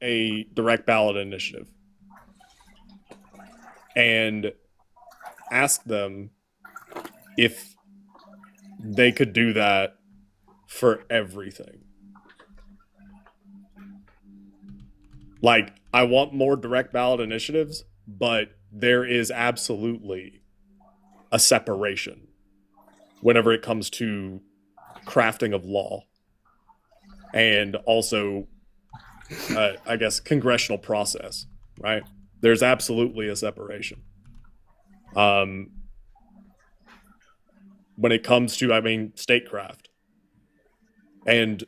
a direct ballot initiative and ask them if they could do that for everything. Like, I want more direct ballot initiatives, but there is absolutely a separation whenever it comes to crafting of law and also, I guess, congressional process, right? There's absolutely a separation. Um, when it comes to, I mean, statecraft. And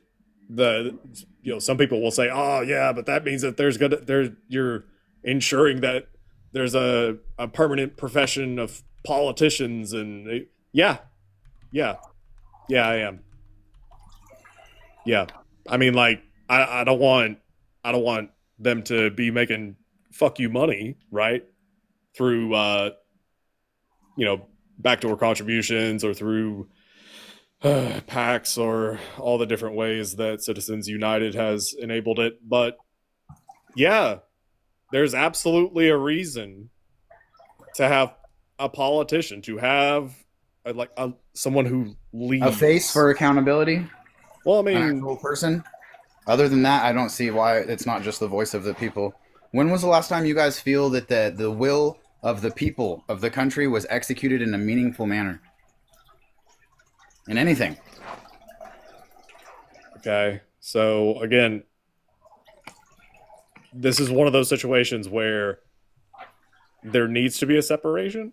some people will say, oh yeah, but that means that you're ensuring that there's a permanent profession of politicians. And yeah, yeah, yeah, I am. Yeah. I mean, like, I don't want them to be making fuck you money, right? Through backdoor contributions or through PACs or all the different ways that Citizens United has enabled it. But yeah, there's absolutely a reason to have a politician, to have someone who A face leads. for accountability, Well, I an mean, actual person. Other than that, I don't see why it's not just the voice of the people. When was the last time you guys feel that the will of the people of the country was executed in a meaningful manner in anything? okay. So again, this is one of those situations where there needs to be a separation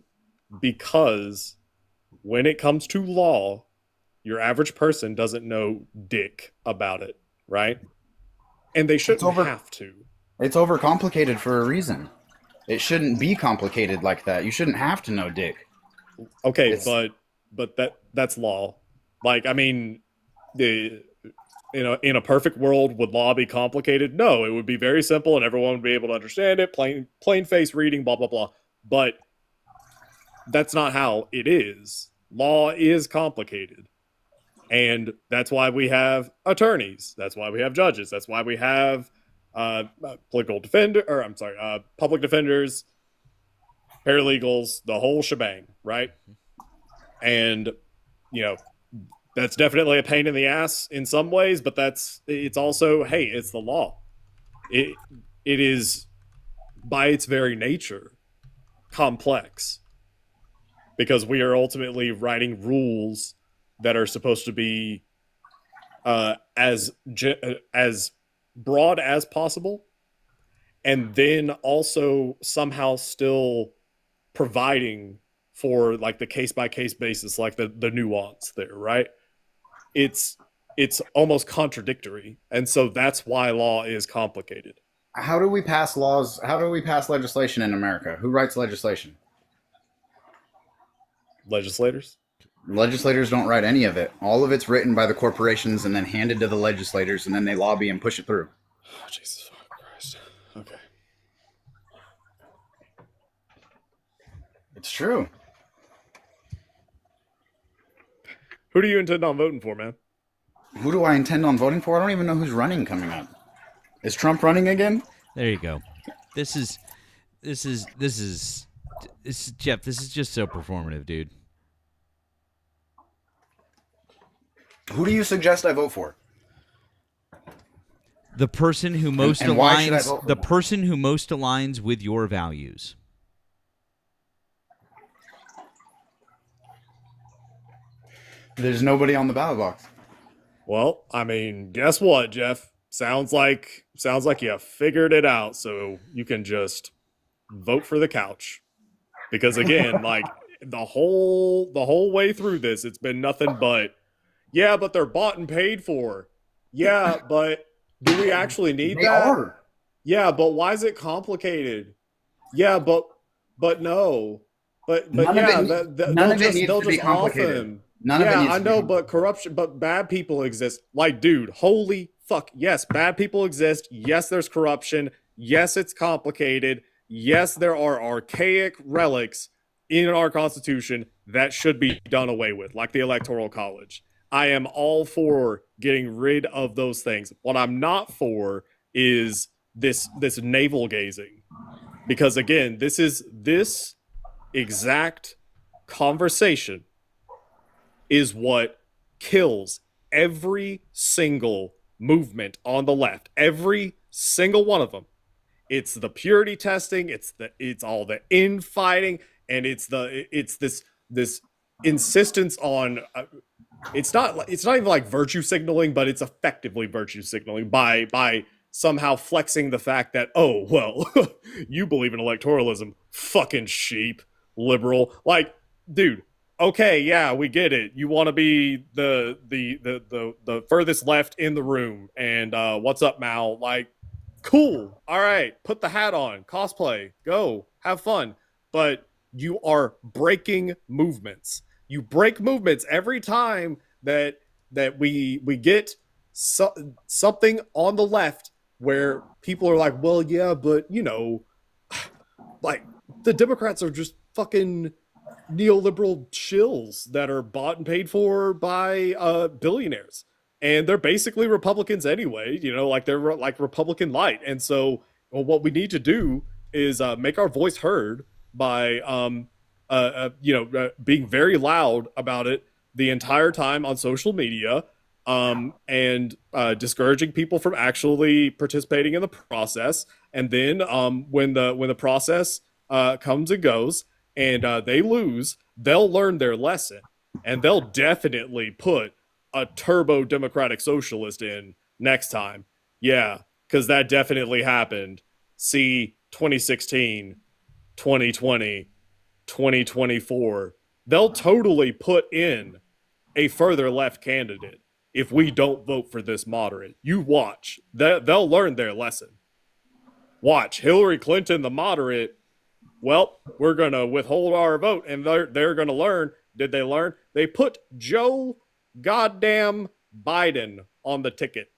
because when it comes to law, your average person doesn't know dick about it, right? And they It's shouldn't over. have to. It's overcomplicated for a reason. It shouldn't be complicated like that. You shouldn't have to know dick. Okay, It's but that's law. Like, I mean, the in a perfect world, would law be complicated? No, it would be very simple, and everyone would be able to understand it. Plain face reading, blah blah blah. But that's not how it is. Law is complicated, and that's why we have attorneys. That's why we have judges. That's why we have political defender, or I'm sorry, public defenders, paralegals, the whole shebang, right? And you know, that's definitely a pain in the ass in some ways, but it's also, hey, it's the law. It it is by its very nature complex because we are ultimately writing rules that are supposed to be as broad as possible, and then also somehow still providing for like the case by case basis, like the nuance there, right? It's it's almost contradictory, and so that's why law is complicated. how do we pass laws? How do we pass legislation in America? Who writes legislation? Legislators. Legislators don't write any of it. All of it's written by the corporations and then handed to the legislators, and then they lobby and push it through. Oh, Jesus Christ. Okay. It's true. Who do you intend on voting for, man? Who do I intend on voting for? I don't even know who's running coming up. Is Trump running again? There you go. This is this is this is this is Jeff. This is just so performative, dude. Who do you suggest I vote for? The person who most and why should I aligns vote for the them? person who most aligns with your values. There's nobody on the ballot box. Well, I mean, guess what, Jeff? Sounds like you figured it out, so you can just vote for the couch. Because again, like the whole way through this, it's been nothing but yeah, but they're bought and paid for. Yeah, but do we actually need They that? are. Yeah, but why is it complicated? Yeah, but no. But None of yeah, none of it needs they'll to be just off complicated. him. None of it Yeah, needs I to be know, but complicated. corruption, but bad people exist. Like, dude, holy fuck. Yes, bad people exist. Yes, there's corruption. Yes, it's complicated. Yes, there are archaic relics in our Constitution that should be done away with, like the Electoral College. I am all for getting rid of those things. What I'm not for is this navel gazing, because again, this exact conversation is what kills every single movement on the left, every single one of them. It's the purity testing, it's all the infighting, and it's this insistence on it's not even like virtue signaling, but it's effectively virtue signaling by somehow flexing the fact that, oh well, you believe in electoralism, fucking sheep, liberal. Like, dude, okay, yeah, we get it. You want to be the furthest left in the room, and what's up, Mal? Like, cool. All right, put the hat on, cosplay, go, have fun. But you are breaking movements. You break movements every time that we get something on the left where people are like, well, yeah, but you know, like the Democrats are just fucking neoliberal shills that are bought and paid for by billionaires, and they're basically Republicans anyway. You know, like they're like Republican light. And so, well, what we need to do is make our voice heard by being very loud about it the entire time on social media, and discouraging people from actually participating in the process. And then when the process comes and goes, and they lose, they'll learn their lesson, and they'll definitely put a turbo democratic socialist in next time. Yeah, because that definitely happened. See 2016, 2020, 2024. They'll totally put in a further left candidate if we don't vote for this moderate. You watch. They'll learn their lesson. Watch. Hillary Clinton, the moderate, well, we're going to withhold our vote, and they're going to learn. Did they learn? They put Joe goddamn Biden on the ticket.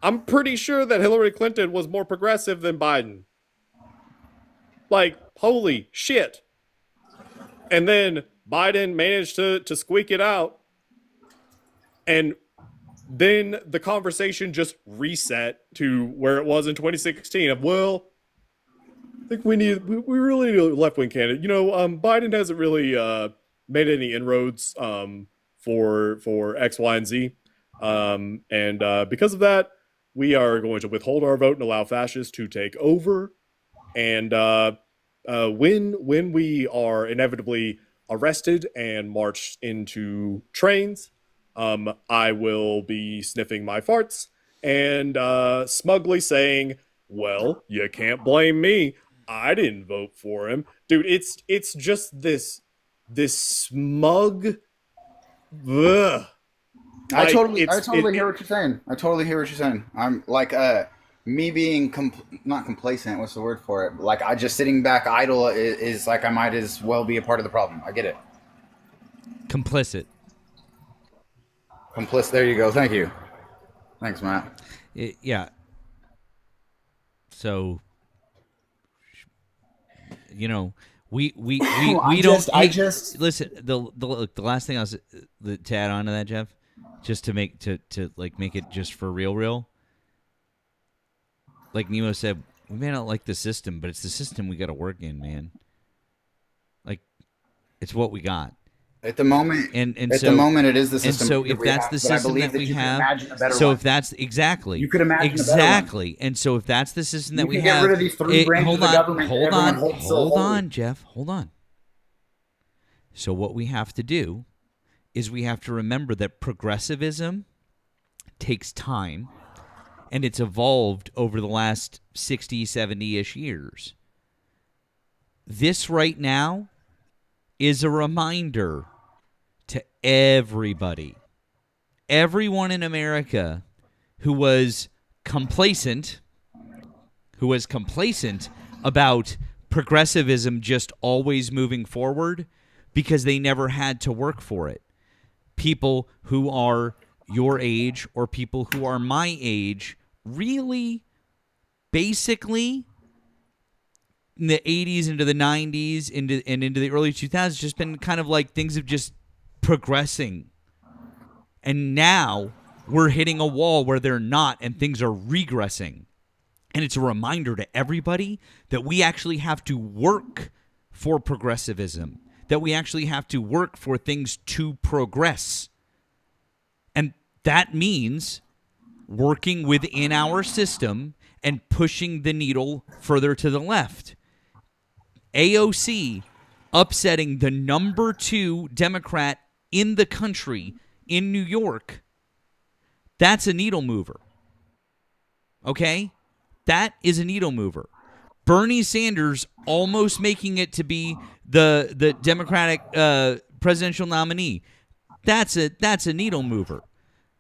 I'm pretty sure that Hillary Clinton was more progressive than Biden. Like, holy shit. And then Biden managed to squeak it out. And then the conversation just reset to where it was in 2016 of, well, I think we really need a left-wing candidate. You know, Biden hasn't really made any inroads for X, Y, and Z. And because of that, we are going to withhold our vote and allow fascists to take over. And when we are inevitably arrested and marched into trains, I will be sniffing my farts and smugly saying, well, you can't blame me. I didn't vote for him. Dude, it's just this smug. Ugh. I totally hear what you're saying. I totally hear what you're saying. I'm like, me being not complacent. What's the word for it? Like, I just sitting back idle is like I might as well be a part of the problem. I get it. Complicit. Complicit. There you go. Thank you. Thanks, Matt. Yeah. So, you know, we don't. Listen. The last thing I was to add on to that, Jeff, just to make to make it just for real. Like Nemo said, we may not like the system, but it's the system we got to work in, man. Like, it's what we got. At the moment, the moment, it is the system. And so, if that's the system that we have, so if that's exactly, you could imagine exactly, and so if that's the system that we have, get rid of these three branches of the government. Hold on, Jeff, hold on. So what we have to do is we have to remember that progressivism takes time, and it's evolved over the last 60, 70-ish years. This right now is a reminder to everybody, everyone in America who was complacent about progressivism just always moving forward because they never had to work for it. People who are your age or people who are my age really basically in the 80s into the 90s into the early 2000s just been kind of like things have just progressing, and now we're hitting a wall where they're not and things are regressing. And it's a reminder to everybody that we actually have to work for progressivism, that we actually have to work for things to progress. And that means working within our system and pushing the needle further to the left. AOC upsetting the number 2 Democrat in the country in New York, that's a needle mover. Okay? That is a needle mover. Bernie Sanders almost making it to be the Democratic presidential nominee. That's a needle mover.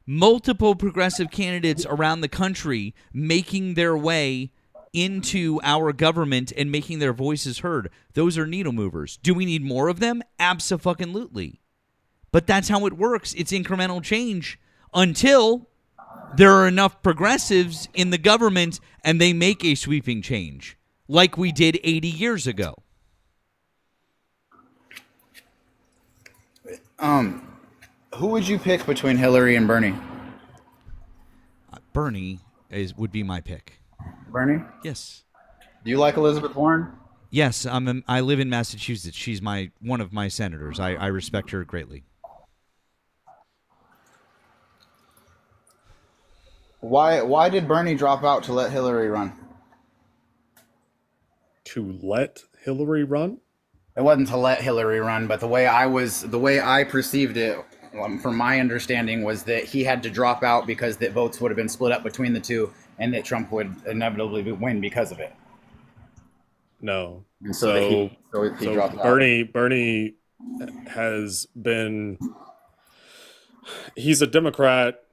Multiple progressive candidates around the country making their way into our government and making their voices heard. Those are needle movers. Do we need more of them? Abso-fucking-lutely. But that's how it works. It's incremental change until there are enough progressives in the government and they make a sweeping change like we did 80 years ago. Who would you pick between Hillary and Bernie? Bernie would be my pick. Bernie? Yes. Do you like Elizabeth Warren? Yes, I live in Massachusetts. She's one of my senators. I respect her greatly. Why did Bernie drop out to let Hillary run? To let Hillary run? It wasn't to let Hillary run, but the way I perceived it, from my understanding, was that he had to drop out because the votes would have been split up between the two, and that Trump would inevitably win because of it. No. And so he dropped out. Bernie has been. He's a Democrat,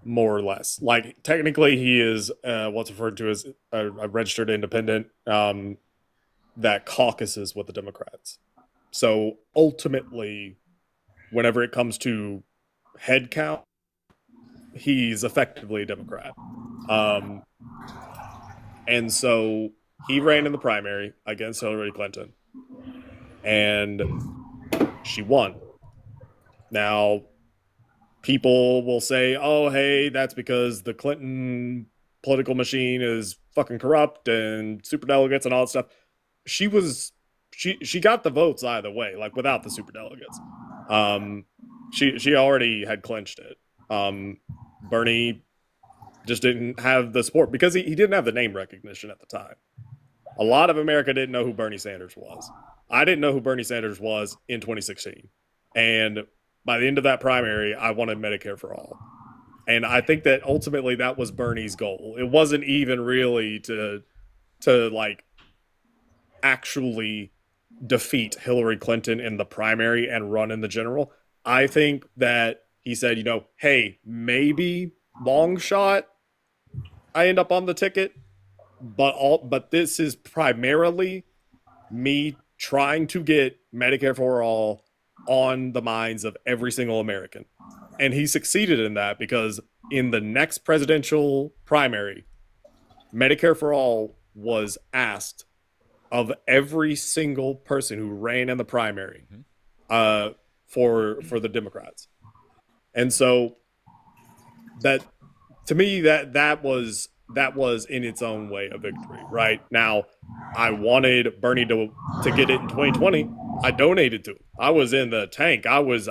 more or less. Like, technically, he is what's referred to as a registered independent that caucuses with the Democrats. So ultimately, whenever it comes to head count, he's effectively a Democrat. And so he ran in the primary against Hillary Clinton, and she won. Now, people will say, oh, hey, that's because the Clinton political machine is fucking corrupt and superdelegates and all that stuff. She got the votes either way, like without the superdelegates. She already had clinched it. Bernie just didn't have the support because he didn't have the name recognition at the time. A lot of America didn't know who Bernie Sanders was. I didn't know who Bernie Sanders was in 2016. And by the end of that primary, I wanted Medicare for all. And I think that ultimately that was Bernie's goal. It wasn't even really to like actually defeat Hillary Clinton in the primary and run in the general. I think that he said, hey, maybe long shot I end up on the ticket, but this is primarily me trying to get Medicare for all on the minds of every single American. And he succeeded in that because in the next presidential primary, Medicare for all was asked of every single person who ran in the primary for the Democrats. And so that, to me, that was in its own way a victory. Right now, I wanted Bernie to get it in 2020. I donated to him. I was in the tank. I was.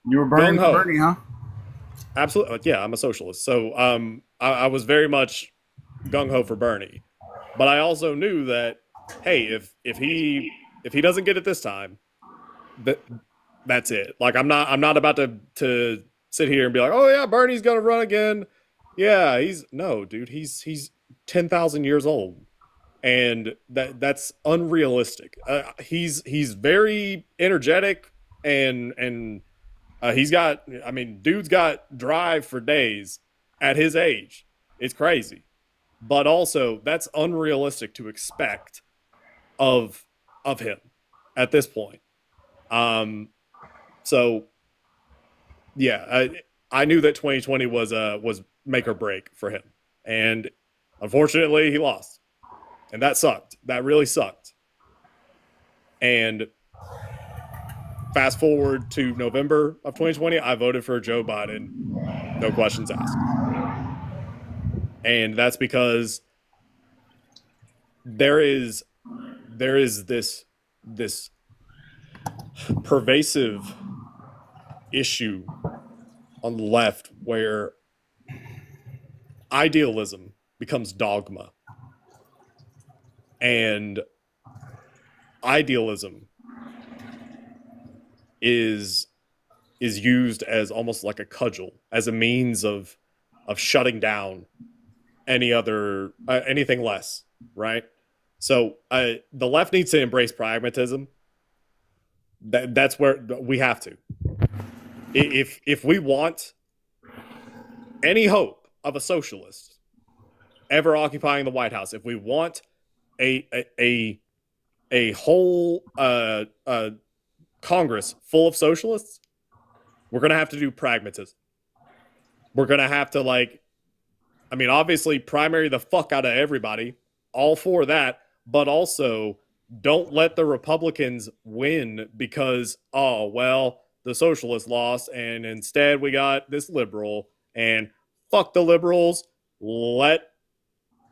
You were burning for Bernie, huh? Absolutely. Yeah, I'm a socialist. So I was very much gung-ho for Bernie. But I also knew that, hey, if he doesn't get it this time, that's it. Like, I'm not about to sit here and be like, oh yeah, Bernie's gonna run again. Yeah, he's 10,000 years old, and that's unrealistic. He's very energetic, and dude's got drive for days at his age. It's crazy, but also that's unrealistic to expect of him at this point. So yeah, I knew that 2020 was make or break for him, and unfortunately he lost, and that sucked. That really sucked. And fast forward to November of 2020, I voted for Joe Biden, no questions asked. And that's because there is this pervasive issue on the left where idealism becomes dogma, and idealism is used as almost like a cudgel, as a means of shutting down anything less, right? So the left needs to embrace pragmatism. That's where we have to. If we want any hope of a socialist ever occupying the White House, if we want a whole Congress full of socialists, we're gonna have to do pragmatism. We're gonna have to obviously primary the fuck out of everybody, all for that, but also don't let the Republicans win because, oh, well, the socialists lost and instead we got this liberal, and fuck the liberals, let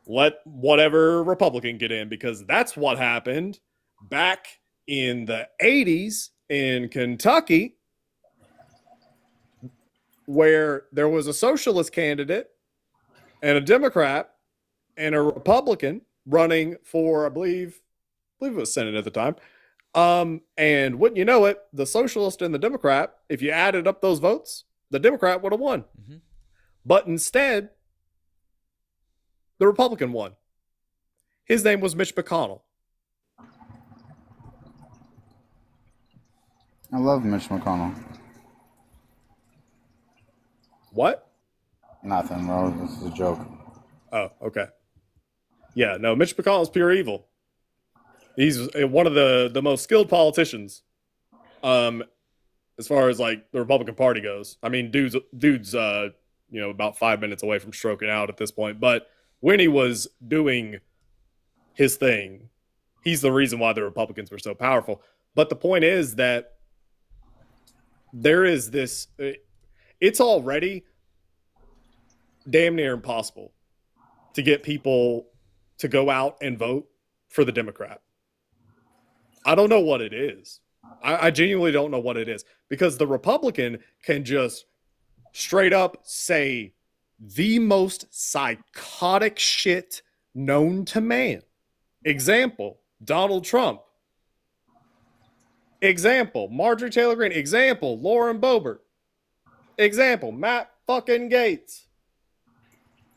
whatever Republican get in, because that's what happened back in the 80s in Kentucky, where there was a socialist candidate and a Democrat and a Republican running for, I believe it was Senate at the time. And wouldn't you know it, the socialist and the Democrat, if you added up those votes, the Democrat would have won. Mm-hmm. But instead, the Republican won. His name was Mitch McConnell. I love Mitch McConnell. What? Nothing, bro. This is a joke. Oh, okay. Yeah, no, Mitch McConnell is pure evil. He's one of the most skilled politicians, as far as like the Republican Party goes. I mean, dude's about 5 minutes away from stroking out at this point. But when he was doing his thing, he's the reason why the Republicans were so powerful. But the point is that there is this. It's already damn near impossible to get people to go out and vote for the Democrat. I don't know what it is. I genuinely don't know what it is, because the Republican can just straight up say the most psychotic shit known to man. Example, Donald Trump. Example, Marjorie Taylor Greene. Example, Lauren Boebert. Example, Matt fucking Gaetz.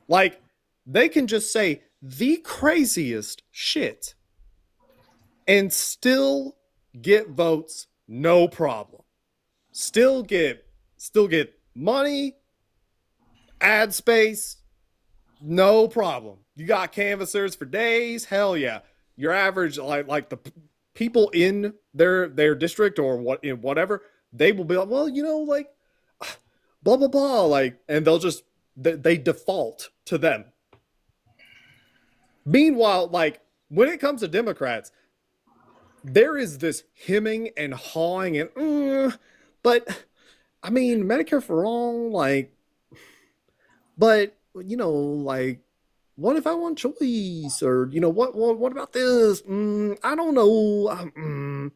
Like, they can just say the craziest shit and still get votes, no problem. Still get money, ad space, no problem. You got canvassers for days, hell yeah. Your average, like the people in their district or whatever, they will be like, well, blah blah blah, and they'll just they default to them. Meanwhile, when it comes to Democrats, there is this hemming and hawing and but I mean, Medicare for all, but what if I want choice, or what about this? I don't know.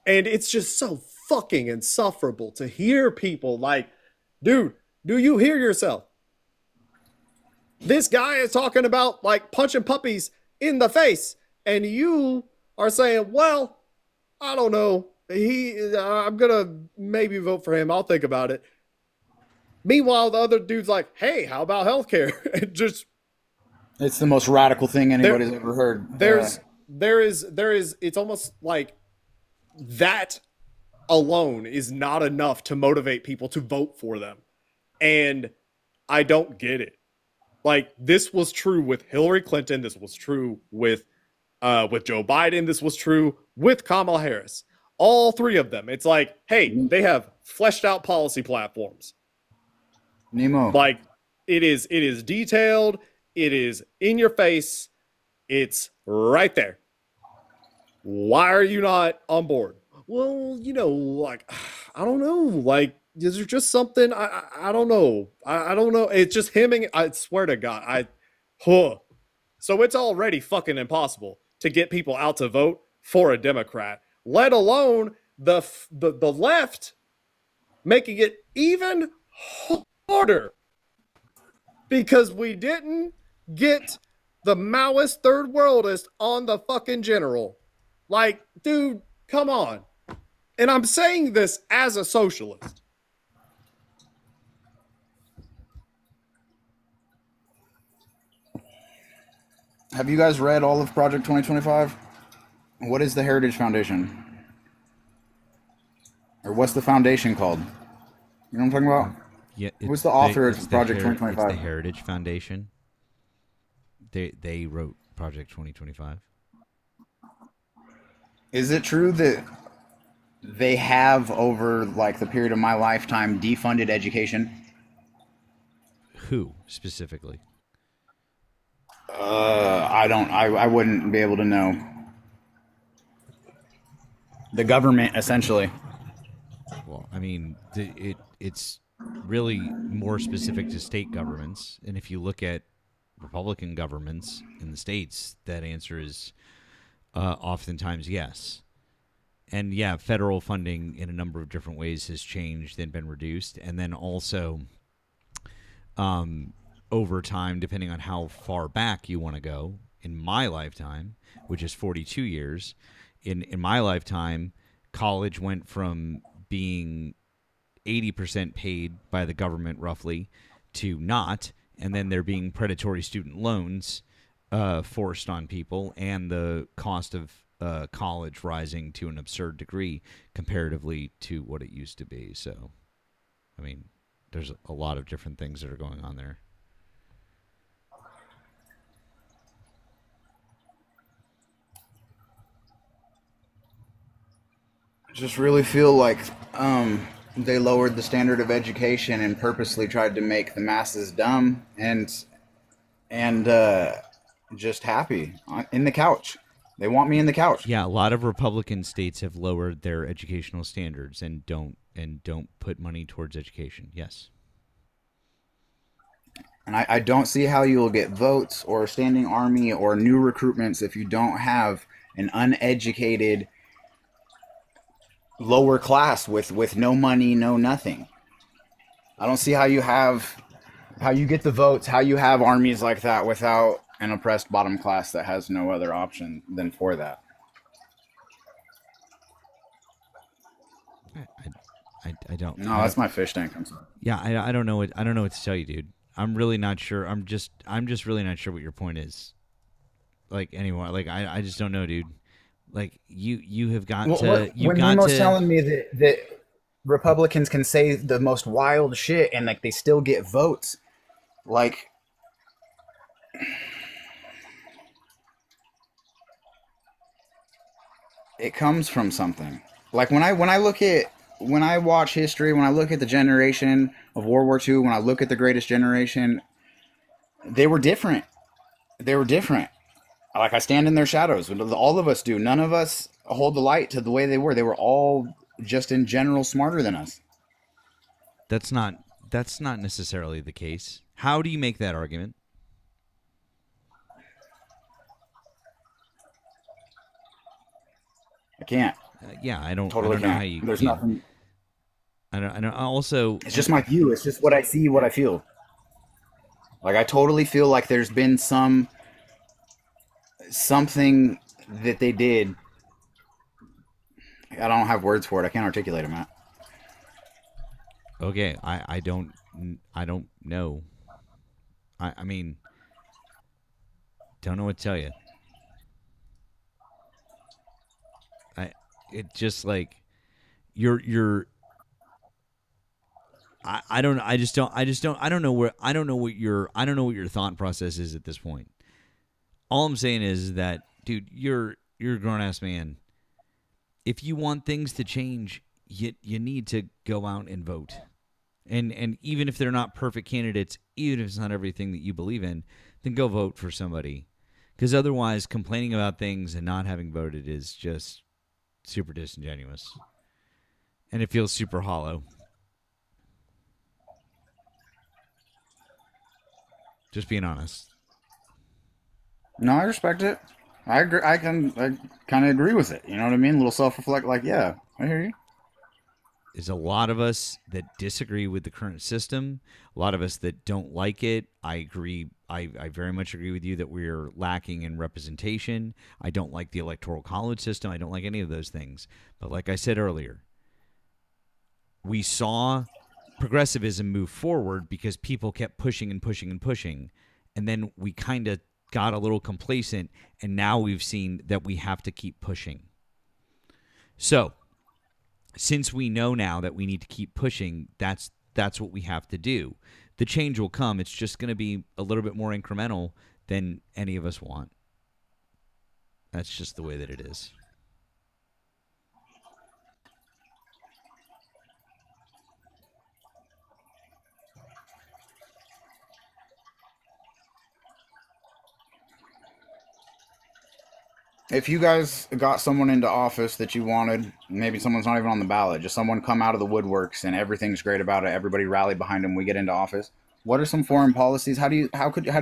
And it's just so fucking insufferable to hear people dude, do you hear yourself? This guy is talking about punching puppies in the face, and you are saying, well, I don't know. I'm gonna maybe vote for him. I'll think about it. Meanwhile, the other dude's like, hey, how about healthcare? It's the most radical thing anybody's ever heard. There is, it's almost like that alone is not enough to motivate people to vote for them. And I don't get it. This was true with Hillary Clinton. This was true with Joe Biden. This was true with Kamala Harris. All three of them. It's like, hey, they have fleshed out policy platforms. Nemo. It is detailed. It is in your face. It's right there. Why are you not on board? Well, I don't know. Is there just something? I don't know. I don't know. It's just hemming. I swear to God, Huh. So it's already fucking impossible to get people out to vote for a Democrat, let alone the left making it even harder because we didn't get the Maoist third worldist on the fucking general. Like, dude, come on. And I'm saying this as a socialist. Have you guys read all of Project 2025? What is the Heritage Foundation? Or what's the foundation called? You know what I'm talking about? Yeah, Who's the author of Project It's 2025? the Heritage Foundation. They wrote Project 2025. Is it true that they have, over like the period of my lifetime, defunded education? Who specifically? I don't. I wouldn't be able to know. The government, essentially. Well, I mean, it's really more specific to state governments, and if you look at Republican governments in the states, that answer is oftentimes yes. And yeah, federal funding in a number of different ways has changed and been reduced, and then also over time, depending on how far back you want to go. In my lifetime, which is 42 years, in my lifetime, college went from being 80% paid by the government roughly to not, and then there being predatory student loans forced on people, and the cost of college rising to an absurd degree comparatively to what it used to be. So, I mean, there's a lot of different things that are going on there. Just really feel like they lowered the standard of education and purposely tried to make the masses dumb and just happy in the couch. They want me in the couch. Yeah, a lot of Republican states have lowered their educational standards and don't put money towards education. Yes. And I don't see how you'll get votes or a standing army or new recruitments if you don't have an uneducated lower class with no money, no nothing. I don't see how you get the votes, how you have armies like that without an oppressed bottom class that has no other option than for that. I don't. No, that's my fish tank. I'm sorry. Yeah, I don't know what to tell you, dude. I'm really not sure. I'm just really not sure what your point is. Like anymore. Like I just don't know, dude. Like you have got to. When Nemo's telling me that Republicans can say the most wild shit and like they still get votes, like it comes from something. Like when I watch history, when I look at the generation of World War II, when I look at the Greatest Generation, they were different. They were different. Like I stand in their shadows. All of us do. None of us hold the light to the way they were. They were all just in general smarter than us. That's not necessarily the case. How do you make that argument? I can't. Yeah, I don't Totally know can't. how you. There's can. nothing. I don't. Also, It's just my view. It's just what I see, what I feel. Like I totally feel like there's been something that they did. I don't have words for it. I can't articulate it, Matt. okay, I don't know. I mean, don't know what to tell you. It just like you're. I don't know what your thought process is at this point. All I'm saying is that, dude, you're a grown ass man. If you want things to change, you need to go out and vote. And even if they're not perfect candidates, even if it's not everything that you believe in, then go vote for somebody. Because otherwise, complaining about things and not having voted is just super disingenuous. And it feels super hollow. Just being honest. No, I respect it. I agree. I kind of agree with it. You know what I mean? A little self-reflect. Like, yeah, I hear you. There's a lot of us that disagree with the current system, a lot of us that don't like it. I agree. I very much agree with you that we're lacking in representation. I don't like the electoral college system. I don't like any of those things. But like I said earlier, we saw progressivism move forward because people kept pushing and pushing and pushing. And then we kind of got a little complacent. And now we've seen that we have to keep pushing. So, since we know now that we need to keep pushing, that's what we have to do. The change will come. It's just going to be a little bit more incremental than any of us want. That's just the way that it is. If you guys got someone into office that you wanted, maybe someone's not even on the ballot, just someone come out of the woodworks and everything's great about it, everybody rally behind them, we get into office. What are some foreign policies? How do you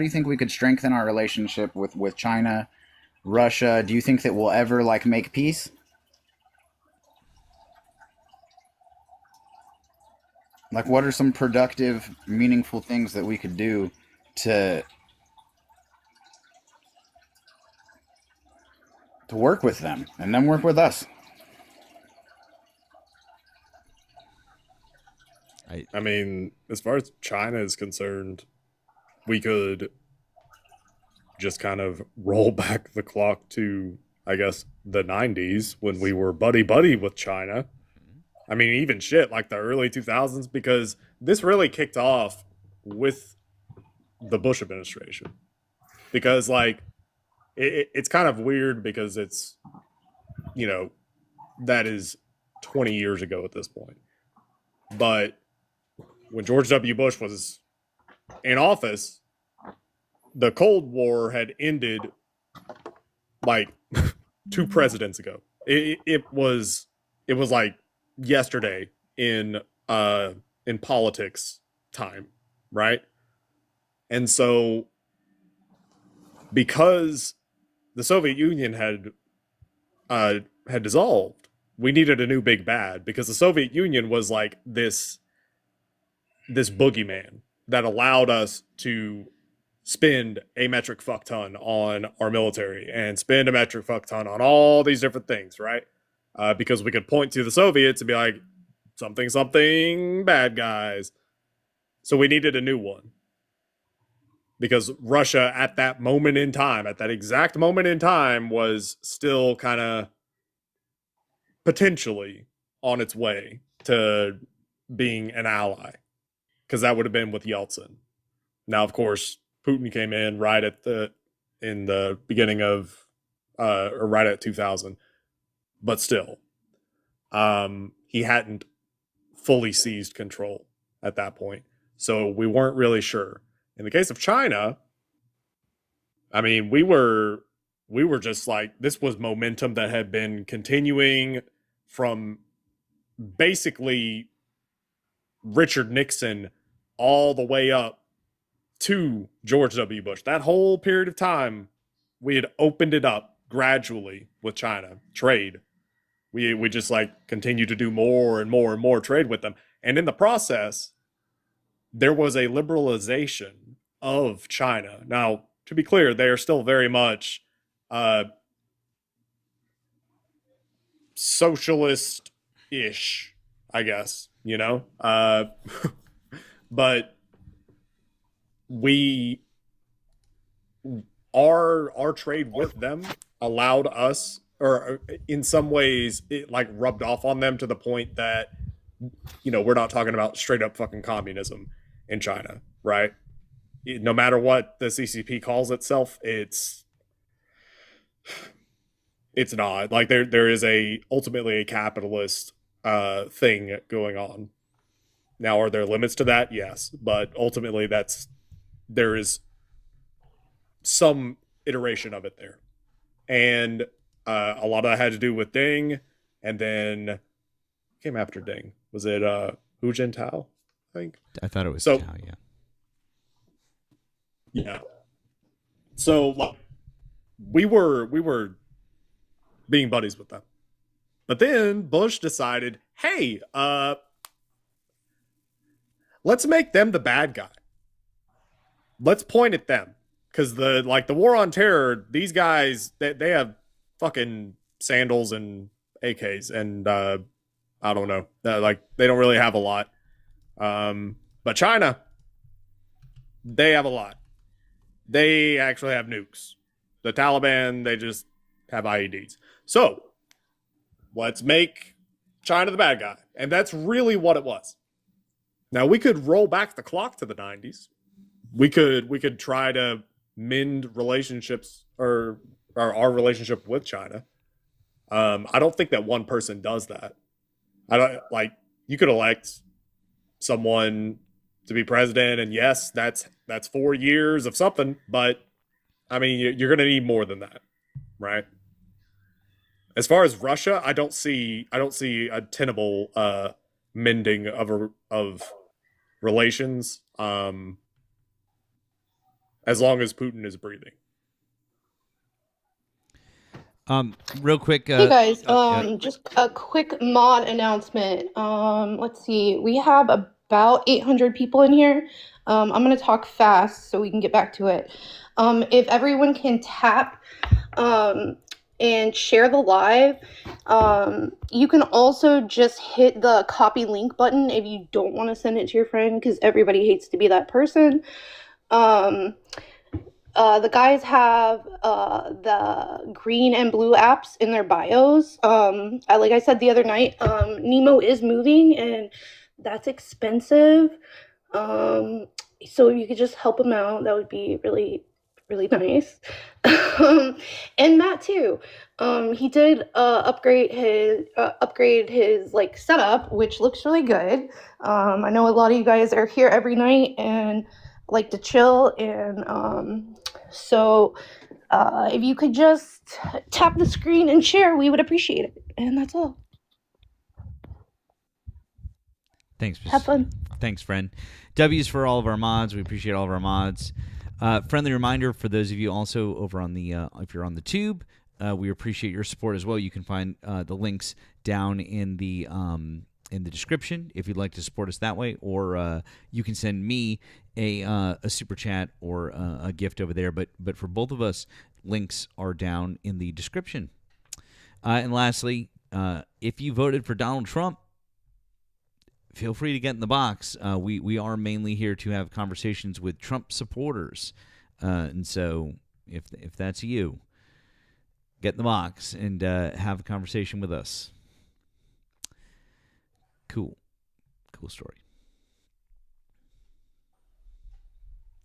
think we could strengthen our relationship with China, Russia? Do you think that we'll ever like make peace? Like, what are some productive, meaningful things that we could do to work with them and then work with us? I mean, as far as China is concerned, we could just kind of roll back the clock to, I guess, the 90s when we were buddy buddy with China. I mean, even shit like the early 2000s, because this really kicked off with the Bush administration. Because, like, it's kind of weird because it's, you know, that is 20 years ago at this point. But when George W. Bush was in office, the Cold War had ended like 2 presidents ago. It was like yesterday in politics time, right? And so because the Soviet Union had dissolved, we needed a new big bad because the Soviet Union was like this boogeyman that allowed us to spend a metric fuck ton on our military and spend a metric fuck ton on all these different things, right? Because we could point to the Soviets and be like, something, something, bad guys. So we needed a new one. Because Russia at that moment in time, at that exact moment in time, was still kind of potentially on its way to being an ally. Because that would have been with Yeltsin. Now, of course, Putin came in in the beginning of or right at 2000, but still, he hadn't fully seized control at that point, so we weren't really sure. In the case of China, I mean, we were just like, this was momentum that had been continuing from basically Richard Nixon all the way up to George W. Bush. That whole period of time, we had opened it up gradually with China trade. We just like continued to do more and more and more trade with them, and in the process, there was a liberalization of China. Now, to be clear, they are still very much socialist-ish, I guess. You know, but we our trade with them allowed us, or in some ways it like rubbed off on them to the point that, you know, we're not talking about straight up fucking communism in China, right? No matter what the CCP calls itself, it's not. Like, there is ultimately a capitalist thing going on. Now, are there limits to that? Yes, but ultimately there is some iteration of it there. And a lot of that had to do with Ding, and then came after Ding. Was it Hu Jintao? I think. I thought it was So Tao, yeah. yeah. So like, we were being buddies with them. But then Bush decided, hey, let's make them the bad guy. Let's point at them. Because the war on terror, these guys, they have fucking sandals and AKs, and I don't know. They don't really have a lot. But China, they have a lot. They actually have nukes. The Taliban, they just have IEDs. So let's make China the bad guy. And that's really what it was. Now we could roll back the clock to the 90s. We could try to mend relationships or our relationship with China. I don't think that one person does that. I don't you could elect someone to be president, and yes, that's 4 years of something, but I mean you're going to need more than that, right? As far as Russia, I don't see a tenable mending of relations as long as Putin is breathing. Real quick. Hey guys, yeah. just a quick mod announcement. Let's see, we have about 800 people in here. I'm gonna talk fast so we can get back to it. If everyone can tap and share the live, you can also just hit the copy link button if you don't want to send it to your friend, because everybody hates to be that person. The guys have the green and blue apps in their bios. Like I said the other night, Nemo is moving, and that's expensive. So if you could just help him out, that would be really, really nice. And Matt too. He did upgrade his like setup, which looks really good. I know a lot of you guys are here every night and like to chill, and so if you could just tap the screen and share, we would appreciate it. And that's all. Thanks. Have fun. Thanks, friend. W's for all of our mods. We appreciate all of our mods. Friendly reminder for those of you also over on the if you're on the tube, we appreciate your support as well. You can find the links down in the description if you'd like to support us that way, or you can send me a super chat or a gift over there. But for both of us, links are down in the description. And lastly, if you voted for Donald Trump, feel free to get in the box. We are mainly here to have conversations with Trump supporters, and so if that's you, get in the box and have a conversation with us. Cool story.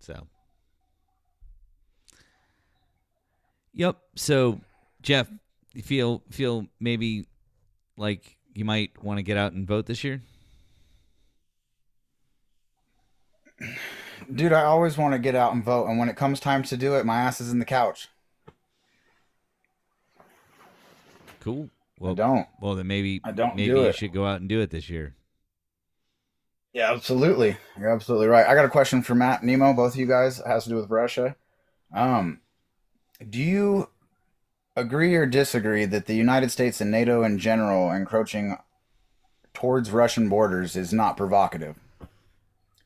So, yep. So, Jeff, you feel maybe like you might want to get out and vote this year? Dude, I always want to get out and vote, and when it comes time to do it, my ass is in the couch. Cool. Well, I don't. Well, then maybe do you it. should go out and do it this year. Yeah, absolutely. You're absolutely right. I got a question for Matt, Nemo, both of you guys. It has to do with Russia. Do you agree or disagree that the United States and NATO in general encroaching towards Russian borders is not provocative?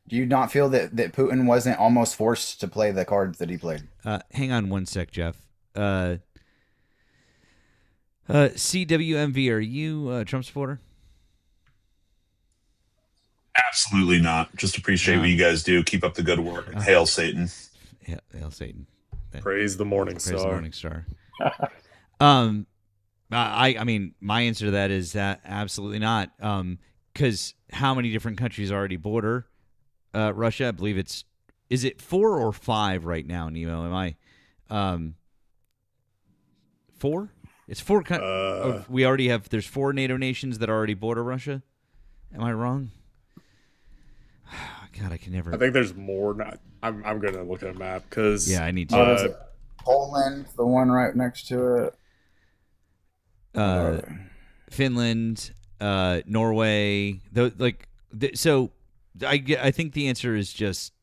Do you not feel that Putin wasn't almost forced to play the cards that he played? Hang on one sec, Jeff. CWMV, are you a Trump supporter? Absolutely not. Just appreciate what you guys do. Keep up the good work. Hail Satan. Hail Satan. Praise the morning star. Praise the morning star. I mean, my answer to that is that absolutely not. Because how many different countries already border Russia? I believe is it 4 or 5 right now, Nemo? Am I 4? It's 4. We already have. There's 4 NATO nations that already border Russia. Am I wrong? God, I can never. I think there's more. I'm going to look at a map because I need to. Poland, the one right next to it. Finland, Norway. So I think the answer is just.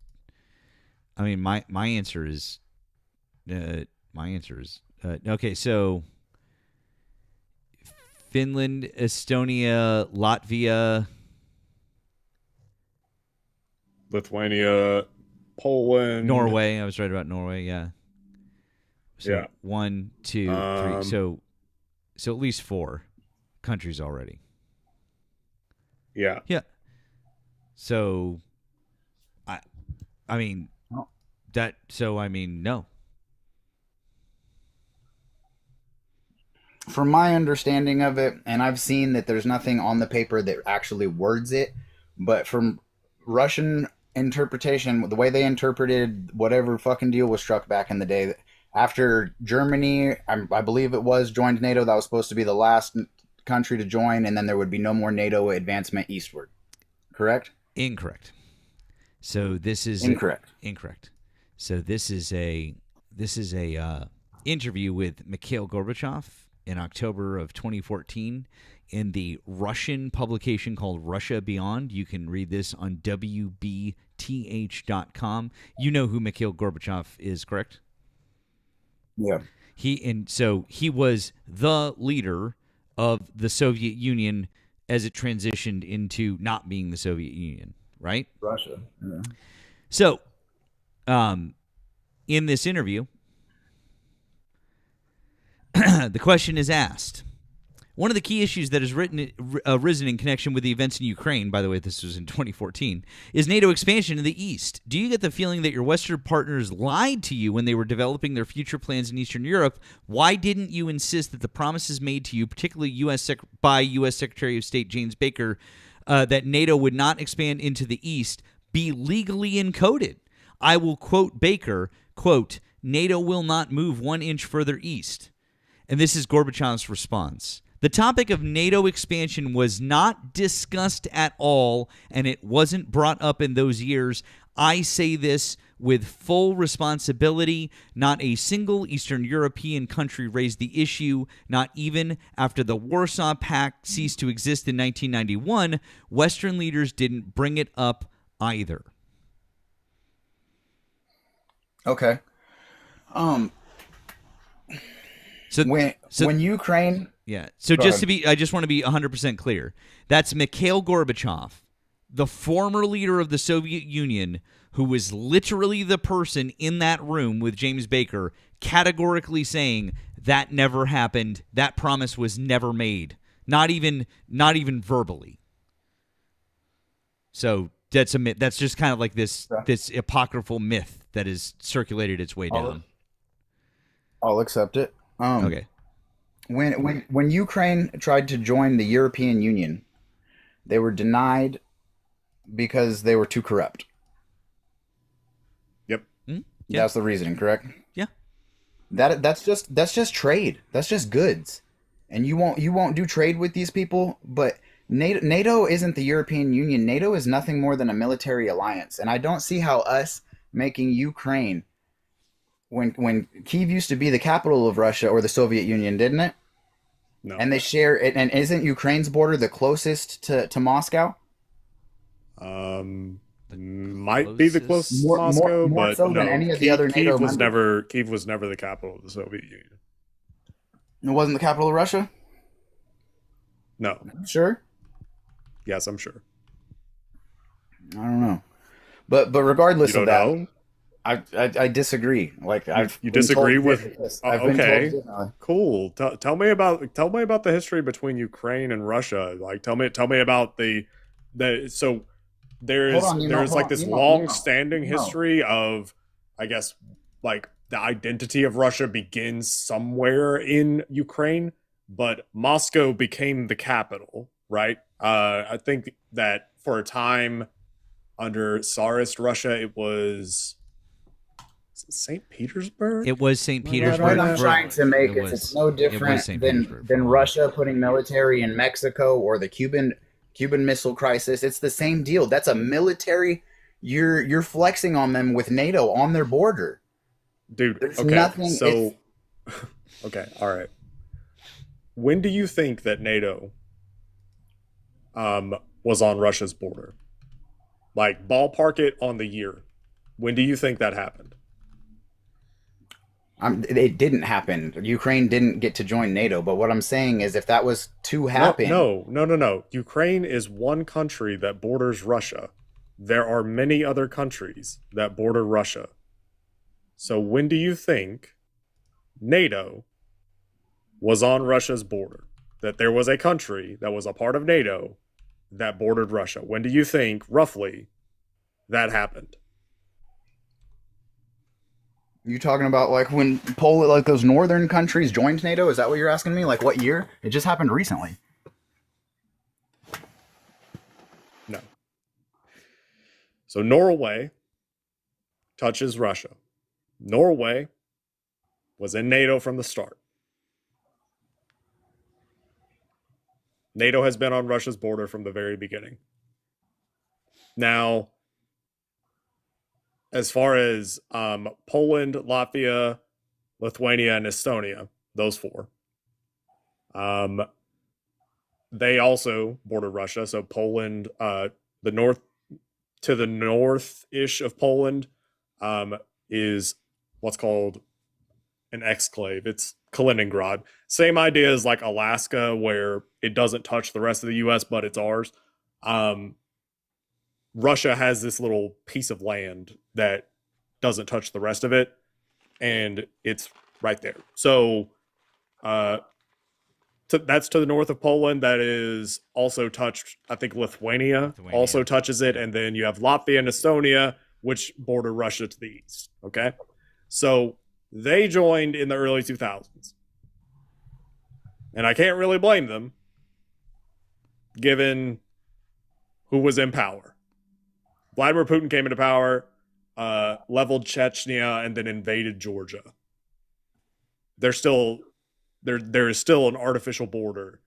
I mean, my answer is Okay, so Finland, Estonia, Latvia. Lithuania, Poland, Norway. I was right about Norway. Yeah. So Yeah. 1, 2, 3. Um, So at least 4 countries already. Yeah. Yeah. So I mean Oh. that. So I mean no. From my understanding of it, and I've seen that there's nothing on the paper that actually words it, but from Russian interpretation, the way they interpreted whatever fucking deal was struck back in the day, after Germany, I believe it was, joined NATO, that was supposed to be the last country to join, and then there would be no more NATO advancement eastward. Correct? Incorrect. So this is Incorrect. Incorrect. So this is a interview with Mikhail Gorbachev in October of 2014 in the Russian publication called Russia Beyond. You can read this on WBTH.com. You know who Mikhail Gorbachev is, correct? Yeah. So he was the leader of the Soviet Union as it transitioned into not being the Soviet Union, right? Russia. Yeah. So, in this interview, the question is asked. One of the key issues that has arisen in connection with the events in Ukraine, by the way, this was in 2014, is NATO expansion in the East. Do you get the feeling that your Western partners lied to you when they were developing their future plans in Eastern Europe? Why didn't you insist that the promises made to you, particularly by U.S. Secretary of State James Baker, that NATO would not expand into the East, be legally encoded? I will quote Baker, quote, NATO will not move 1 inch further east. And this is Gorbachev's response. The topic of NATO expansion was not discussed at all, and it wasn't brought up in those years. I say this with full responsibility. Not a single Eastern European country raised the issue, not even after the Warsaw Pact ceased to exist in 1991. Western leaders didn't bring it up either. Okay. So when Ukraine... Yeah. So Go ahead. I just want to be 100% clear. That's Mikhail Gorbachev, the former leader of the Soviet Union, who was literally the person in that room with James Baker, categorically saying that never happened. That promise was never made. Not even verbally. So that's a myth. That's just kind of like this apocryphal myth that has circulated its way down. I'll accept it. Okay. When Ukraine tried to join the European Union, they were denied because they were too corrupt. Yep. Yeah. That's the reasoning, correct? Yeah. That's just trade. That's just goods. And you won't do trade with these people, but NATO isn't the European Union. NATO is nothing more than a military alliance. And I don't see how us making Ukraine, when Kyiv used to be the capital of Russia or the Soviet Union, didn't it? No. And they share it, and isn't Ukraine's border the closest to Moscow? Might be the closest to More Moscow, but so no. than any of the other NATO members. Kyiv was never the capital of the Soviet Union. It wasn't the capital of Russia? No. Sure. Yes, I'm sure. I don't know. But regardless You of don't that, know? I disagree. Like You disagree with? I've been Okay, told differently. cool. Tell me about the history between Ukraine and Russia. Like, tell me about the so there's Hold on, there's hold like on, this Nemo, long-standing Nemo. history of, I guess, like the identity of Russia begins somewhere in Ukraine, but Moscow became the capital, right? I think that for a time under Tsarist Russia, it was St. Petersburg. It was St. Am I right Petersburg. on What I'm that? trying to make It is was- it's no different St. than Petersburg. Russia putting military in Mexico or the Cuban Missile Crisis. It's the same deal. That's a military. You're flexing on them with NATO on their border. Dude, There's okay, nothing- so okay, all right. When do you think that NATO was on Russia's border? Like, ballpark it on the year. When do you think that happened? It didn't happen. Ukraine didn't get to join NATO. But what I'm saying is, if that was to happen, No. Ukraine is one country that borders Russia. There are many other countries that border Russia. So when do you think NATO was on Russia's border? That there was a country that was a part of NATO that bordered Russia. When do you think, roughly, that happened? you talking about like when Poland, like those northern countries joined NATO? Is that what you're asking me? Like what year? It just happened recently. No. So Norway touches Russia. Norway was in NATO from the start. NATO has been on Russia's border from the very beginning. Now, as far as Poland, Latvia, Lithuania, and Estonia, those four, they also border Russia. So Poland, the north-ish of Poland, is what's called an exclave. It's Kaliningrad. Same idea as like Alaska, where it doesn't touch the rest of the U.S., but it's ours. Russia has this little piece of land that doesn't touch the rest of it, and it's right there. So that's to the north of Poland. That is also touched, I think Lithuania also touches it, and then you have Latvia and Estonia, which border Russia to the east. Okay? So they joined in the early 2000s. And I can't really blame them, given who was in power. Vladimir Putin came into power, leveled Chechnya, and then invaded Georgia. There is still an artificial border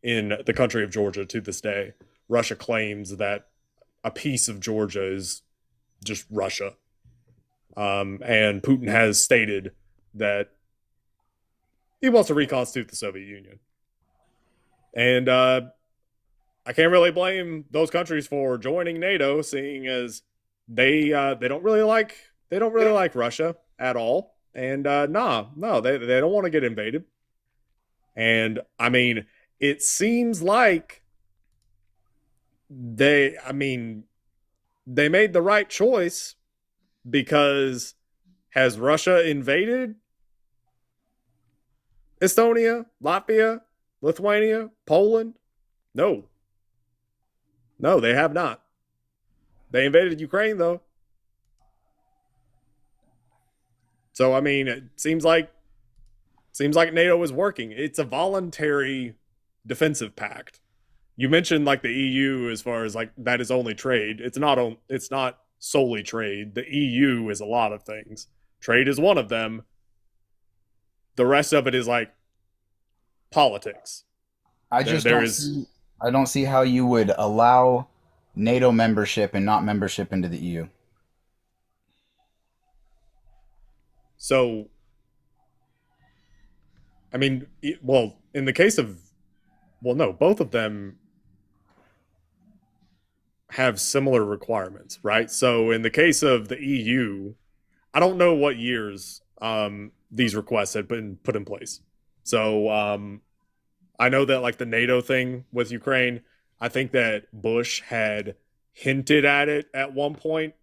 in the country of Georgia to this day. Russia claims that a piece of Georgia is just Russia. And Putin has stated that he wants to reconstitute the Soviet Union. And I can't really blame those countries for joining NATO, seeing as they don't really like Russia at all. And they don't want to get invaded. And I mean, it seems like they made the right choice, because has Russia invaded Estonia, Latvia, Lithuania, Poland? No, they have not. They invaded Ukraine, though. So, I mean, it seems like NATO is working. It's a voluntary defensive pact. You mentioned like the EU, as far as like that is only trade. It's not solely trade. The EU is a lot of things. Trade is one of them. The rest of it is like politics. I don't see how you would allow NATO membership and not membership into the EU. So, I mean, in the case of, no, both of them have similar requirements, right? So in the case of the EU, I don't know what years these requests had been put in place. So I know that like the NATO thing with Ukraine, I think that Bush had hinted at it at one point.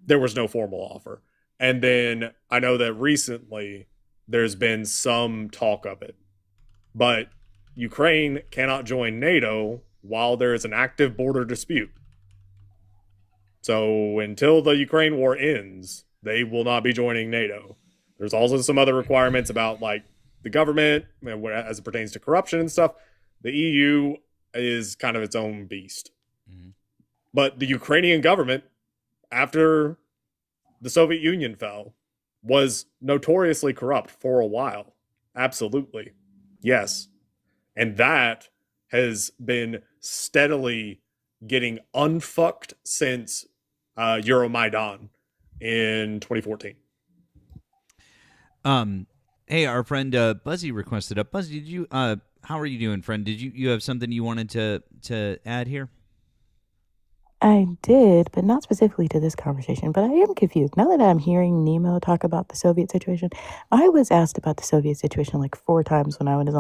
There was no formal offer. And then I know that recently there's been some talk of it. But Ukraine cannot join NATO while there is an active border dispute. So until the Ukraine war ends, they will not be joining NATO. There's also some other requirements about like the government as it pertains to corruption and stuff. The EU is kind of its own beast. Mm-hmm. But the Ukrainian government, after the Soviet Union fell, was notoriously corrupt for a while. Absolutely. Yes. And that has been steadily getting unfucked since Euromaidan in 2014. Hey, our friend Buzzy requested up. Buzzy, did you? How are you doing, friend? Did you have something you wanted to add here? I did, but not specifically to this conversation. But I am confused. Now that I'm hearing Nemo talk about the Soviet situation, I was asked about the Soviet situation like 4 times when I was in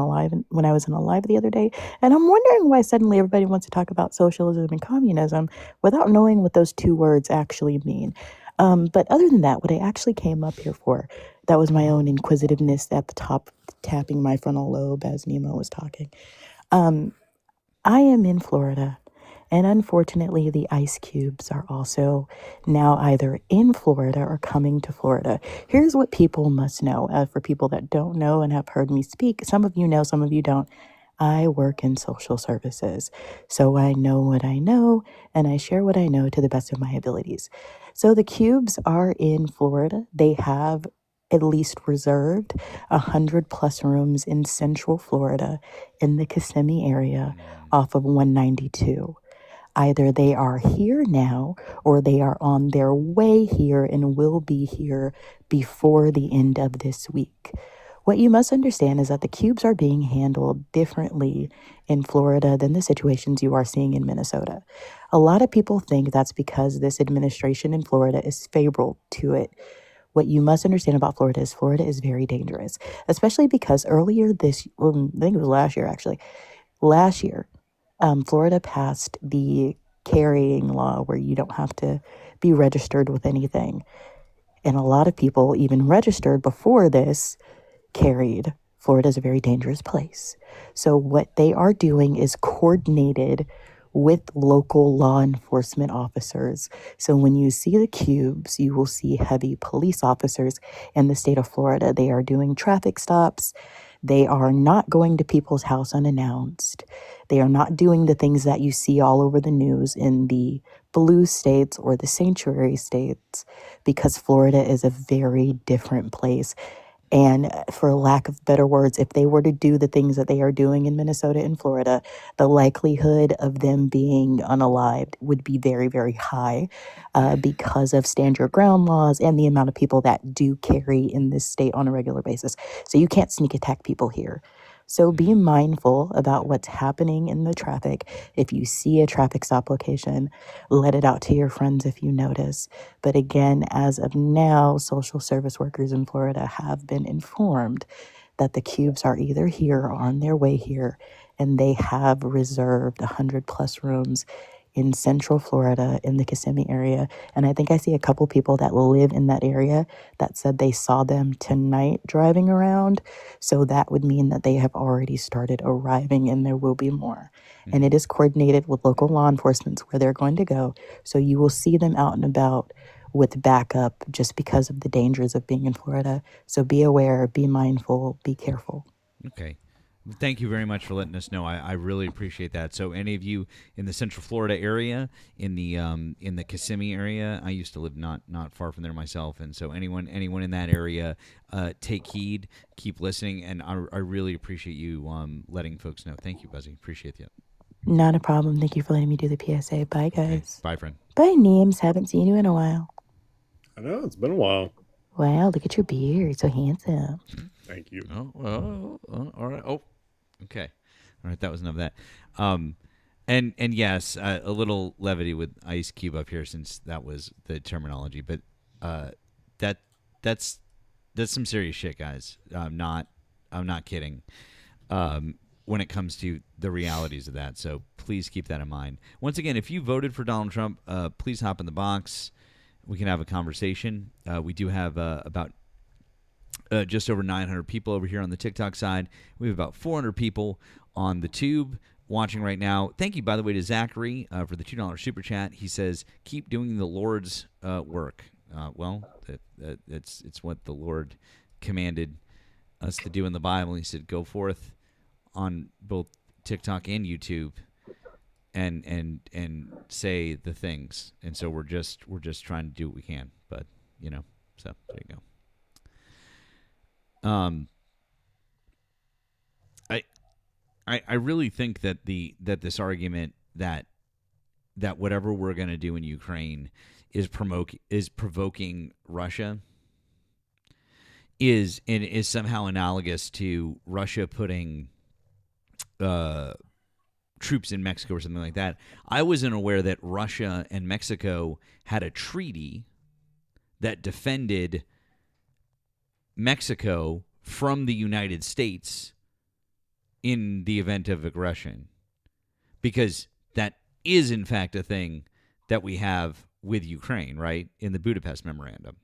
a live the other day, and I'm wondering why suddenly everybody wants to talk about socialism and communism without knowing what those two words actually mean. But other than that, what I actually came up here for, that was my own inquisitiveness at the top, tapping my frontal lobe as Nemo was talking. Um, I am in Florida. And unfortunately, the ice cubes are also now either in Florida or coming to Florida. Here's what people must know. For people that don't know and have heard me speak, some of you know, some of you don't. I work in social services. So I know what I know, and I share what I know to the best of my abilities. So the cubes are in Florida. They have at least reserved 100+ rooms in Central Florida in the Kissimmee area off of 192. Either they are here now or they are on their way here and will be here before the end of this week. What you must understand is that the cubes are being handled differently in Florida than the situations you are seeing in Minnesota. A lot of people think that's because this administration in Florida is favorable to it. What you must understand about Florida is very dangerous, especially because earlier I think it was last year actually, last year, Florida passed the carrying law where you don't have to be registered with anything. And a lot of people, even registered before this, carried. Florida is a very dangerous place. So, what they are doing is coordinated with local law enforcement officers. So, when you see the cubes, you will see heavy police officers in the state of Florida. They are doing traffic stops. They are not going to people's house unannounced. They are not doing the things that you see all over the news in the blue states or the sanctuary states, because Florida is a very different place. And for lack of better words, if they were to do the things that they are doing in Minnesota and Florida, the likelihood of them being unalived would be very, very high because of stand your ground laws and the amount of people that do carry in this state on a regular basis. So you can't sneak attack people here. So be mindful about what's happening in the traffic. If you see a traffic stop location, let it out to your friends if you notice. But again, as of now, social service workers in Florida have been informed that the cubes are either here or on their way here, and they have reserved 100+ rooms in Central Florida in the Kissimmee area. And I think I see a couple people that live in that area that said they saw them tonight driving around. So that would mean that they have already started arriving and there will be more. And it is coordinated with local law enforcement where they're going to go. So you will see them out and about with backup just because of the dangers of being in Florida. So be aware, be mindful, be careful. Okay. Thank you very much for letting us know. I really appreciate that. So, any of you in the Central Florida area, in the Kissimmee area, I used to live not far from there myself, and so anyone in that area, take heed, keep listening, and I really appreciate you letting folks know. Thank you, Buzzy. Appreciate you. Not a problem. Thank you for letting me do the PSA. Bye, guys. Okay. Bye, friend. Bye, Neems. Haven't seen you in a while. I know it's been a while. Wow, look at your beard. So handsome. Thank you. Oh, all right. Oh, okay. All right. That was enough of that. And yes, a little levity with Ice Cube up here since that was the terminology, but that's some serious shit, guys. I'm not kidding. When it comes to the realities of that, so please keep that in mind. Once again, if you voted for Donald Trump, please hop in the box. We can have a conversation. We do have about just over 900 people over here on the TikTok side. We have about 400 people on the tube watching right now. Thank you, by the way, to Zachary for the $2 super chat. He says, keep doing the Lord's work. Well, it's what the Lord commanded us to do in the Bible. He said, go forth on both TikTok and YouTube and say the things. And so we're just trying to do what we can. But, so there you go. I really think that this argument that whatever we're going to do in Ukraine is provoking Russia is somehow analogous to Russia putting troops in Mexico or something like that. I wasn't aware that Russia and Mexico had a treaty that defended Mexico from the United States in the event of aggression, because that is in fact a thing that we have with Ukraine, right, in the Budapest Memorandum.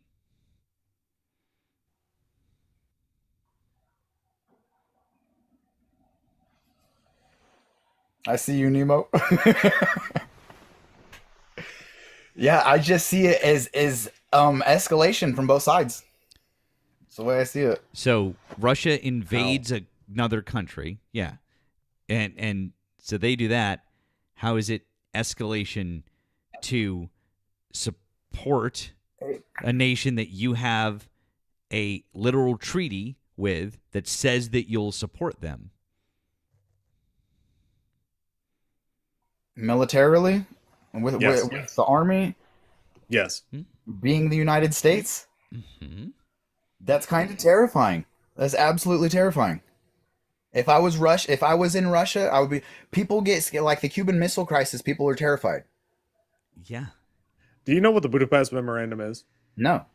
I see you, Nemo. Yeah, I just see it as escalation from both sides. That's the way I see it. So Russia invades another country, yeah, and so they do that. How is it escalation to support a nation that you have a literal treaty with that says that you'll support them? Militarily, with Yes. with the army Yes. being the United States, Mm-hmm. that's kind of terrifying. That's absolutely terrifying. If I was in Russia, I would be. People get scared, like the Cuban Missile Crisis. People are terrified. Yeah. Do you know what the Budapest Memorandum is? No.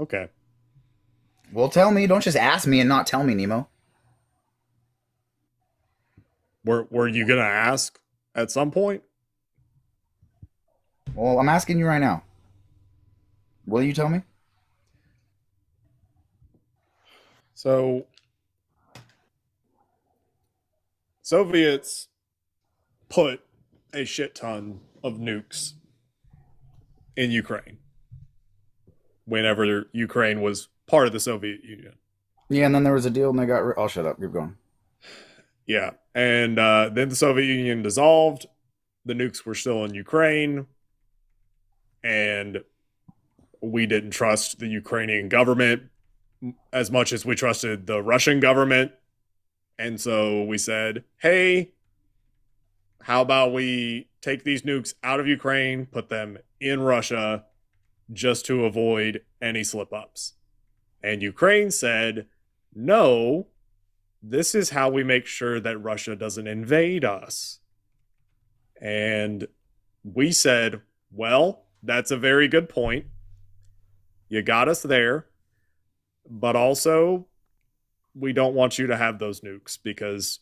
Okay. Well, tell me. Don't just ask me and not tell me, Nemo. Were you gonna ask at some point? Well, I'm asking you right now. Will you tell me? So, Soviets put a shit ton of nukes in Ukraine whenever Ukraine was part of the Soviet Union. Yeah, and then there was a deal, and they got. I'll shut up. Keep going. Yeah. And then the Soviet Union dissolved. The nukes were still in Ukraine. And we didn't trust the Ukrainian government as much as we trusted the Russian government. And so we said, hey, how about we take these nukes out of Ukraine, put them in Russia, just to avoid any slip-ups? And Ukraine said, no, this is how we make sure that Russia doesn't invade us. And we said, well, that's a very good point. You got us there, but also we don't want you to have those nukes because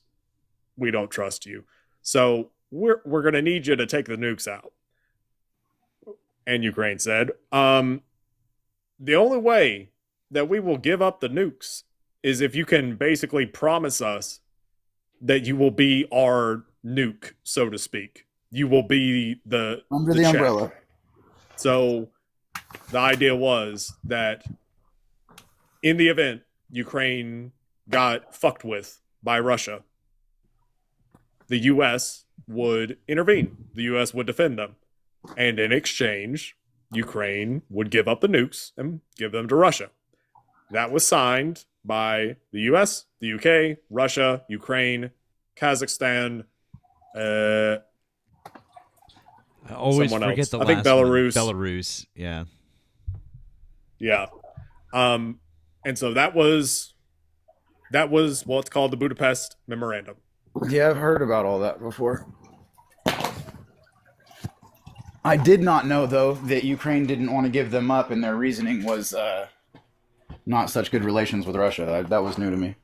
we don't trust you. So we're going to need you to take the nukes out. And Ukraine said, the only way that we will give up the nukes is if you can basically promise us that you will be our nuke, so to speak. You will be the Under the check. umbrella. So the idea was that in the event Ukraine got fucked with by Russia, the U.S. would intervene. The U.S. would defend them. And in exchange, Ukraine would give up the nukes and give them to Russia. That was signed by the U.S., the U.K., Russia, Ukraine, Kazakhstan, I always someone forget else. the I last think Belarus. one. Belarus, yeah. Yeah. And so that was what's called the Budapest Memorandum. Yeah, I've heard about all that before. I did not know, though, that Ukraine didn't want to give them up, and their reasoning was not such good relations with Russia. That was new to me.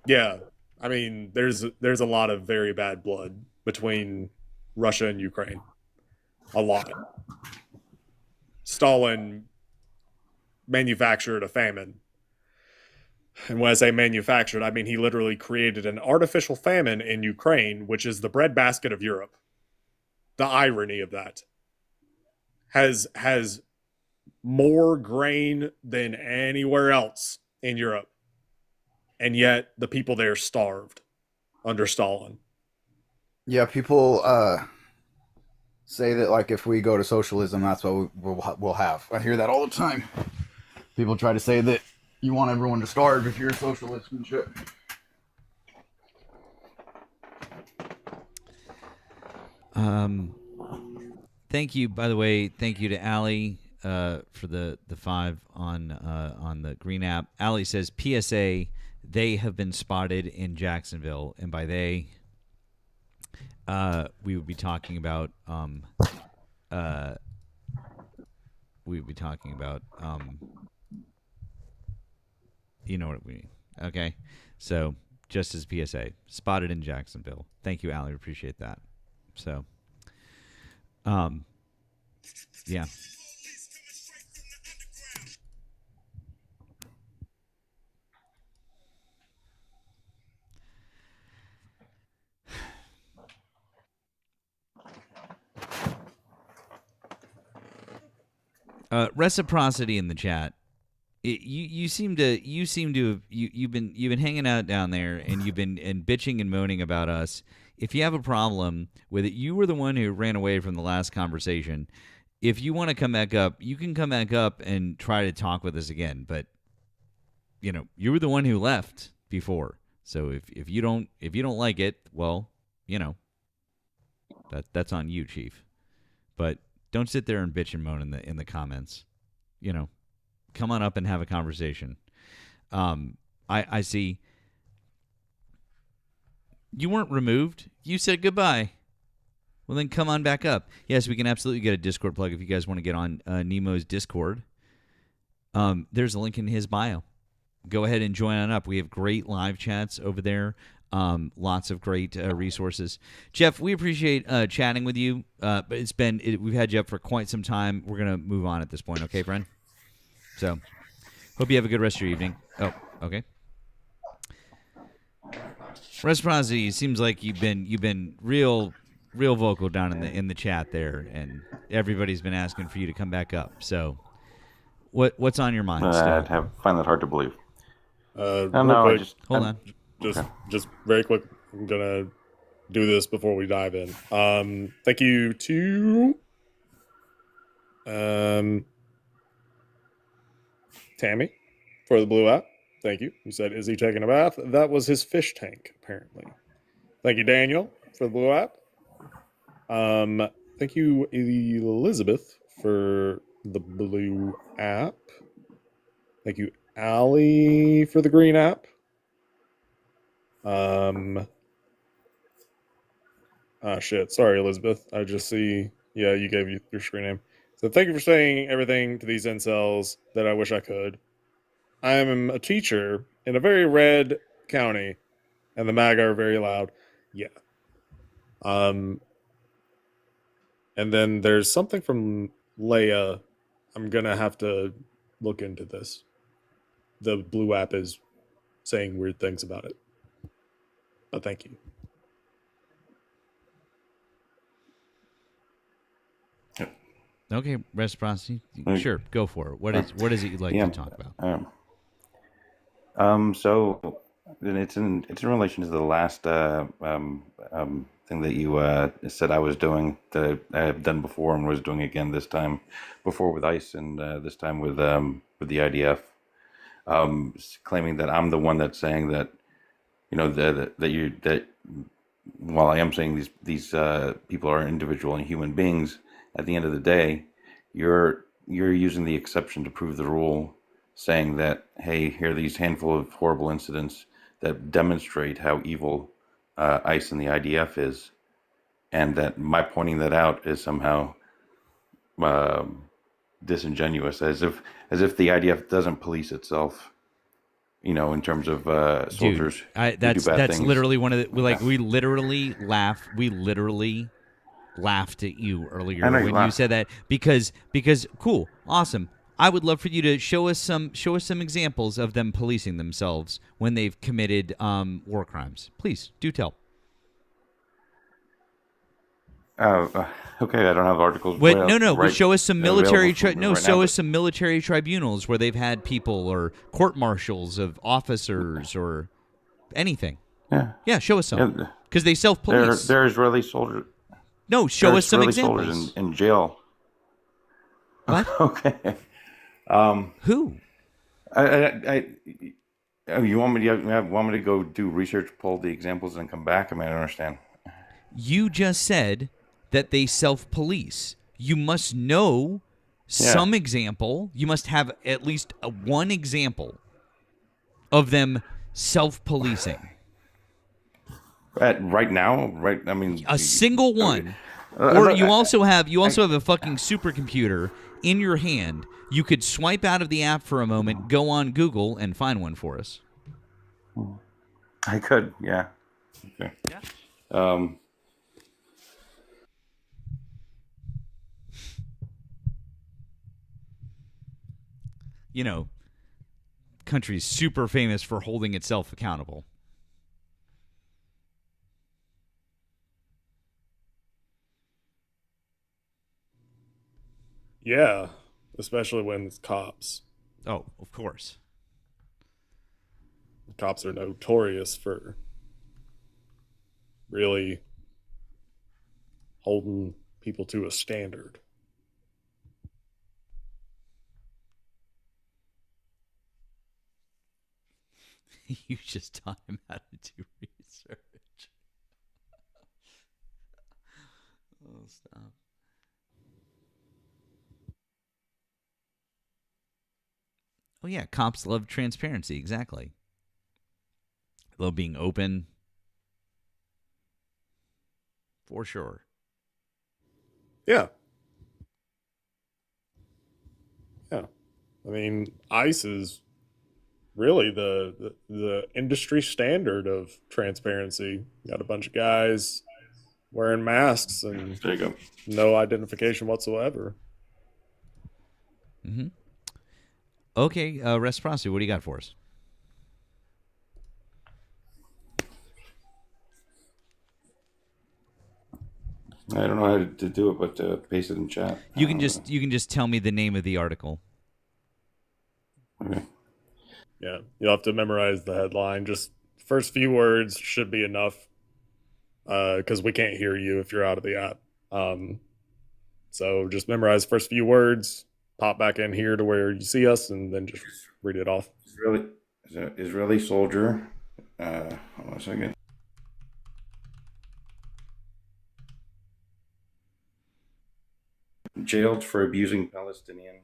Yeah. I mean, there's a lot of very bad blood between Russia and Ukraine. A lot. Stalin manufactured a famine. And when I say manufactured, I mean he literally created an artificial famine in Ukraine, which is the breadbasket of Europe. The irony of that has more grain than anywhere else in Europe. And yet the people there starved under Stalin. Yeah, people say that, like, if we go to socialism, that's what we'll have. I hear that all the time. People try to say that you want everyone to starve if you're a socialist and shit. Thank you, by the way. Thank you to Allie for the 5 on the green app. Allie says PSA, they have been spotted in Jacksonville, and by they, we would be talking about you know what we mean. Okay, so just as PSA, spotted in Jacksonville. Thank you, Allie. Appreciate that. So, yeah. Reciprocity in the chat. You've been hanging out down there, and you've been bitching and moaning about us. If you have a problem with it, you were the one who ran away from the last conversation. If you want to come back up, you can come back up and try to talk with us again. But you were the one who left before. So if you don't like it, well, that's on you, Chief. But don't sit there and bitch and moan in the comments. Come on up and have a conversation. I see. You weren't removed. You said goodbye. Well, then come on back up. Yes, we can absolutely get a Discord plug if you guys want to get on Nemo's Discord. There's a link in his bio. Go ahead and join on up. We have great live chats over there. Lots of great resources. Jeff, we appreciate chatting with you. But we've had you up for quite some time. We're gonna move on at this point, okay, friend? So, hope you have a good rest of your evening. Oh, okay. Reciprocity, seems like you've been real vocal down in the chat there, and everybody's been asking for you to come back up. So, what's on your mind? I find that hard to believe. Hold on. Just very quick. I'm gonna do this before we dive in. Thank you to Tammy for the blue app. Thank you. You said, is he taking a bath? That was his fish tank, apparently. Thank you, Daniel, for the blue app. Thank you, Elizabeth, for the blue app. Thank you, Allie, for the green app. Shit. Sorry, Elizabeth. I just see. Yeah, you gave your screen name. So thank you for saying everything to these incels that I wish I could. I am a teacher in a very red county, and the MAGA are very loud. Yeah. And then there's something from Leia. I'm gonna have to look into this. The blue app is saying weird things about it. But thank you. Okay, reciprocity. Sure, go for it. What is it you'd like to talk about? So it's in relation to the last thing that you said I was doing, that I have done before and was doing again this time, before with ICE and this time with the IDF, claiming that I'm the one that's saying that, that while I am saying these people are individual and human beings, at the end of the day, you're using the exception to prove the rule, saying that, hey, here are these handful of horrible incidents that demonstrate how evil ICE and the IDF is, and that my pointing that out is somehow disingenuous, as if the IDF doesn't police itself, in terms of soldiers. Dude, that's things. Literally one of the we literally laughed at you earlier when you said that because cool, awesome. I would love for you to show us some examples of them policing themselves when they've committed war crimes. Please do tell. Okay, I don't have articles. Show us some military. Show us some military tribunals where they've had people or court martials of officers or anything. Yeah, show us some because they self-police. They're Israeli soldiers. No, show us some examples. Soldiers in jail. What? Okay. Who? You want me to go do research, pull the examples, and come back? I don't understand. You just said that they self-police. You must know some example. You must have at least one example of them self-policing. Right now, right? I mean, A single one. Or you also have a fucking supercomputer in your hand. You could swipe out of the app for a moment, go on Google, and find one for us. I could, yeah. Okay. Yeah. You know, country's super famous for holding itself accountable. Yeah, especially when it's cops. Oh, of course. Cops are notorious for really holding people to a standard. You just taught him how to do research. Oh, stop. Oh, yeah, cops love transparency, exactly. Love being open. For sure. Yeah. Yeah. I mean, ICE is really the industry standard of transparency. You got a bunch of guys wearing masks and There you go. no identification whatsoever. Mm-hmm. Okay, Reciprocity, what do you got for us? I don't know how to do it, but paste it in chat. You can just tell me the name of the article. Okay. Yeah, you'll have to memorize the headline. Just first few words should be enough, because we can't hear you if you're out of the app. So just memorize first few words, pop back in here to where you see us, and then just read it off. Israeli soldier. Hold on a second. Jailed for abusing Palestinian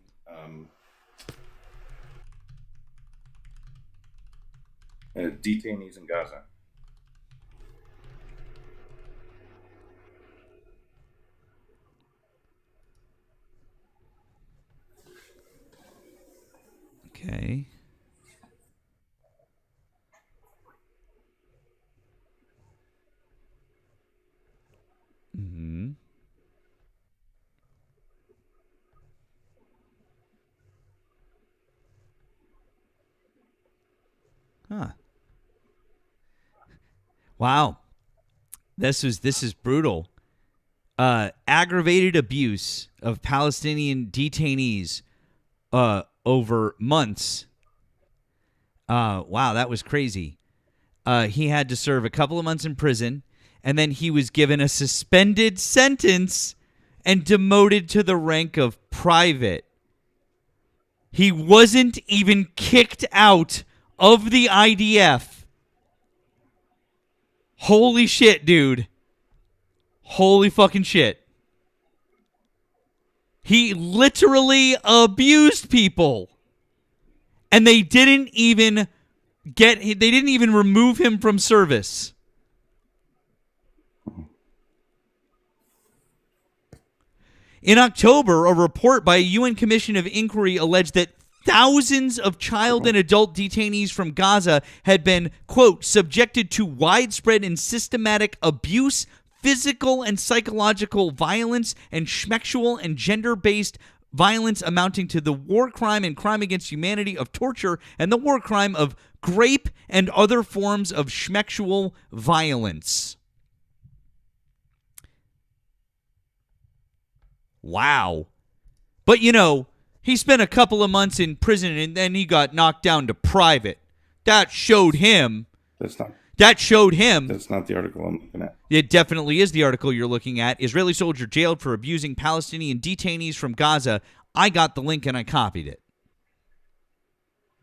detainees in Gaza. Okay. Mm-hmm. Huh. Wow. This is brutal. Aggravated abuse of Palestinian detainees over months. Wow, that was crazy. He had to serve a couple of months in prison, and then he was given a suspended sentence and demoted to the rank of private. He wasn't even kicked out of the IDF. Holy shit, dude. Holy fucking shit. He literally abused people. And they didn't even remove him from service. In October, a report by a UN Commission of Inquiry alleged that thousands of child and adult detainees from Gaza had been, quote, subjected to widespread and systematic abuse, physical and psychological violence, and sexual and gender-based violence amounting to the war crime and crime against humanity of torture and the war crime of grape and other forms of sexual violence. Wow. But, you know, he spent a couple of months in prison and then he got knocked down to private. That showed him. That's not the article I'm looking at. It definitely is the article you're looking at. Israeli soldier jailed for abusing Palestinian detainees from Gaza. I got the link and I copied it.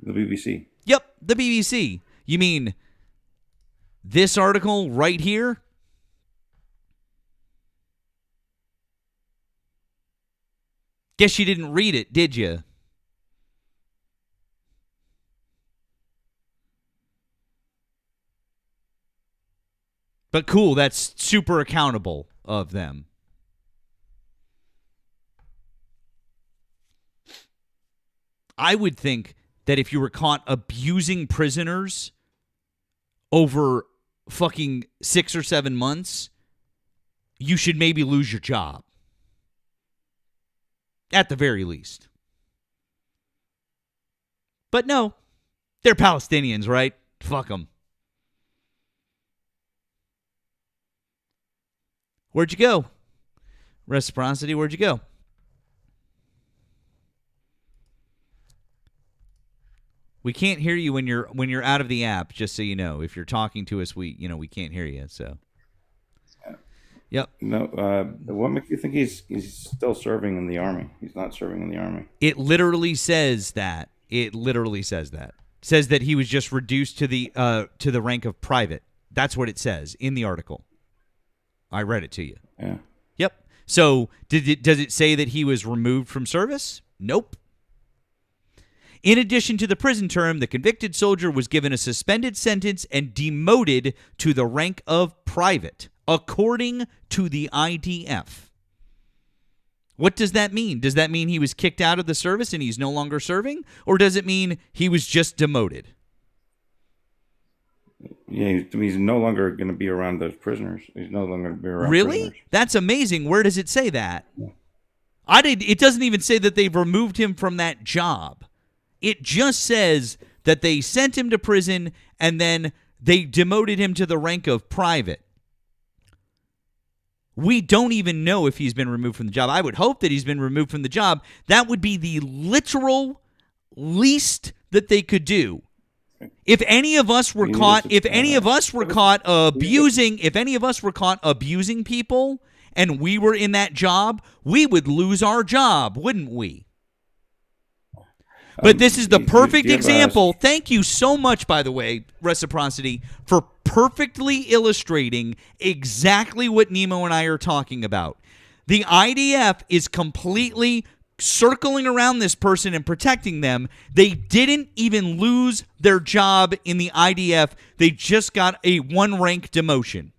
The BBC. Yep, the BBC. You mean this article right here? Guess you didn't read it, did you? But cool, that's super accountable of them. I would think that if you were caught abusing prisoners over fucking 6 or 7 months, you should maybe lose your job. At the very least. But no, they're Palestinians, right? Fuck them. Where'd you go? Reciprocity, where'd you go? We can't hear you when you're out of the app, just so you know. If you're talking to us, we can't hear you, so. Yep. No, what makes you think he's still serving in the army? He's not serving in the army. It literally says that. Says that he was just reduced to the rank of private. That's what it says in the article. I read it to you. Yeah. Yep. So does it say that he was removed from service? Nope. In addition to the prison term, the convicted soldier was given a suspended sentence and demoted to the rank of private, according to the IDF. What does that mean? Does that mean he was kicked out of the service and he's no longer serving? Or does it mean he was just demoted? Yeah, he's no longer going to be around those prisoners. He's no longer going to be around Really? prisoners. That's amazing. Where does it say that? It doesn't even say that they've removed him from that job. It just says that they sent him to prison and then they demoted him to the rank of private. We don't even know if he's been removed from the job. I would hope that he's been removed from the job. That would be the literal least that they could do. If any of us were caught abusing people and we were in that job, we would lose our job, wouldn't we? But this is the perfect example. Thank you so much, by the way, Reciprocity, for perfectly illustrating exactly what Nemo and I are talking about. The IDF is completely circling around this person and protecting them. They didn't even lose their job in the IDF. They just got a 1-rank demotion.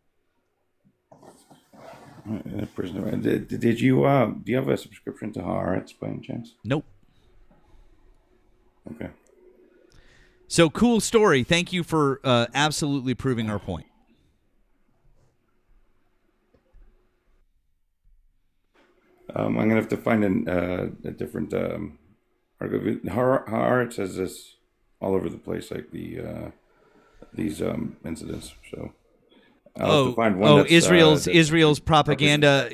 Prisoner, did you do you have a subscription to Haaretz by any chance? Nope. Okay. So cool story. Thank you for absolutely proving our point. I'm gonna have to find a different article. Haaretz has this all over the place, like these incidents. So I'll have to find one. Israel's propaganda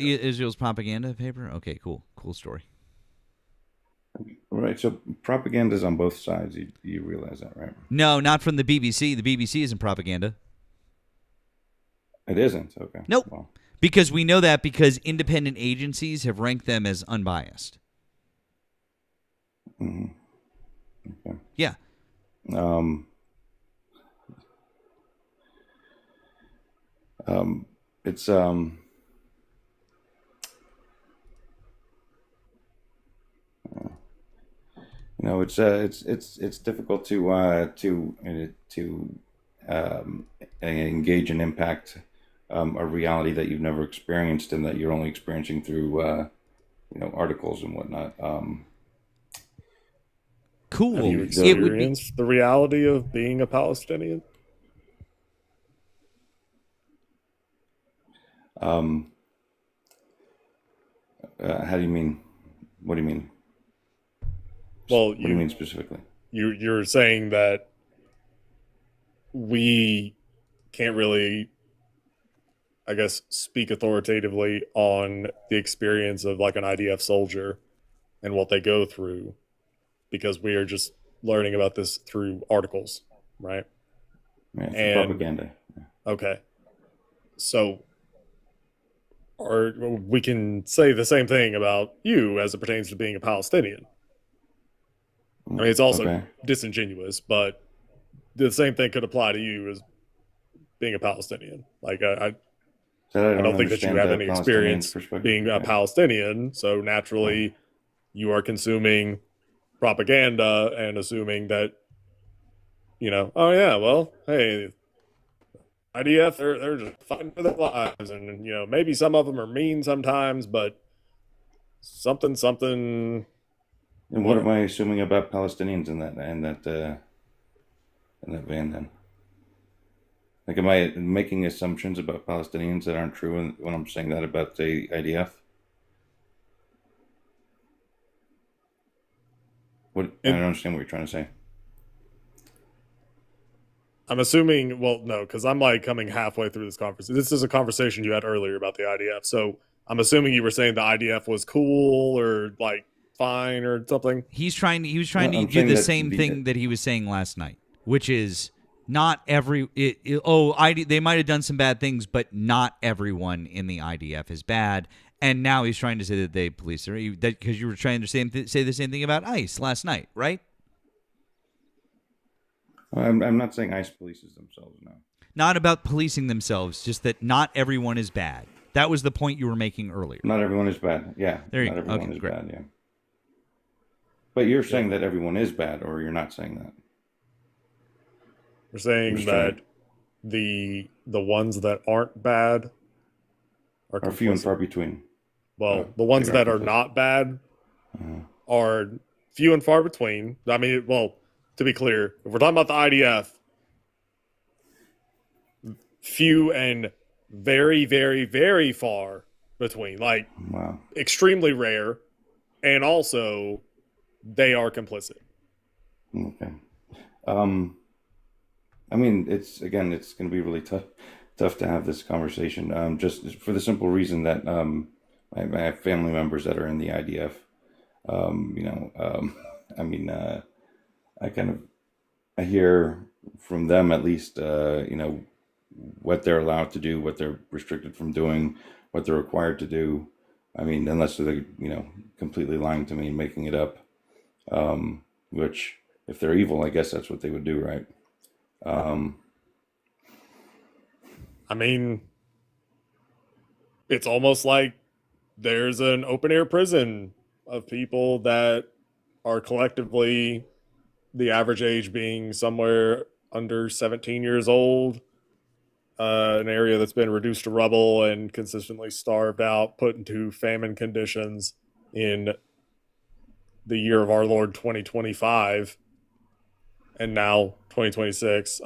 paper. Okay, cool story. Right, so propaganda is on both sides. You realize that, right? No, not from the BBC. The BBC isn't propaganda. It isn't? Okay. Nope. Well. Because we know that because independent agencies have ranked them as unbiased. Mm-hmm. Okay. Yeah. It's it's difficult to engage and impact a reality that you've never experienced and that you're only experiencing through articles and whatnot. Cool. Have you experienced the reality of being a Palestinian? How do you mean? What do you mean? Well, what do you mean specifically? You're saying that we can't really, I guess, speak authoritatively on the experience of like an IDF soldier and what they go through because we are just learning about this through articles, right? Yeah, it's propaganda. Okay. So we can say the same thing about you as it pertains to being a Palestinian. I mean, it's also disingenuous, but the same thing could apply to you as being a Palestinian. Like, I don't think that you have any experience being a Palestinian, so naturally you are consuming propaganda and assuming that, oh yeah, well, hey, IDF, they're just fighting for their lives, and maybe some of them are mean sometimes, but something. And what am I assuming about Palestinians in that van then? Like, am I making assumptions about Palestinians that aren't true when I'm saying that about the IDF? I don't understand what you're trying to say. I'm assuming, well, no, because I'm like coming halfway through this conversation. This is a conversation you had earlier about the IDF. So I'm assuming you were saying the IDF was cool or like fine or something. He was trying to I'm do saying the that same thing that he was saying last night, which is not every they might have done some bad things, but not everyone in the IDF is bad. And now he's trying to say that they police that because you were trying to say the same thing about ICE last night, right? I'm not saying ICE polices themselves, no. Not about policing themselves, just that not everyone is bad. That was the point you were making earlier. Not everyone is bad. Yeah. There you not go. everyone Okay, is great. bad, yeah. But you're saying that everyone is bad, or you're not saying that? We're saying that the ones that aren't bad are few and far between. Well, the ones that are not bad are few and far between. I mean, well, to be clear, if we're talking about the IDF, few and very, very, very far between, like extremely rare, and also they are complicit. Okay. I mean, it's going to be really tough to have this conversation. Just for the simple reason that I have family members that are in the IDF. I hear from them at least, what they're allowed to do, what they're restricted from doing, what they're required to do. I mean, unless they're, completely lying to me and making it up, which if they're evil, I guess that's what they would do, right? I mean, it's almost like there's an open air prison of people that are collectively, the average age being somewhere under 17 years old, an area that's been reduced to rubble and consistently starved out, put into famine conditions in the year of our Lord 2025 and now 2026.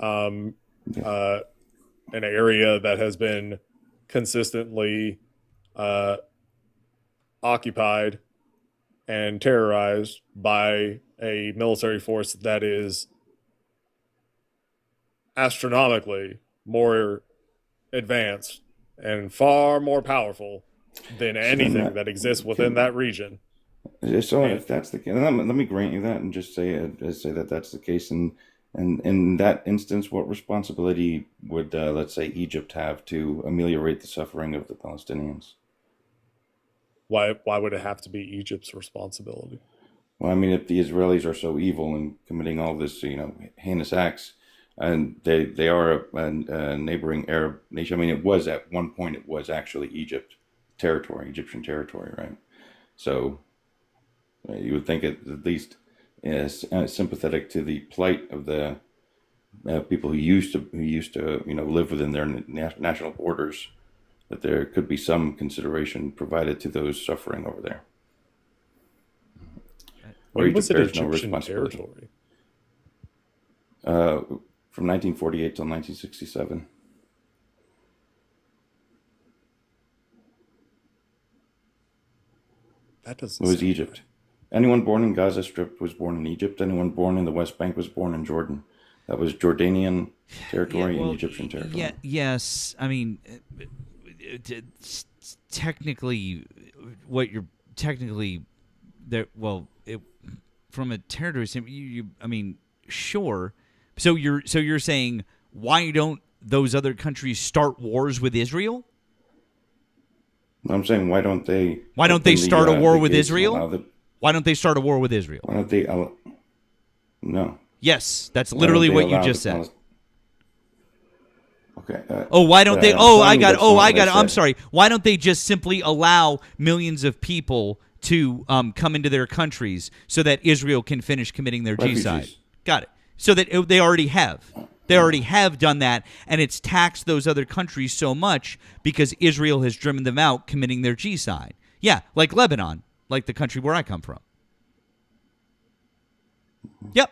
An area that has been consistently occupied and terrorized by a military force that is astronomically more advanced and far more powerful than anything that exists within that region. So if that's the case, let me grant you that and just say that that's the case. And in that instance, what responsibility would, let's say, Egypt have to ameliorate the suffering of the Palestinians? Why would it have to be Egypt's responsibility? Well, I mean, if the Israelis are so evil and committing all this, heinous acts, and they are a neighboring Arab nation. I mean, it was at one point, it was actually Egyptian territory, right? So you would think at least is sympathetic to the plight of the people who used to live within their national borders, that there could be some consideration provided to those suffering over there. When was it Egyptian territory? From 1948 till 1967. That doesn't. It was Egypt. Right. Anyone born in Gaza Strip was born in Egypt. Anyone born in the West Bank was born in Jordan. That was Jordanian territory and Egyptian territory. Yeah. Yes. I mean, technically, what you're technically there. Well, from a territory standpoint, I mean, sure. So you're saying, why don't those other countries start wars with Israel? I'm saying, why don't they start a war with Israel? Why don't they start a war with Israel? Why don't they? No. Yes, that's literally what you just said. Okay. Why don't they? I got it. I'm sorry. Why don't they just simply allow millions of people to come into their countries so that Israel can finish committing their genocide. Refugees. Got it. So that they already have. They already have done that, and it's taxed those other countries so much because Israel has driven them out committing their genocide. Yeah, like Lebanon, like the country where I come from. Yep.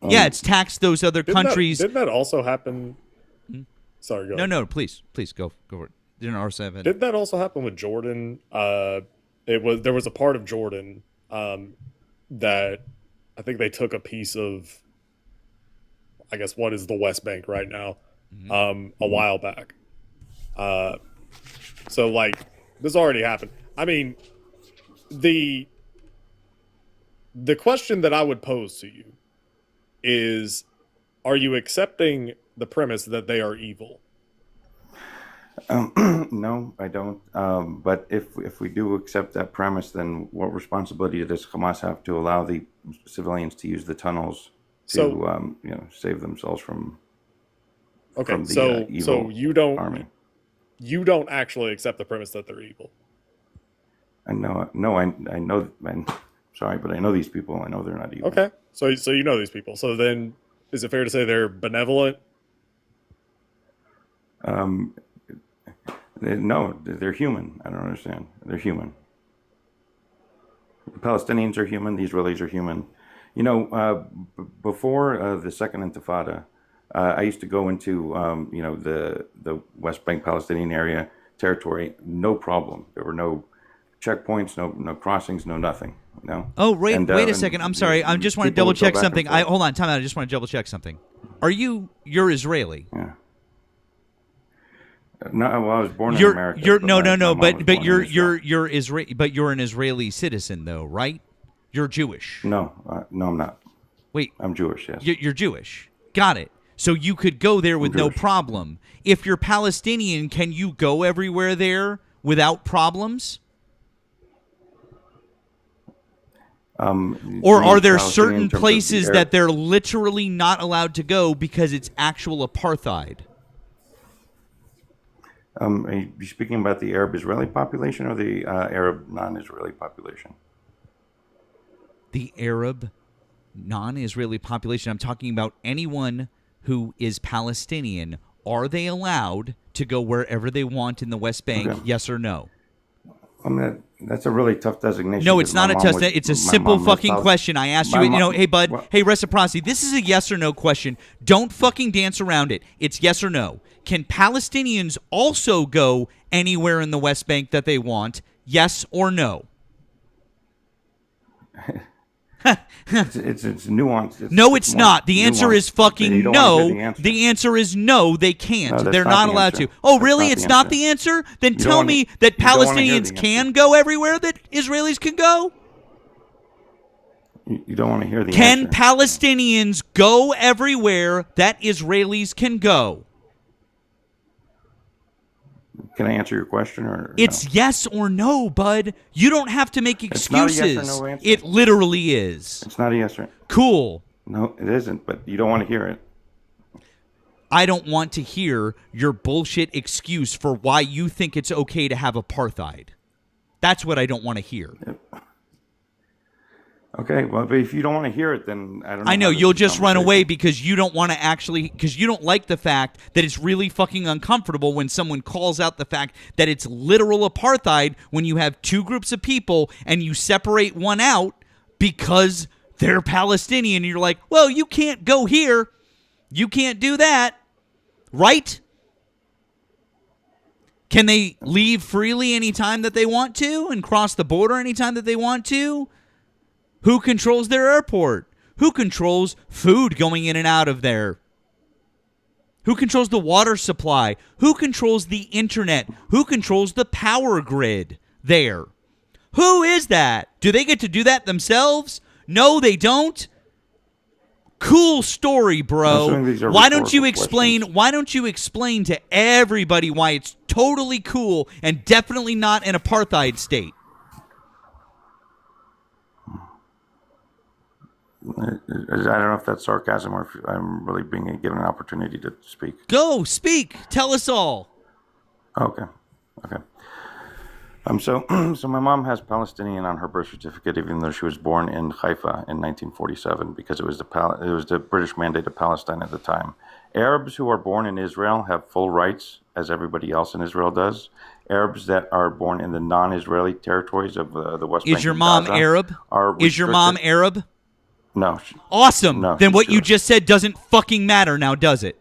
Yeah, it's taxed those other countries. Didn't that also happen? Sorry, go ahead. No, please go for it. Didn't R7. Didn't that also happen with Jordan? There was a part of Jordan that I think they took a piece of, I guess, what is the West Bank right now, a while back. So like this already happened. I mean, the question that I would pose to you is, are you accepting the premise that they are evil? No, I don't. But if we do accept that premise, then what responsibility does Hamas have to allow the civilians to use the tunnels to save themselves from? Okay, from the, evil so you don't army? You don't actually accept the premise that they're evil. I know. No, I know. I'm sorry, but I know these people. I know they're not evil. Okay, so you know these people. So then, is it fair to say they're benevolent? No, they're human. I don't understand. They're human. The Palestinians are human. The Israelis are human. You know, before the Second Intifada, I used to go into the West Bank Palestinian area territory, no problem. There were no checkpoints, no crossings, no nothing. No. Oh, wait a second. I'm sorry. I just want to double check something. Hold on, time out. I just want to double check something. You're Israeli? Yeah. No, well, I was born in America. But you're Israeli. But you're an Israeli citizen, though, right? You're Jewish. No, I'm not. Wait, I'm Jewish. Yes. You're Jewish. Got it. So you could go there with no problem. If you're Palestinian, can you go everywhere there without problems? Or are there certain places that they're literally not allowed to go because it's actual apartheid? Are you speaking about the Arab-Israeli population or the Arab non-Israeli population? The Arab non-Israeli population. I'm talking about anyone who is Palestinian. Are they allowed to go wherever they want in the West Bank, yes or no? That's a really tough designation. No, it's not a tough. It's a simple fucking question. I asked you. Hey bud. Hey reciprocity. This is a yes or no question. Don't fucking dance around it. It's yes or no. Can Palestinians also go anywhere in the West Bank that they want? Yes or no? it's nuanced. No, it's not. The answer is fucking no. The answer is no, they can't. They're not allowed to. Oh, really? It's not the answer? Then tell me that Palestinians can go everywhere that Israelis can go? You don't want to hear the Can answer. Palestinians go everywhere that Israelis can go? Can I answer your question or It's no? yes or no, bud. You don't have to make excuses. It's not a yes or no answer. It literally is. It's not a yes or no. Cool. No, it isn't, but you don't want to hear it. I don't want to hear your bullshit excuse for why you think it's okay to have apartheid. That's what I don't want to hear. Okay, well, but if you don't want to hear it, then I don't know. I know you'll just run away because you don't want to because you don't like the fact that it's really fucking uncomfortable when someone calls out the fact that it's literal apartheid when you have two groups of people and you separate one out because they're Palestinian. And you're like, well, you can't go here. You can't do that. Right? Can they leave freely anytime that they want to and cross the border anytime that they want to? Who controls their airport? Who controls food going in and out of there? Who controls the water supply? Who controls the internet? Who controls the power grid there? Who is that? Do they get to do that themselves? No, they don't. Cool story, bro. Why don't you explain to everybody why it's totally cool and definitely not an apartheid state? I don't know if that's sarcasm or if I'm really being given an opportunity to speak. Go, speak. Tell us all. Okay. So so my mom has Palestinian on her birth certificate, even though she was born in Haifa in 1947, because it was the British Mandate of Palestine at the time. Arabs who are born in Israel have full rights, as everybody else in Israel does. Arabs that are born in the non-Israeli territories of the West Bank Is your and mom Gaza Arab? are Is your mom restricted. Arab? No, Awesome. no, Then she's what you Jewish. just said doesn't fucking matter now, does it?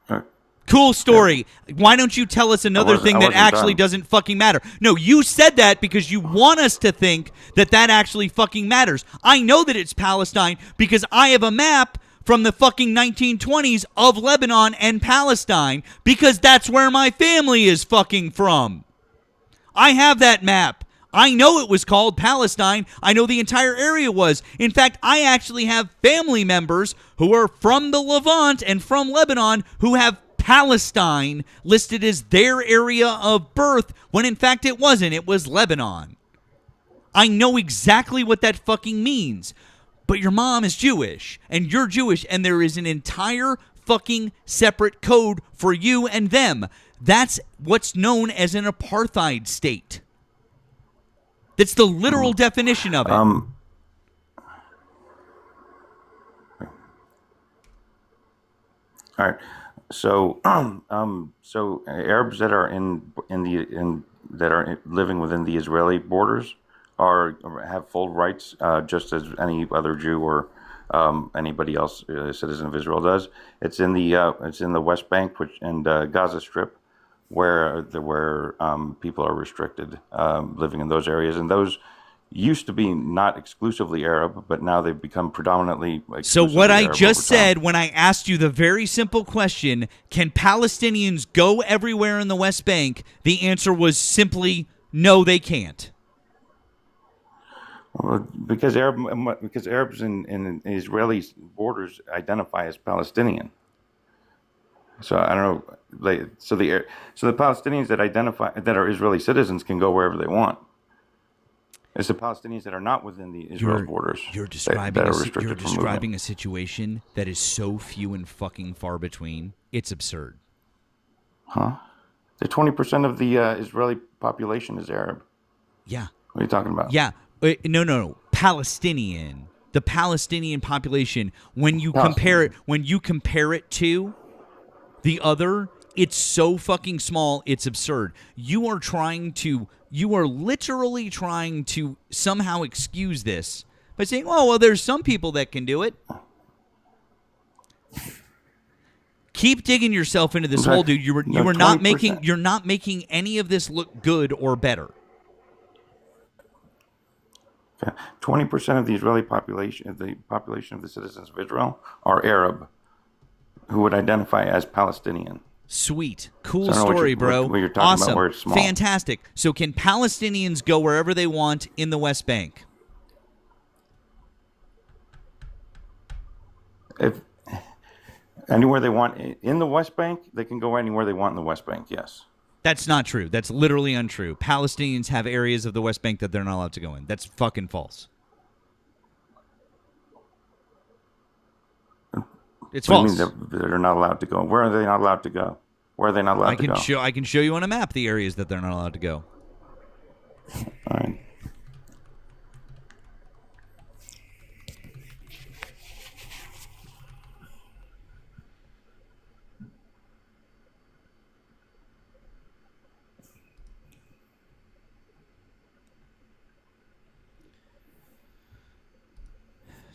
Uh, Cool story. Why don't you tell us another thing that wasn't actually done. doesn't fucking matter? No, you said that because you want us to think that that actually fucking matters. I know that it's Palestine because I have a map from the fucking 1920s of Lebanon and Palestine because that's where my family is fucking from. I have that map. I know it was called Palestine. I know the entire area was. In fact, I actually have family members who are from the Levant and from Lebanon who have Palestine listed as their area of birth when in fact it wasn't. It was Lebanon. I know exactly what that fucking means. But your mom is Jewish and you're Jewish and there is an entire fucking separate code for you and them. That's what's known as an apartheid state. That's the literal definition of it. All right. So, so Arabs that are living within the Israeli borders have full rights, just as any other Jew or anybody else, citizen of Israel does. It's in the West Bank, and Gaza Strip, where people are restricted living in those areas, and those used to be not exclusively Arab, but now they've become predominantly So exclusively what I Arab just over time. said when I asked you the very simple question, can Palestinians go everywhere in the West Bank? The answer was simply no, they can't. Well, because Arabs in Israeli borders identify as Palestinian. So I don't know. So the Palestinians that are Israeli citizens can go wherever they want. It's the Palestinians that are not within the Israel borders You're that describing are a, restricted you're from movement. describing a situation that is so few and fucking far between. It's absurd. Huh? The 20% of the Israeli population is Arab. Yeah. What are you talking about? Yeah. No. Palestinian. The Palestinian population. When you compare it to the other, it's so fucking small, it's absurd. You are literally trying to somehow excuse this by saying, "Oh, well, there's some people that can do it." Keep digging yourself into this hole, dude. You are not 20%. making any of this look good or better. 20% of the Israeli population, the population of the citizens of Israel, are Arab, who would identify as Palestinian. Sweet. Cool So I don't know story, bro. what you're talking about, Awesome. where it's small. Fantastic. So can Palestinians go wherever they want in the West Bank? If anywhere they want in the West Bank, they can go anywhere they want in the West Bank. Yes. That's not true. That's literally untrue. Palestinians have areas of the West Bank that they're not allowed to go in. That's fucking false. It's What do you false. mean they're not allowed to go? Where are they not allowed to go? Where are they not allowed to go? I can show you on a map the areas that they're not allowed to go. All right.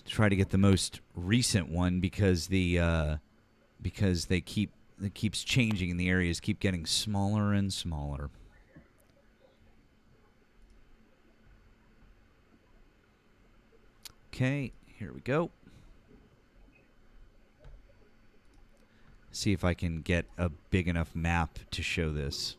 Try to get the most recent one because it keeps changing and the areas keep getting smaller and smaller. Okay, here we go. See if I can get a big enough map to show this.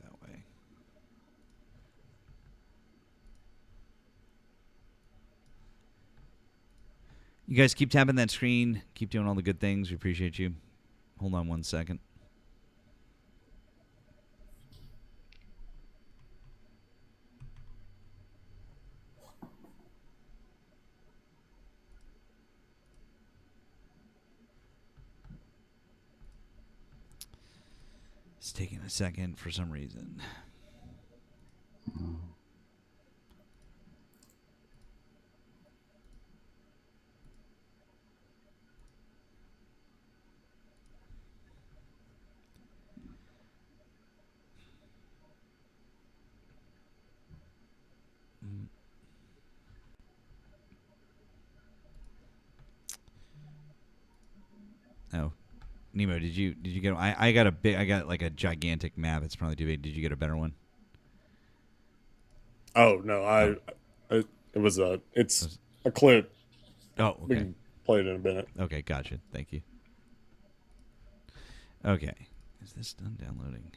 That way. You guys keep tapping that screen. Keep doing all the good things. We appreciate you. Hold on 1 second. It's taking a second for some reason. Oh, Nemo, did you get? I got like a gigantic map. It's probably too big. Did you get a better one? Oh no, it's a clip. Oh, We okay. can play it in a minute. Okay, gotcha. Thank you. Okay, is this done downloading?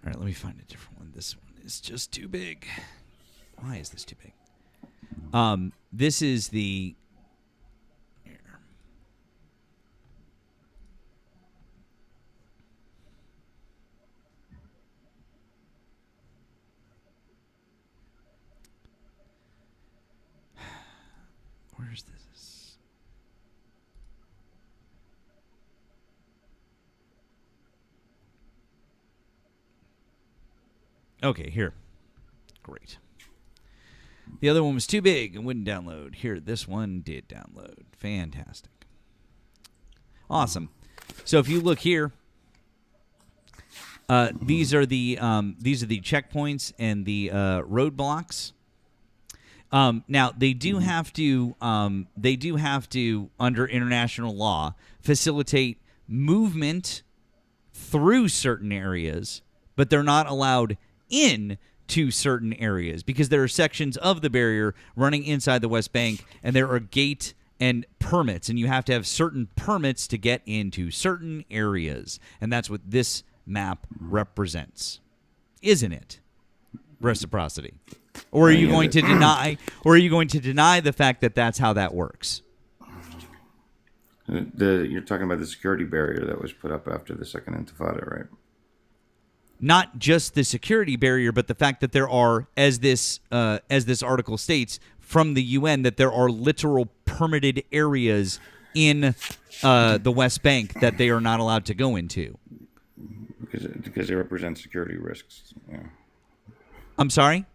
All right, let me find a different one. This one is just too big. Why is this too big? This is the. Here. Where's this? Okay, here. Great. The other one was too big and wouldn't download. Here, this one did download. Fantastic. Awesome. So if you look here, these are the checkpoints and the roadblocks. Now they do have to under international law facilitate movement through certain areas, but they're not allowed in to certain areas because there are sections of the barrier running inside the West Bank, and there are gate and permits, and you have to have certain permits to get into certain areas, and that's what this map represents, isn't it? Reciprocity. Or are you going to deny? Or are you going to deny the fact that that's how that works? You're talking about the security barrier that was put up after the Second Intifada, right? Not just the security barrier, but the fact that there are, as this article states from the UN, that there are literal permitted areas in the West Bank that they are not allowed to go into. Because they represent security risks. Yeah. I'm sorry?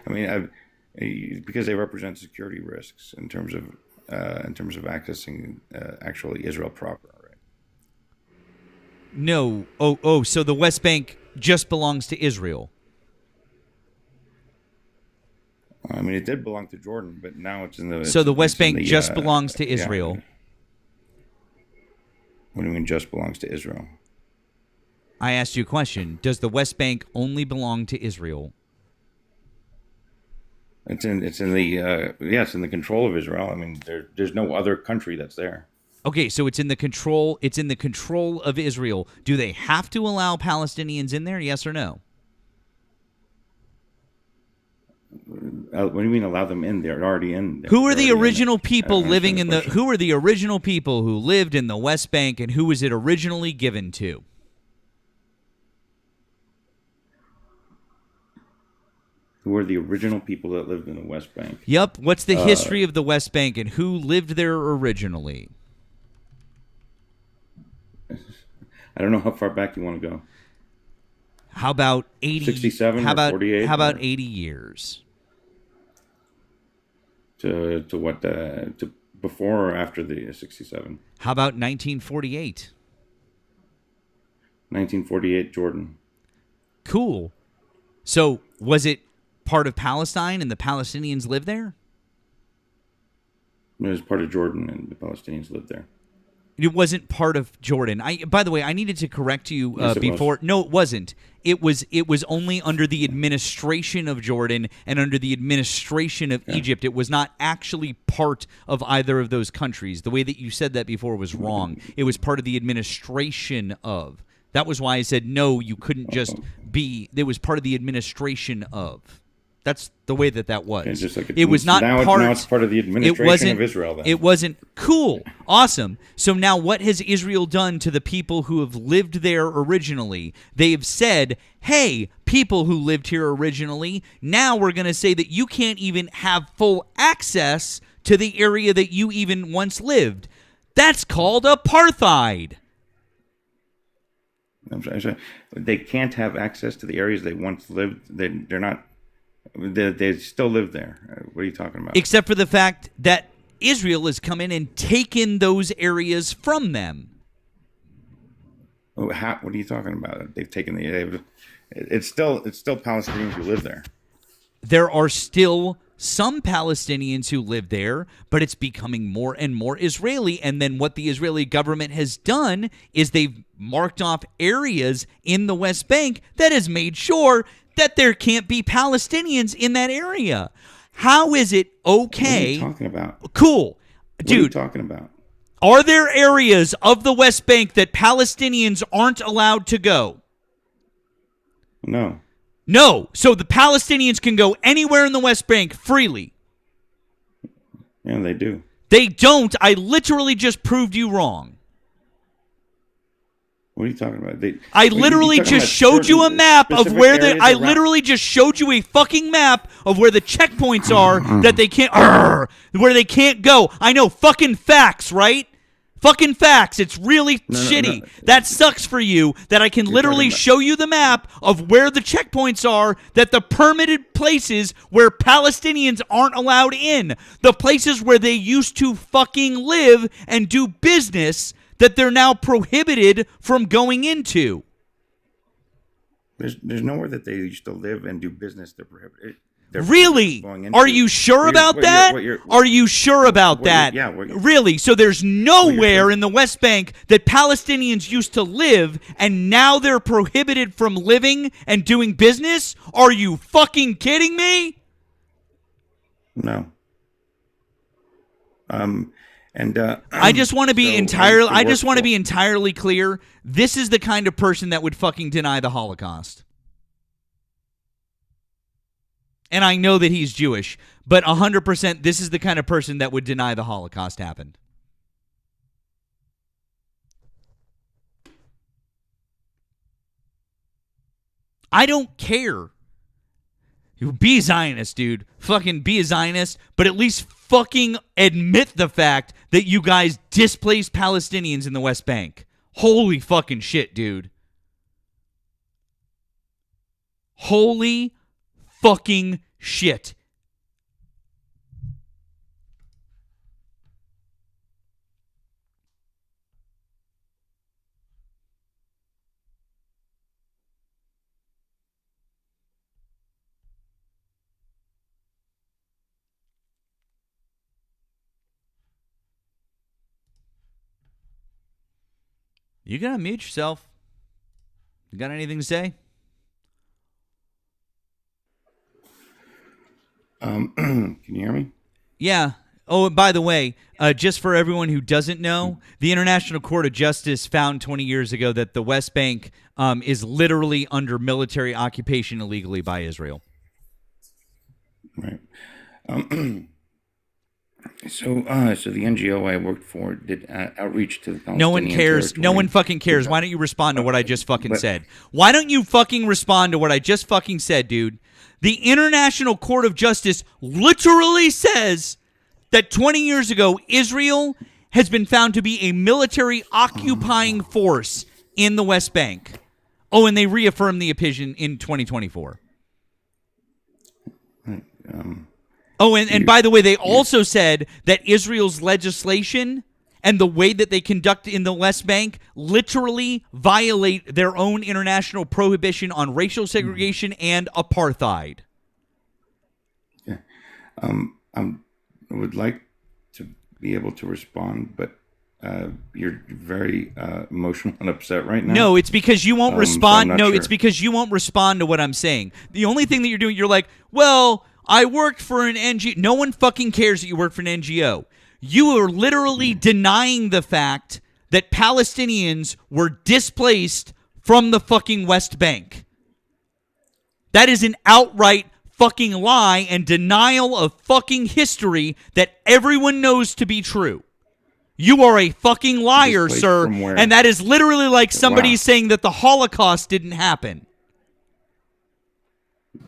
I mean, because they represent security risks in terms of accessing actually Israel proper, right? No. So the West Bank just belongs to Israel. I mean, it did belong to Jordan, but now it's in the. So the West Bank just belongs to yeah. Israel. What do you mean, just belongs to Israel? I asked you a question. Does the West Bank only belong to Israel? It's in the control of Israel. I mean, there's no other country that's there. Okay, so it's in the control of Israel. Do they have to allow Palestinians in there? Yes or no? What do you mean allow them in? They're already in. Who are the original people living in the? Who are the original people who lived in the West Bank, and who was it originally given to? Who are the original people that lived in the West Bank? Yep. What's the history of the West Bank, and who lived there originally? I don't know how far back you want to go. How about 80? 67 how or about 48? How about 80 years? To what? To before or after the 67? How about 1948? 1948, Jordan. Cool. So was it part of Palestine and the Palestinians lived there? It was part of Jordan and the Palestinians lived there. It wasn't part of Jordan. By the way, I needed to correct you Yes, it before. was. No, it wasn't. It was only under the administration of Jordan and under the administration of Egypt. It was not actually part of either of those countries. The way that you said that before was wrong. It was part of the administration of. That was why I said no, you couldn't just be. It was part of the administration of. That's the way that was. It's just like it was not now part. Now it's part of the administration of Israel. Then. It wasn't cool. Awesome. So now what has Israel done to the people who have lived there originally? They have said, hey, people who lived here originally, now we're going to say that you can't even have full access to the area that you even once lived. That's called apartheid. I'm sorry. They can't have access to the areas they once lived. They're not. They still live there. What are you talking about? Except for the fact that Israel has come in and taken those areas from them. Oh, what are you talking about? They've taken the. It's still Palestinians who live there. There are still some Palestinians who live there, but it's becoming more and more Israeli. And then what the Israeli government has done is they've marked off areas in the West Bank that has made sure that there can't be Palestinians in that area. How is it okay? What are you talking about? Cool. What are you Dude, talking about? are there areas of the West Bank that Palestinians aren't allowed to go? No. No. So the Palestinians can go anywhere in the West Bank freely. Yeah, they do. They don't. I literally just proved you wrong. What are you talking about? I literally just showed you a map of where the. I literally just showed you a fucking map of where the checkpoints are that they can't. Where they can't go. I know. Fucking facts, right? Fucking facts. It's really shitty. No. That sucks for you that I can literally show you the map of where the checkpoints are, that the permitted places where Palestinians aren't allowed in. The places where they used to fucking live and do business that they're now prohibited from going into. There's nowhere that they used to live and do business they're prohibited. Really? Are you sure about that? Are you sure about that? Yeah. Really? So there's nowhere in the West Bank that Palestinians used to live and now they're prohibited from living and doing business? Are you fucking kidding me? No. I just want to be entirely clear. This is the kind of person that would fucking deny the Holocaust. And I know that he's Jewish, but 100% this is the kind of person that would deny the Holocaust happened. I don't care. You be a Zionist, dude. Fucking be a Zionist, but at least fucking admit the fact that you guys displaced Palestinians in the West Bank. Holy fucking shit, dude. Holy fucking shit. You gotta mute yourself. You got anything to say? Can you hear me? Yeah. Oh, and by the way, just for everyone who doesn't know, the International Court of Justice found 20 years ago that the West Bank is literally under military occupation illegally by Israel. Right. So the NGO I worked for did outreach to the Palestinian No one cares. territory. No one fucking cares. Why don't you respond to what I just fucking said? Why don't you fucking respond to what I just fucking said, dude? The International Court of Justice literally says that 20 years ago, Israel has been found to be a military occupying force in the West Bank. Oh, and they reaffirmed the opinion in 2024. Oh, and by the way, they also said that Israel's legislation and the way that they conduct in the West Bank literally violate their own international prohibition on racial segregation and apartheid. Yeah. I would like to be able to respond, but you're very emotional and upset right now. No, it's because you won't respond. So no, sure. It's because you won't respond to what I'm saying. The only thing that you're doing, you're like, well, I worked for an NGO. No one fucking cares that you work for an NGO. You are literally denying the fact that Palestinians were displaced from the fucking West Bank. That is an outright fucking lie and denial of fucking history that everyone knows to be true. You are a fucking liar, Displaced sir. from where? And that is literally like somebody Wow. saying that the Holocaust didn't happen.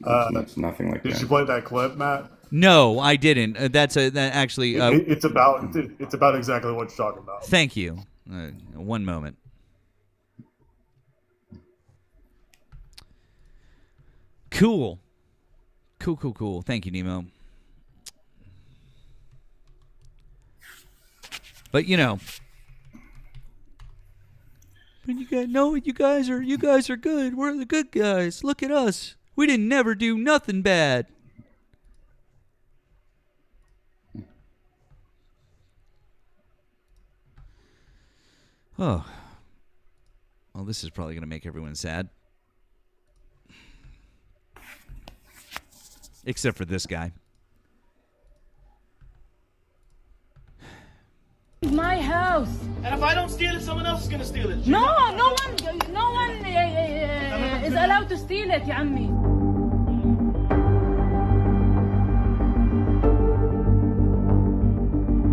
That's nothing like Did that. you play that clip, Matt? No, I didn't. That actually. It's about exactly what you're talking about. Thank you. One moment. Cool. Cool. Thank you, Nemo. But you know, when you guys know you guys are good. We're the good guys. Look at us. We didn't never do nothing bad. Oh. Well, this is probably going to make everyone sad. Except for this guy. My house. And if I don't steal it, someone else is gonna steal it. No one is allowed to steal it, يا عمي.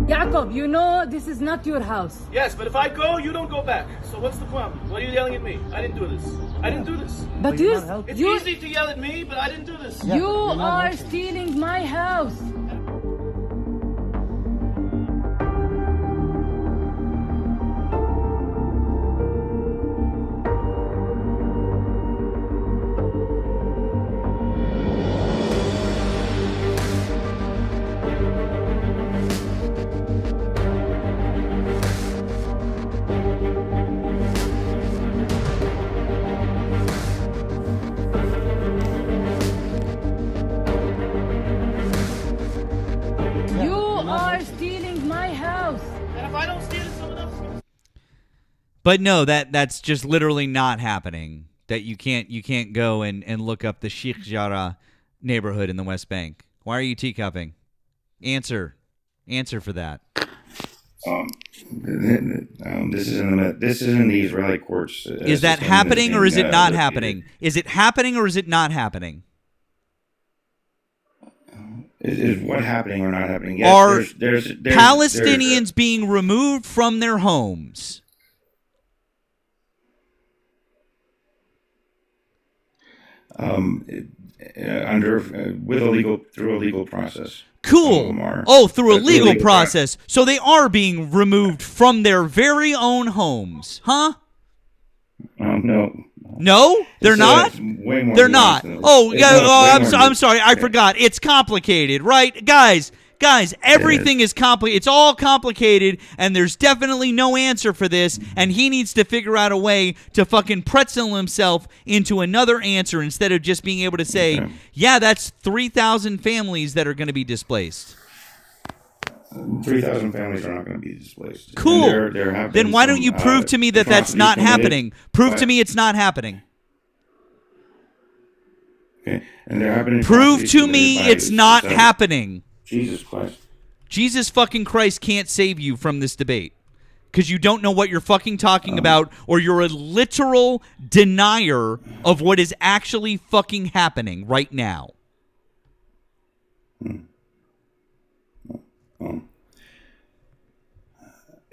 Jacob, you know this is not your house. Yes, but if I go, you don't go back. So what's the problem? Why are you yelling at me? I didn't do this. I didn't do this. But It's easy to yell at me, but I didn't do this. You are stealing my house. But no, that's just literally not happening. That you can't go and look up the Sheikh Jarrah neighborhood in the West Bank. Why are you teacupping? Answer for that. This is in the Israeli courts. Is that happening or is it not happening? Is it happening or is it not happening? Is what happening or not happening? Yes, Are Palestinians being removed from their homes? Through a legal process. Cool. Through a legal process. So they are being removed from their very own homes, huh? No. No, they're not. They're not. I'm sorry. I forgot. It's complicated, right, guys? Everything is complicated. It's all complicated, and there's definitely no answer for this, and he needs to figure out a way to fucking pretzel himself into another answer instead of just being able to say, yeah, that's 3,000 families that are going to be displaced. 3,000 families are not going to be displaced. Cool. Then why don't you prove to me that that's not happening? Prove to me it's not happening. Okay. And there have been prove to me it's not happening. Jesus Christ. Jesus fucking Christ can't save you from this debate because you don't know what you're fucking talking about, or you're a literal denier of what is actually fucking happening right now.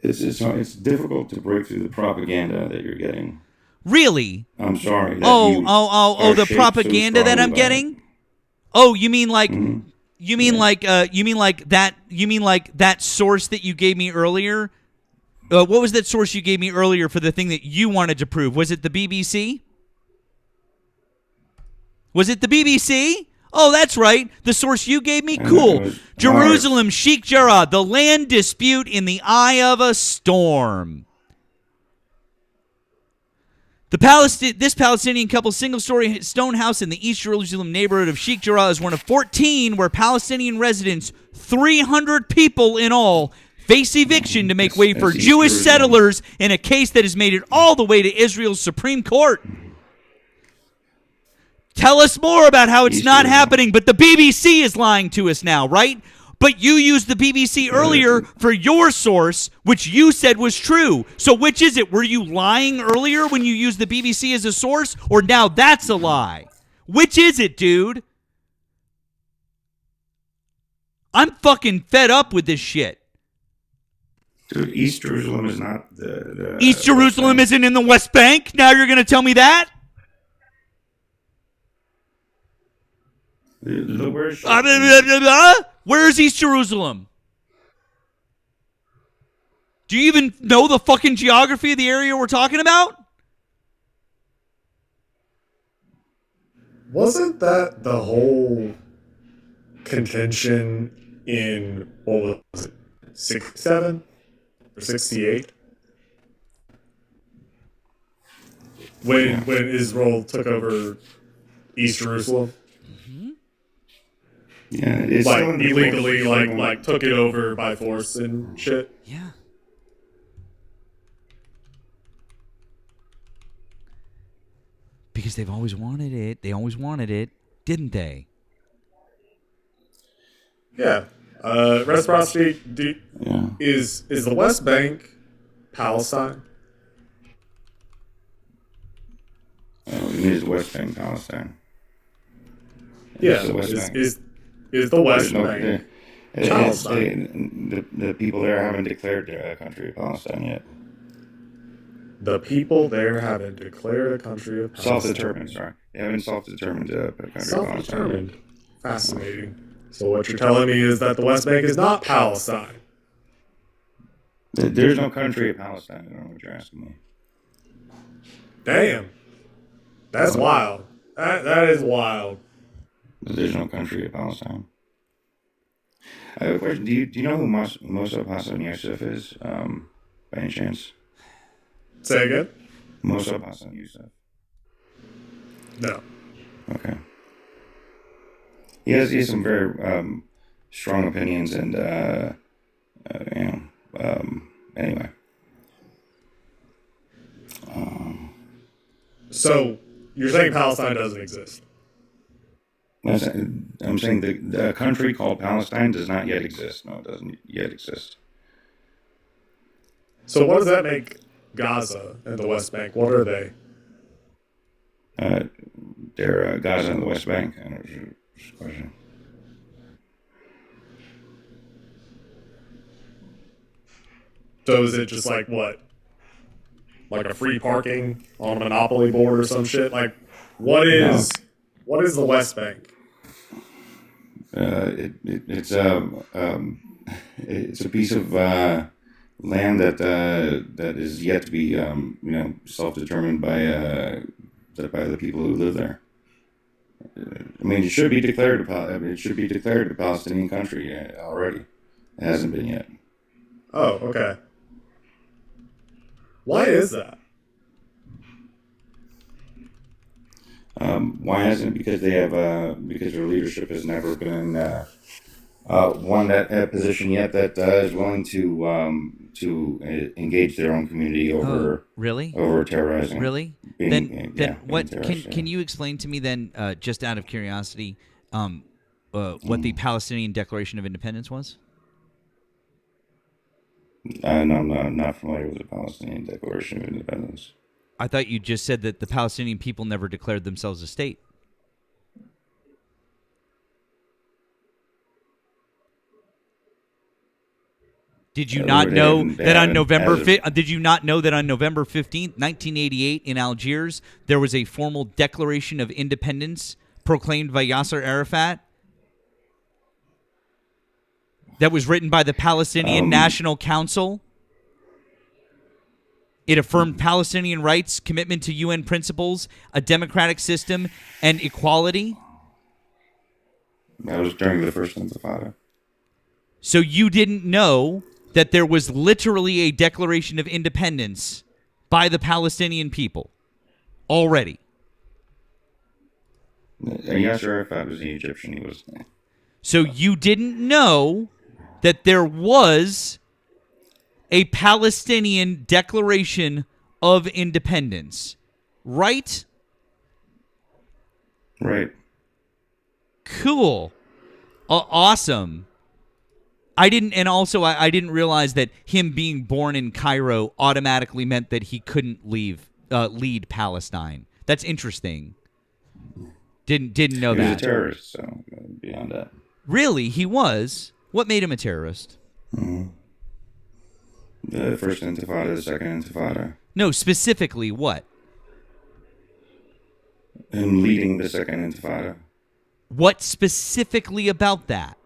It's difficult to break through the propaganda that you're getting. Really? I'm sorry. The propaganda that I'm getting? Oh, you mean like you mean like that source that you gave me earlier? What was that source you gave me earlier for the thing that you wanted to prove? Was it the BBC? Was it the BBC? Oh, that's right. The source you gave me? Cool. Jerusalem, Sheikh Jarrah, the land dispute in the eye of a storm. This Palestinian couple's single-story stone house in the East Jerusalem neighborhood of Sheikh Jarrah is one of 14 where Palestinian residents, 300 people in all, face eviction to make way for Jewish settlers in a case that has made it all the way to Israel's Supreme Court. Tell us more about how it's not happening, but the BBC is lying to us now, right? But you used the BBC earlier for your source, which you said was true. So which is it? Were you lying earlier when you used the BBC as a source, or now that's a lie? Which is it, dude? I'm fucking fed up with this shit. Dude, East Jerusalem is not the East Jerusalem isn't in the West Bank? Now you're going to tell me that? Where's East Jerusalem? Do you even know the fucking geography of the area we're talking about? wasn't that the whole contention in, what was it, 67 or 68? When Israel took over East Jerusalem? Yeah, it's Like, still in the illegally, process. like took it over by force and shit? Yeah. Because they've always wanted it. They always wanted it, didn't they? Yeah. Reciprocity Yeah. is the West Bank Palestine? It is West Bank, Palestine. Yeah. It's the West Bank. Is the West No, Bank it's- Palestine? the people there haven't declared a country of Palestine yet. The people there haven't declared a country of Palestine. Self-determined, sorry. They haven't self-determined a country of Palestine. Self-determined. Fascinating. So what you're telling me is that the West Bank is not Palestine. There's no country of Palestine. I don't know what you're asking me. Damn. That's wild. That is wild. There's no country of Palestine. I have a question. Do you know who Moshe Hassan Yosef is, by any chance? Say again? Moshe Hassan Yosef. No. Okay. He has some very strong opinions, and anyway. So you're saying Palestine doesn't exist? I'm saying the country called Palestine does not yet exist. No, it doesn't yet exist. So what does that make Gaza and the West Bank? What are they? They're Gaza and the West Bank. I don't know your question. So is it just like what? Like a free parking on a monopoly board or some shit? Like what is the West Bank? It's a piece of land that is yet to be self-determined by the people who live there. I mean, it should be declared a Palestinian country already. It hasn't been yet. Oh, okay. Why is that? Why hasn't it? Because they have because their leadership has never been won that position yet that is willing to engage their own community over Really? over terrorizing. Really? Being- Then what being terrorists, can you explain to me then, just out of curiosity, what the Palestinian Declaration of Independence was? No, I'm not familiar with the Palestinian Declaration of Independence. I thought you just said that the Palestinian people never declared themselves a state. Did you not know that on November did you not know that on November 15th, 1988 in Algiers, there was a formal declaration of independence proclaimed by Yasser Arafat? That was written by the Palestinian National Council. It affirmed Palestinian rights, commitment to UN principles, a democratic system, and equality. That was during the First Intifada. So you didn't know that there was literally a declaration of independence by the Palestinian people already. And Yasser Arafat was the Egyptian. He was. So you didn't know that there was a Palestinian Declaration of Independence, right? Right. Cool. Awesome. I didn't realize that him being born in Cairo automatically meant that he couldn't lead Palestine. That's interesting. Didn't know He was that. a terrorist, so beyond that. Really, he was. What made him a terrorist? The First Intifada, the Second Intifada. No, specifically what? Him leading the Second Intifada. What specifically about that?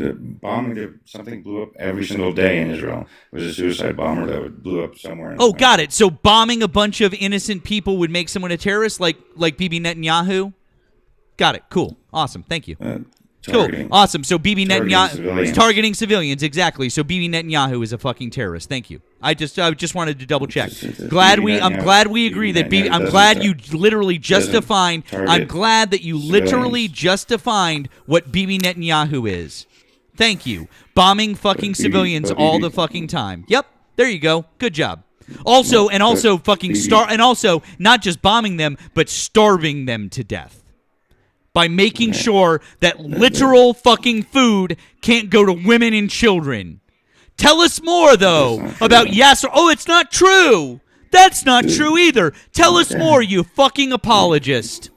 the bombing that something blew up every single day in Israel. It was a suicide bomber that blew up somewhere. Oh, got it. So bombing a bunch of innocent people would make someone a terrorist, like Bibi Netanyahu? Got it. Cool. Awesome. Thank you. Cool. Awesome. So Bibi Netanyahu is targeting civilians. Exactly. So Bibi Netanyahu is a fucking terrorist. Thank you. I just wanted to double check. I'm glad we agree that Bibi. I'm glad you literally just defined. I'm glad that you literally just defined what Bibi Netanyahu is. Thank you. Bombing fucking civilians all the fucking time. Yep. There you go. Good job. Also fucking and also not just bombing them, but starving them to death. By making sure that literal fucking food can't go to women and children. Tell us more, though, about Yasser. Oh, it's not true. That's not true either. Tell us more, you fucking apologist.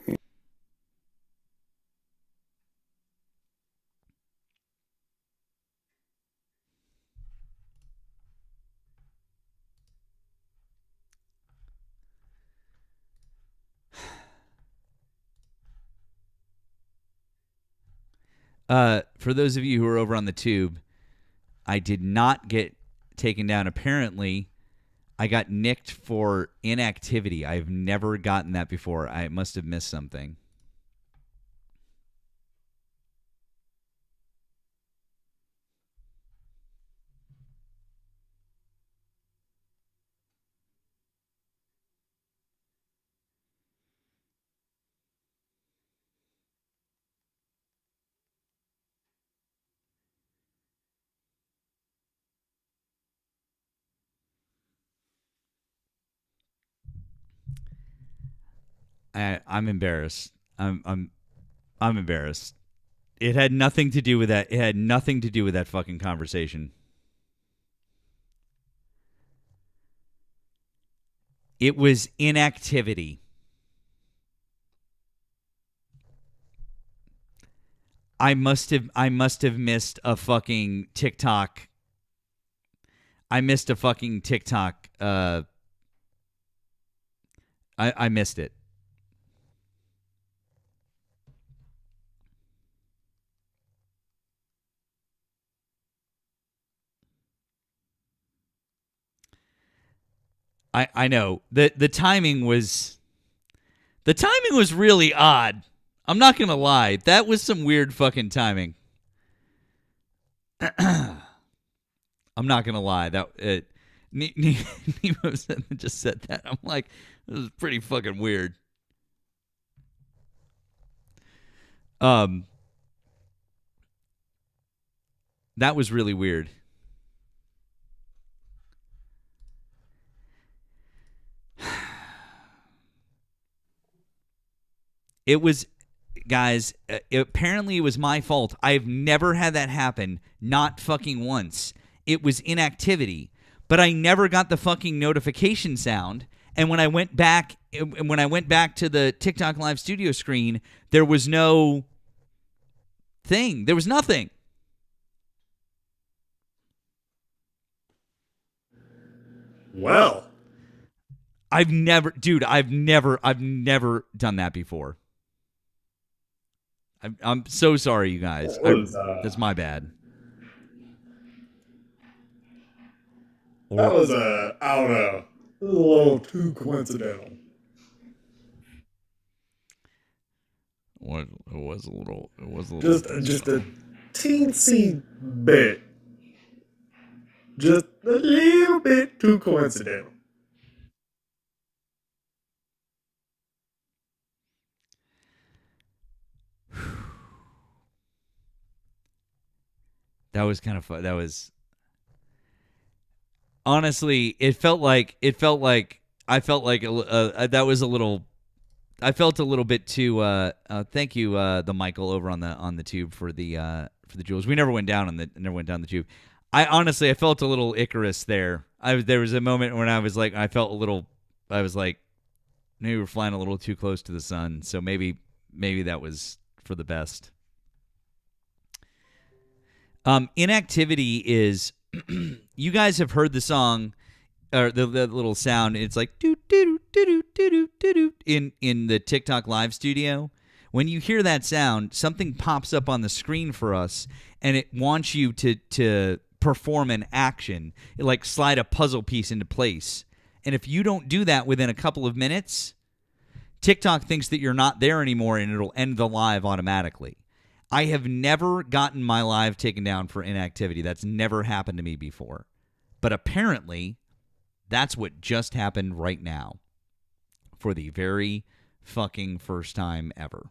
For those of you who are over on the tube, I did not get taken down. Apparently, I got nicked for inactivity. I've never gotten that before. I must have missed something. I'm embarrassed. I'm embarrassed. It had nothing to do with that. It had nothing to do with that fucking conversation. It was inactivity. I must have missed a fucking TikTok. I missed a fucking TikTok. I missed it. I know. The timing was really odd. I'm not going to lie. That was some weird fucking timing. I'm not going to lie. That Nemo just said that. I'm like, this is pretty fucking weird. That was really weird. It was, guys, apparently it was my fault. I've never had that happen, not fucking once. It was inactivity, but I never got the fucking notification sound. And when I went back to the TikTok Live Studio screen, there was no thing. There was nothing. Well, I've never done that before. I'm so sorry, you guys. That's my bad. That was I don't know, a little too coincidental. What it was a little. Just a teensy bit. Just a little bit too coincidental. That was kind of fun. That was honestly. It felt like I felt like that was a little. I felt a little bit too. Thank you, the Michael over on the tube for the jewels. We never went down the tube. I felt a little Icarus there. There was a moment when I was like, I was like, maybe we're flying a little too close to the sun. So maybe that was for the best. Inactivity is, you guys have heard the song, or the little sound. It's like doo doo doo doo doo doo doo in the TikTok Live Studio When you hear that sound, something pops up on the screen for us, and it wants you to perform an action, like slide a puzzle piece into place. And if you don't do that within a couple of minutes, TikTok thinks that you're not there anymore, and it'll end the live automatically. I have never gotten my live taken down for inactivity. That's never happened to me before. But apparently, that's what just happened right now for the very fucking first time ever.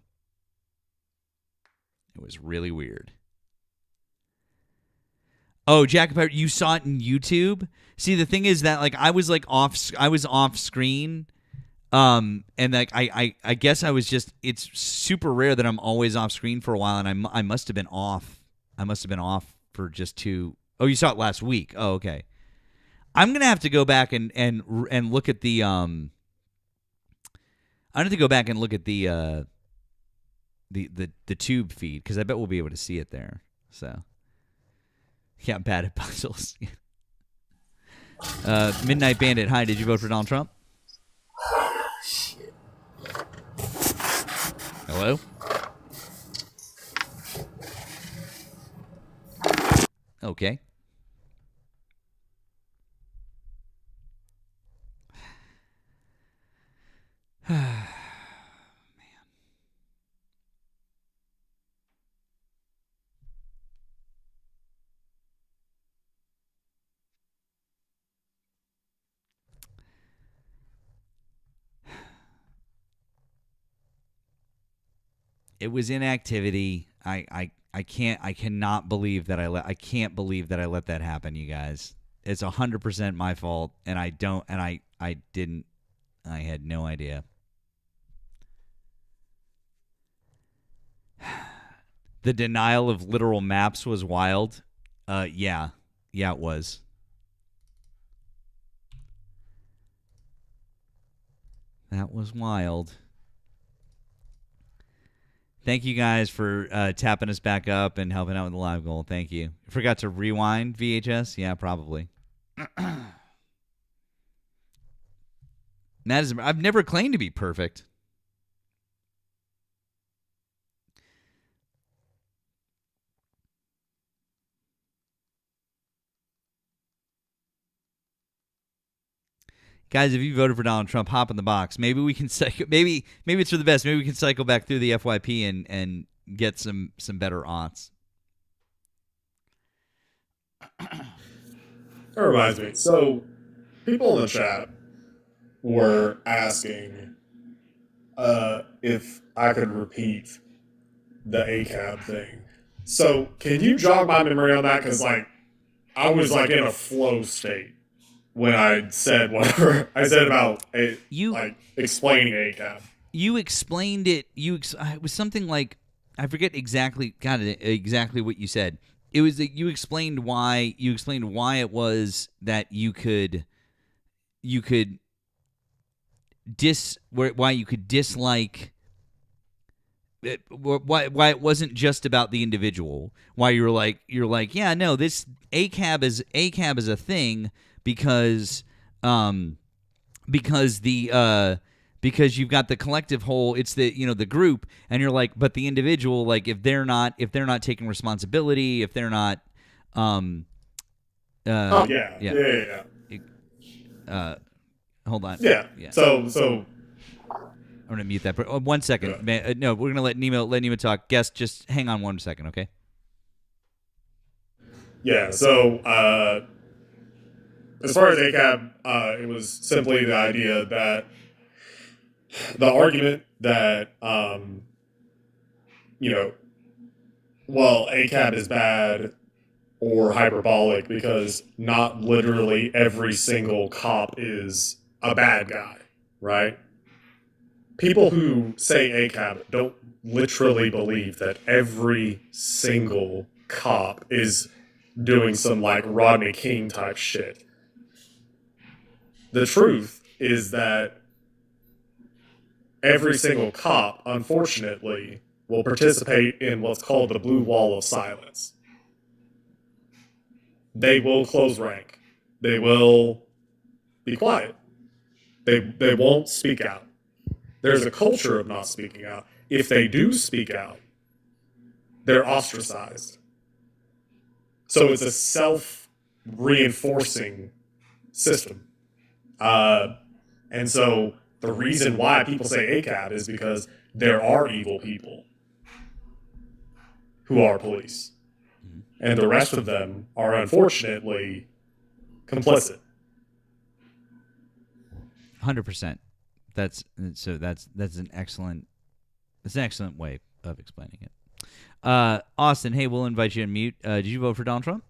It was really weird. Oh, Jack, you saw it in YouTube? See, the thing is that like I was off screen. And like I guess I was just, it's super rare that I'm always off screen for a while, and I must have been off. I must have been off for just 2. Oh, you saw it last week. Oh, okay. I'm gonna have to go back and look at the I have to go back and look at the tube feed, because I bet we'll be able to see it there. So yeah, I'm bad at puzzles. Midnight Bandit, hi, did you vote for Donald Trump? Hello? Okay. Man. It was inactivity. I cannot believe that I can't believe that I let that happen, you guys. It's 100% my fault, and I had no idea. The denial of literal maps was wild. Yeah, it was. That was wild. Thank you guys for tapping us back up and helping out with the live goal. Thank you. Forgot to rewind VHS? Yeah, probably. I've never claimed to be perfect. Guys, if you voted for Donald Trump, hop in the box. Maybe we can maybe it's for the best. Maybe we can cycle back through the FYP and get some better odds. That reminds me. So, people in the chat were asking if I could repeat the ACAB thing. So, can you jog my memory on that? Because, like, I was, like, in a flow state when I said whatever I said about explaining ACAB. You explained it. It was something like, I forget exactly what you said. It was that you explained why it was that you could dislike it, why it wasn't just about the individual. Why you're like, yeah, no, this ACAB is a thing because you've got the collective whole, it's the group, and you're like, but the individual, like, if they're not taking responsibility, if they're not hold on. Yeah. So I'm gonna mute that. 1 second. No, we're gonna let Nemo talk. Guest, just hang on 1 second, okay? Yeah. So as far as ACAB, it was simply the idea that the argument that ACAB is bad or hyperbolic because not literally every single cop is a bad guy, right? People who say ACAB don't literally believe that every single cop is doing some like Rodney King type shit. The truth is that every single cop, unfortunately, will participate in what's called the blue wall of silence. They will close rank. They will be quiet. They won't speak out. There's a culture of not speaking out. if they do speak out, they're ostracized. So it's a self-reinforcing system. And so the reason why people say ACAB is because there are evil people who are police. And the rest of them are unfortunately complicit. 100%. That's an excellent way of explaining it. Austin, hey, we'll invite you to mute. Did you vote for Donald Trump?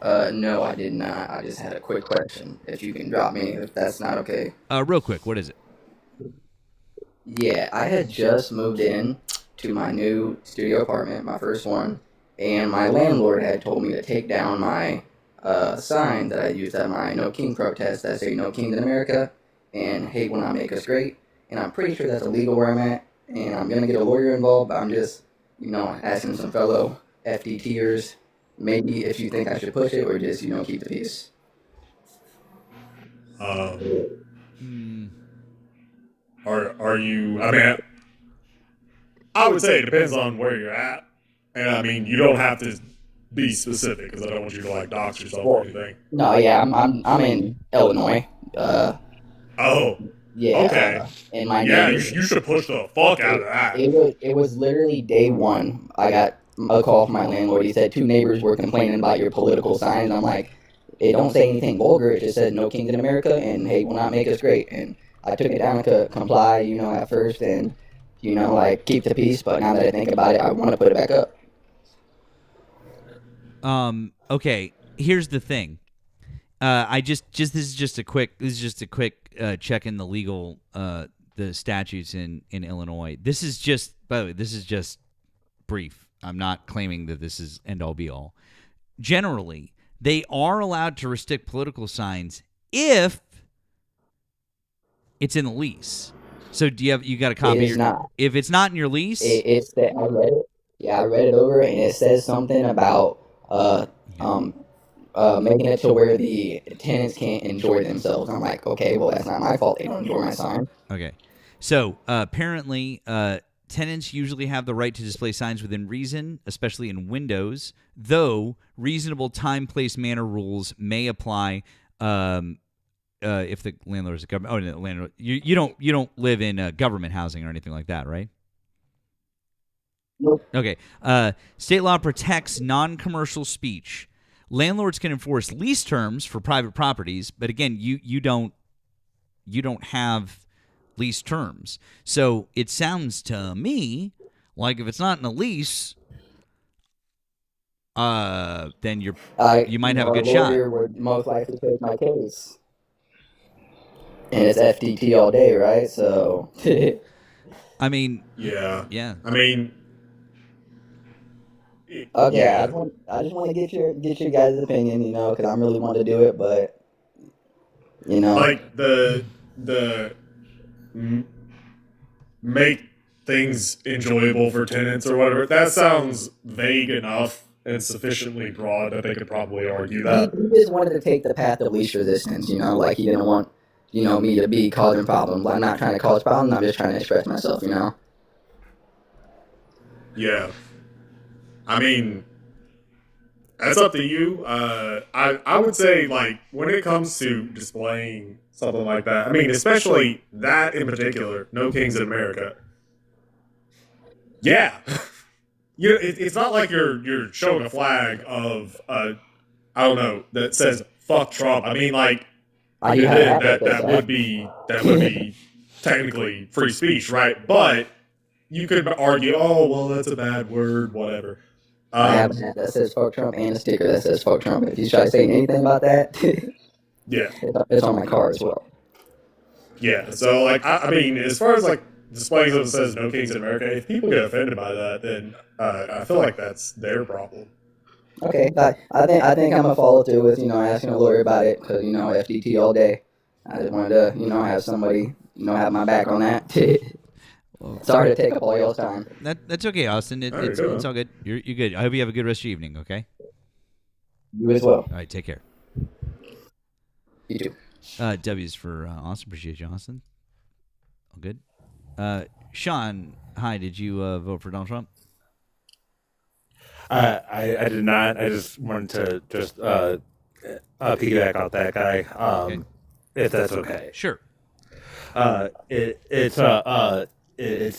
No, I did not. I just had a quick question. If you can drop me, if that's not okay. Real quick, what is it? Yeah, I had just moved in to my new studio apartment, my first one, and my landlord had told me to take down my sign that I used at my No King protest that say No Kings in America and hate will not make us great. And I'm pretty sure that's illegal where I'm at, and I'm going to get a lawyer involved, but I'm just, asking some fellow FDTers, maybe if you think I should push it or just, keep the peace. Are you, I mean, I would say it depends on where you're at. And I mean, you don't have to be specific because I don't want you to like dox yourself or anything. No, yeah, I'm in Illinois. Yeah. Okay. And my yeah, neighbors, you should push the fuck out of that. It was literally day one. I got a call from my landlord. He said 2 neighbors were complaining about your political signs. I'm like, it don't say anything vulgar. It just said No Kings in America and hate will not make us great. And I took it down to comply, at first and, keep the peace. But now that I think about it, I want to put it back up. Okay, here's the thing. This is just a quick check in the legal the statutes in Illinois. This is just, by the way, this is just brief. I'm not claiming that this is end all be all. Generally, they are allowed to restrict political signs if it's in the lease. So do you got a copy? It is not. If it's not in your lease, It's that I read it. Yeah, I read it over, and it says something about making it to where the tenants can't enjoy themselves. I'm like, okay, well, that's not my fault. They don't enjoy my sign. Okay. So apparently, tenants usually have the right to display signs within reason, especially in windows, though reasonable time, place, manner rules may apply if the landlord is a government. Oh, no, landlord. You don't live in government housing or anything like that, right? Nope. Okay. State law protects non-commercial speech. Landlords can enforce lease terms for private properties, but again, you don't have lease terms. So it sounds to me like if it's not in a lease, then you might have a good shot. A lawyer would most likely take my case, and it's FDT all day, right? So, I mean, yeah. I mean, okay. yeah. I just want to get your guys' opinion, because I'm really wanting to do it, but like the make things enjoyable for tenants or whatever. That sounds vague enough and sufficiently broad that they could probably argue that. He just wanted to take the path of least resistance, like he didn't want, me to be causing problems. I'm not trying to cause problems. I'm just trying to express myself, Yeah. I mean, that's up to you. I would say, like, when it comes to displaying something like that, I mean, especially that in particular, No Kings in America. Yeah. It's not like you're showing a flag of, I don't know, that says, fuck Trump. I mean, like, that would be technically free speech, right? But you could argue, oh, well, that's a bad word, whatever. I have a hat that says fuck Trump and a sticker that says fuck Trump. If you try to say anything about that, yeah, it's on my car as well. Yeah, so, like, I mean, as far as, like, displaying something that says No Kings in America, if people get offended by that, then I feel like that's their problem. Okay, I think I'm going to follow through with, asking a lawyer about it, because, FDT all day. I just wanted to, have somebody, have my back on that. Sorry to take up all y'all's time. That's okay, Austin. It's all good. You're good. I hope you have a good rest of your evening, okay? You as well. All right, take care. You too. W's for Austin. Appreciate you, Austin. All good. Sean, hi. Did you vote for Donald Trump? I did not. I just wanted to just piggyback off that guy, Okay. if that's okay. Sure. It's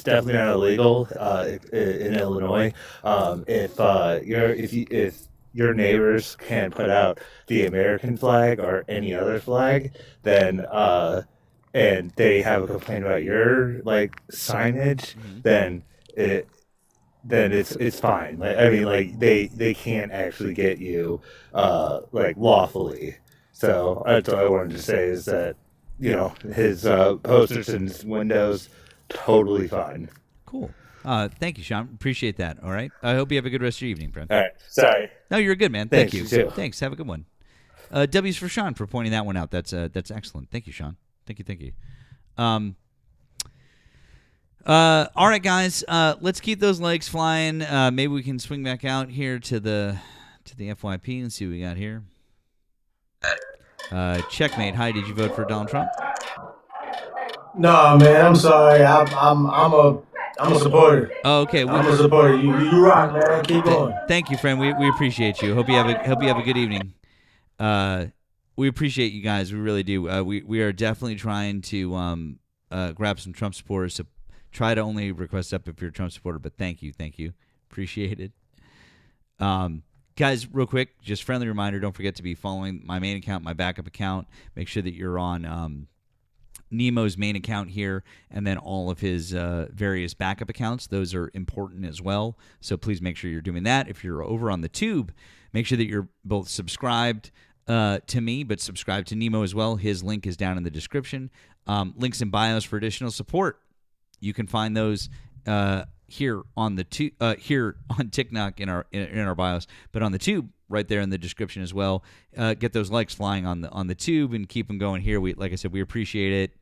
definitely not illegal in Illinois. If your neighbors can put out the American flag or any other flag, then and they have a complaint about your signage, then it's fine. They can't actually get you lawfully. So that's all I wanted to say is that his posters and his windows totally fine. Cool. Thank you, Sean. Appreciate that. All right. I hope you have a good rest of your evening, friend. All right. Sorry. No, you're good, man. Thank Thanks, you. you too. Thanks. Have a good one. W's for Sean for pointing that one out. That's excellent. Thank you, Sean. Thank you. All right, guys. Let's keep those legs flying. Maybe we can swing back out here to the FYP and see what we got here. Checkmate. Hi. Did you vote for Donald Trump? No, man. I'm sorry. I'm a supporter. Oh, okay. I'm a supporter. You rock, man. Keep going. Thank you, friend. We appreciate you. Hope you have a good evening. We appreciate you guys. We really do. We are definitely trying to grab some Trump supporters. So try to only request up if you're a Trump supporter. But thank you, appreciate it. Guys, real quick, just friendly reminder: don't forget to be following my main account, my backup account. Make sure that you're on Nemo's main account here, and then all of his various backup accounts. Those are important as well. So please make sure you're doing that. If you're over on the tube, make sure that you're both subscribed to me, but subscribe to Nemo as well. His link is down in the description. Links in bios for additional support. You can find those here on the here on TikTok in our bios, but on the tube right there in the description as well. Get those likes flying on the tube and keep them going here. Like I said, we appreciate it.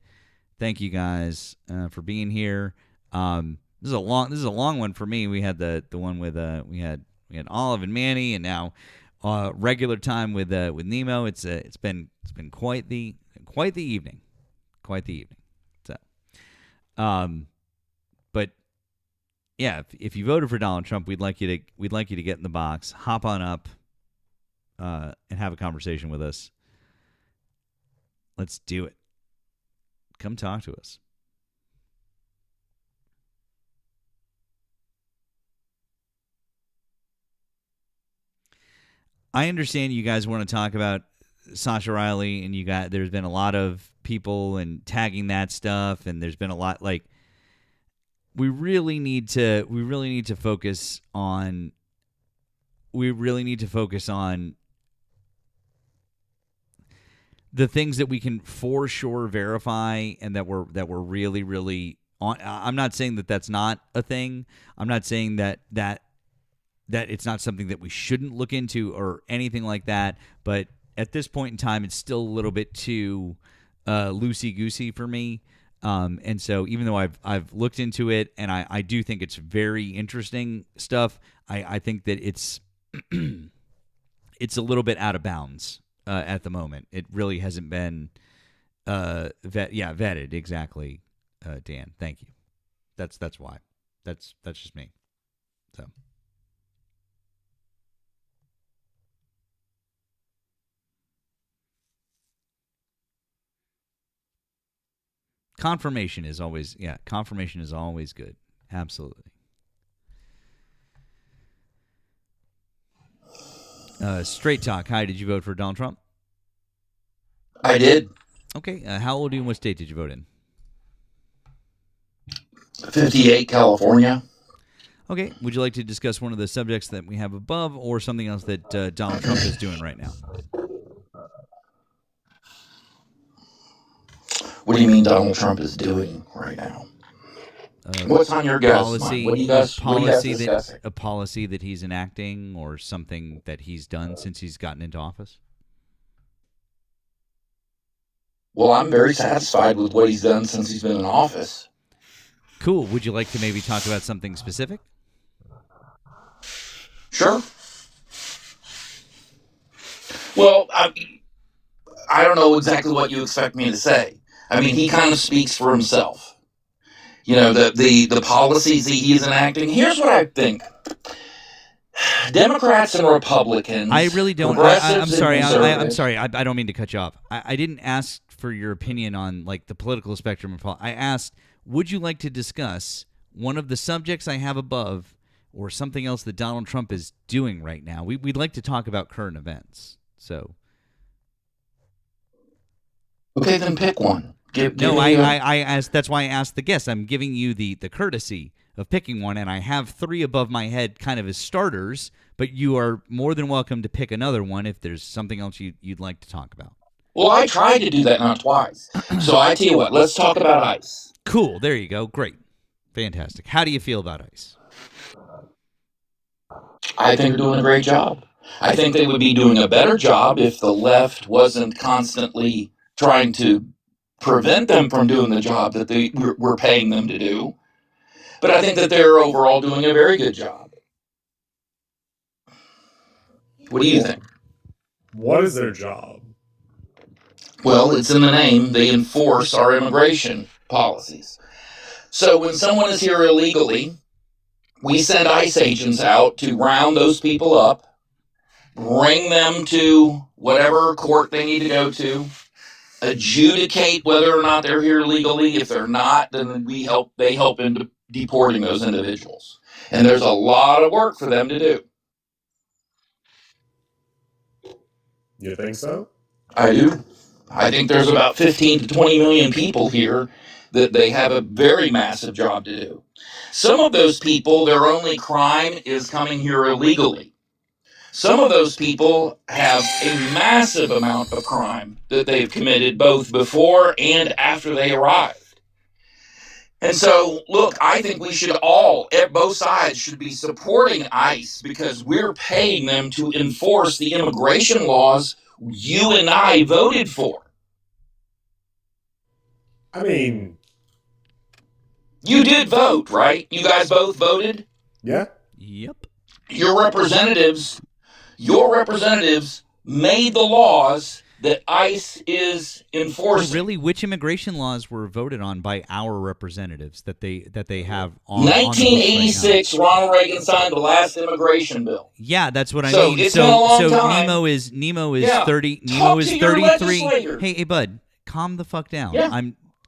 Thank you guys for being here. This is a long one for me. We had the one with we had Olive and Manny, and now regular time with Nemo. It's been quite the evening. So, but yeah, if you voted for Donald Trump, we'd like you to get in the box, hop on up, and have a conversation with us. Let's do it. Come talk to us. I understand you guys want to talk about Sasha Riley, and there's been a lot of people and tagging that stuff, and there's been a lot we really need to focus on the things that we can for sure verify and that we're really, really on. I'm not saying that that's not a thing. I'm not saying that it's not something that we shouldn't look into or anything like that. But at this point in time, it's still a little bit too loosey-goosey for me. And so even though I've looked into it and I do think it's very interesting stuff, I think that it's it's a little bit out of bounds at the moment. It really hasn't been vetted exactly. Dan, thank you. That's why. That's just me. So. Confirmation is always good. Absolutely. Straight Talk. Hi, did you vote for Donald Trump? I did. Okay. How old are you and what state did you vote in? 58, California. Okay. Would you like to discuss one of the subjects that we have above or something else that Donald Trump is doing right now? What do you mean Donald Trump is doing right now? What's on your guys' mind? What do you guys discussing? A policy that he's enacting or something that he's done since he's gotten into office? Well, I'm very satisfied with what he's done since he's been in office. Cool. Would you like to maybe talk about something specific? Sure. Well, I don't know exactly what you expect me to say. I mean, he kind of speaks for himself. You know, the policies that he's enacting. Here's what I think. Democrats and Republicans. I really don't. I'm sorry. I'm sorry. I don't mean to cut you off. I didn't ask for your opinion on like the political spectrum. I asked, would you like to discuss one of the subjects I have above, or something else that Donald Trump is doing right now? We'd like to talk about current events. So. Okay, then pick one. I asked. That's why I asked the guest. I'm giving you the courtesy of picking one, and I have 3 above my head kind of as starters, but you are more than welcome to pick another one if there's something else you'd like to talk about. Well, I tried to do that not twice. So I tell you what, let's talk about ICE. Cool. There you go. Great. Fantastic. How do you feel about ICE? I think they're doing a great job. I think they would be doing a better job if the left wasn't constantly trying to prevent them from doing the job that we're paying them to do. But I think that they're overall doing a very good job. What do you think? What is their job? Well, it's in the name. They enforce our immigration policies. So when someone is here illegally, we send ICE agents out to round those people up, bring them to whatever court they need to go to, adjudicate whether or not they're here legally. If they're not, then they help in deporting those individuals. And there's a lot of work for them to do. You think so? I do. I think there's about 15 to 20 million people here that they have a very massive job to do. Some of those people, their only crime is coming here illegally. Some of those people have a massive amount of crime that they've committed both before and after they arrived. And so, look, I think we should all, both sides should be supporting ICE because we're paying them to enforce the immigration laws you and I voted for. I mean, you did vote, right? You guys both voted? Yeah. Yep. Your representatives made the laws that ICE is enforcing. Really, which immigration laws were voted on by our representatives that they have on 1986, on right Ronald Reagan signed the last immigration bill. Yeah, that's what I So mean. it's been a long time. Nemo is Yeah. 30. Talk Nemo is to your 33. legislator. Hey, bud, calm the fuck down. Yeah.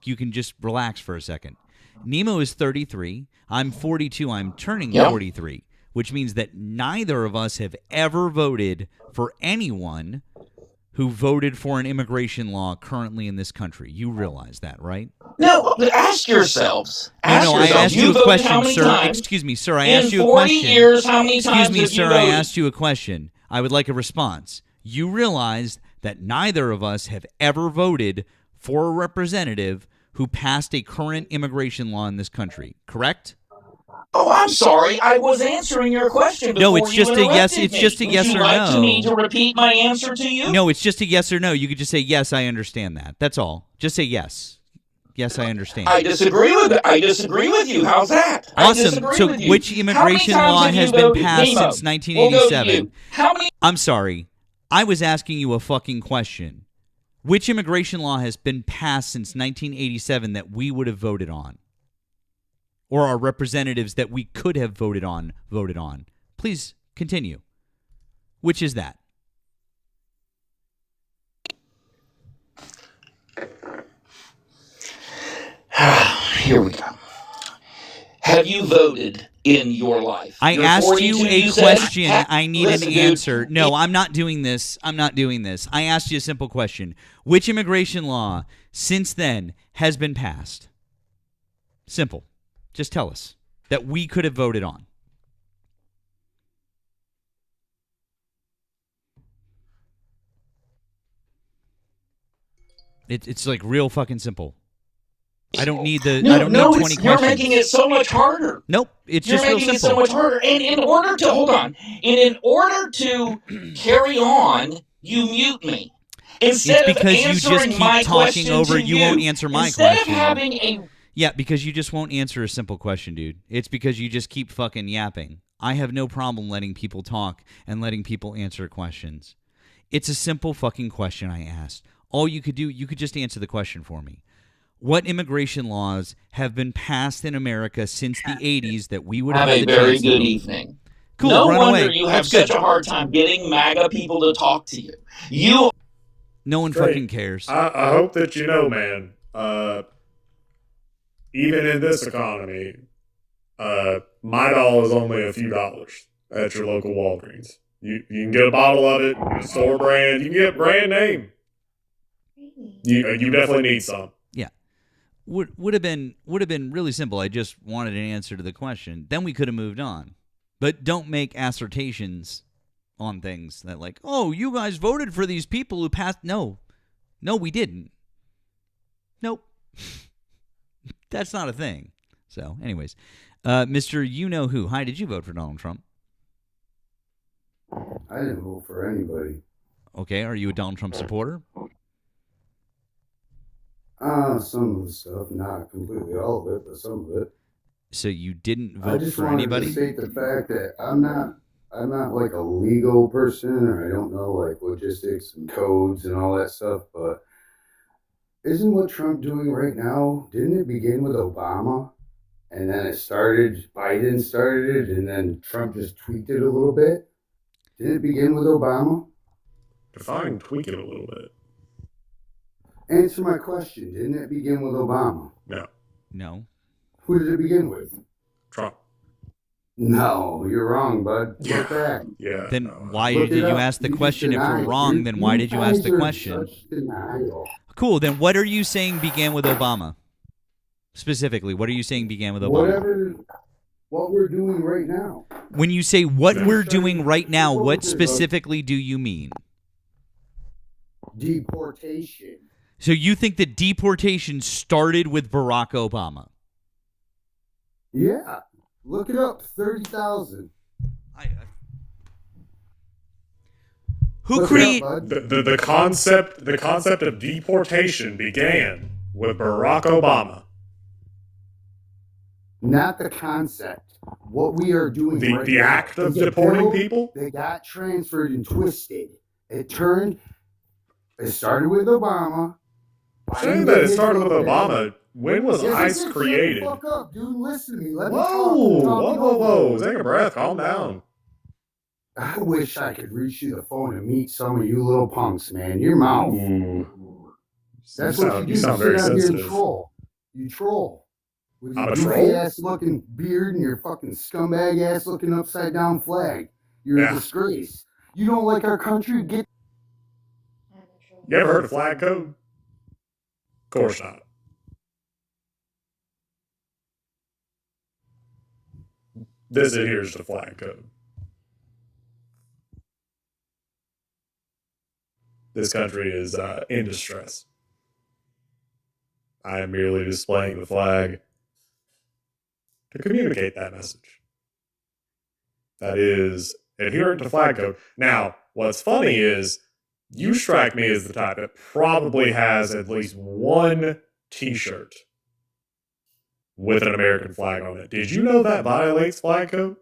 You can just relax for a second. Nemo is 33. I'm 42. I'm turning Yeah. 43, which means that neither of us have ever voted for anyone who voted for an immigration law currently in this country. You realize that, right? No, ask yourselves. No, I asked you a voted question, how many sir. times? Excuse me, sir. I In asked you a 40 question. years, how many times Excuse me, have you sir. I voted? asked you a question. I would like a response. You realize that neither of us have ever voted for a representative who passed a current immigration law in this country, correct? Oh, I'm sorry. I was answering your question before No, it's just a yes. interrupted It's me. just a yes Would you or like no. me to repeat my answer to you? No, it's just a yes or no. You could just say yes. I understand that. That's all. Just say yes. Yes, I understand. I disagree with you. How's that? I Awesome. disagree So, with you. which How many immigration times law have you has been voted? passed Nemo, since we'll go to 1987? you. How many? I'm sorry. I was asking you a fucking question. Which immigration law has been passed since 1987 that we would have voted on? Or our representatives that we could have voted on? Please continue. Which is that? Here we go. Have you voted in your life? I You're asked 42, you a you said. question. I need Listen, an dude. answer. No, I'm not doing this. I asked you a simple question. Which immigration law since then has been passed? Simple. Just tell us that we could have voted on. It's like real fucking simple. I don't need the. I don't need 20 questions. You're making it so much harder. Nope, it's You're just real making simple. it so much harder. And in order to carry on, you mute me. Instead It's because of you just answering keep my talking question over. to You won't answer my instead question. of having a Yeah, because you just won't answer a simple question, dude. It's because you just keep fucking yapping. I have no problem letting people talk and letting people answer questions. It's a simple fucking question I asked. all you could do, you could just answer the question for me. What immigration laws have been passed in America since the 80s that we would have Have had a the very chance to good vote? evening. Cool, No run wonder away. you have That's good. such a hard time getting MAGA people to talk to you. You No one Straight. fucking cares. I hope that you know, man. Even in this economy, my doll is only a few dollars at your local Walgreens. You can get a bottle of it, store brand. You can get brand name. You definitely need some. Yeah. Would have been really simple. I just wanted an answer to the question. Then we could have moved on. But don't make assertions on things that like, oh, you guys voted for these people who passed. No, we didn't. Nope. That's not a thing. So, anyways, Mr. You-Know-Who. Hi, did you vote for Donald Trump? I didn't vote for anybody. Okay, are you a Donald Trump supporter? Some of the stuff, not completely all of it, but some of it. So you didn't I vote just for wanted anybody? to state the fact that I'm not like a legal person, or I don't know like logistics and codes and all that stuff, but isn't what Trump doing right now, didn't it begin with Obama? And then Biden started it, and then Trump just tweaked it a little bit? Did it begin with Obama? Define tweak it a little bit. Answer my question. Didn't it begin with Obama? No. Who did it begin with? Trump. No, you're wrong, bud. Look back. Yeah. Then why Look did it you up. ask the You just question? If deny you're it. wrong, then why did you ask the guys are question? such denial. Cool. Then what are you saying began with Obama? Specifically, what are you saying began with Obama? What we're doing right now. When you say what we're doing right now, what specifically do you mean? Deportation. So you think that deportation started with Barack Obama? Yeah. Look it up. 30,000. Who created the concept of deportation began with Barack Obama. Not the concept. What we are doing right The now. act of is a deporting bill people? that got transferred and twisted. It started with Obama. Saying that it started with Obama. When was ICE created? Shut the fuck up, dude. Listen to me. Let me Whoa, talk. whoa. Take a breath. Calm down. I wish I could reach you the phone and meet some of you little punks, man. Your mouth. That's what you do. You sound sit very out here and sensitive. troll. You troll. With I'm your a goofy troll? ass looking beard and your fucking scumbag ass looking upside down flag. You're Yeah. a disgrace. You don't like our country? Get. You ever heard of flag code? Of course not. This adheres to flag code. This country is in distress. I am merely displaying the flag to communicate that message. That is adherent to flag code. Now, what's funny is you strike me as the type that probably has at least one t-shirt with an American flag on it. Did you know that violates flag code?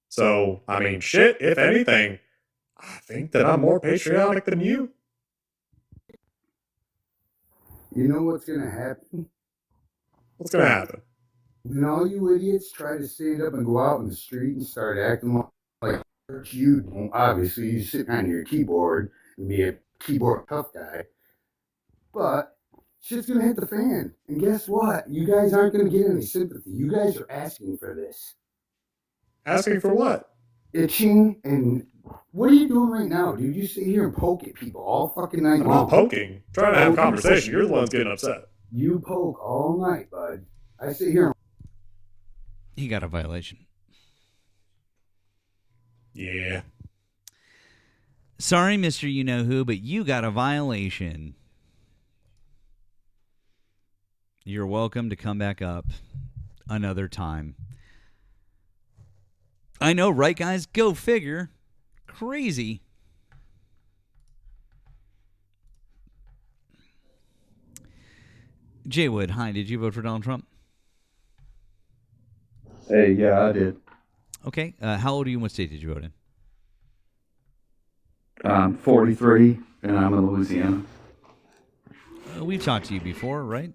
So, I mean, shit, if anything, I think that I'm more patriotic than you. You know what's gonna happen? What's going to happen? When all you idiots try to stand up and go out in the street and start acting like you don't, obviously you sit on your keyboard and be a keyboard tough guy, but shit's gonna hit the fan. And guess what? You guys aren't gonna get any sympathy. You guys are asking for this. Asking for what? Itching and what are you doing right now, dude? You sit here and poke at people all fucking night I'm long. not poking. Trying to have a conversation. You're the one's getting upset. You poke all night, bud. I sit here and He got a violation. Yeah. Sorry, Mr. You-Know-Who, but you got a violation. You're welcome to come back up another time. I know, right, guys? Go figure. Crazy. Jay Wood, hi. Did you vote for Donald Trump? Hey, yeah, I did. Okay. How old are you and what state did you vote in? I'm 43, and I'm in Louisiana. We've talked to you before, right?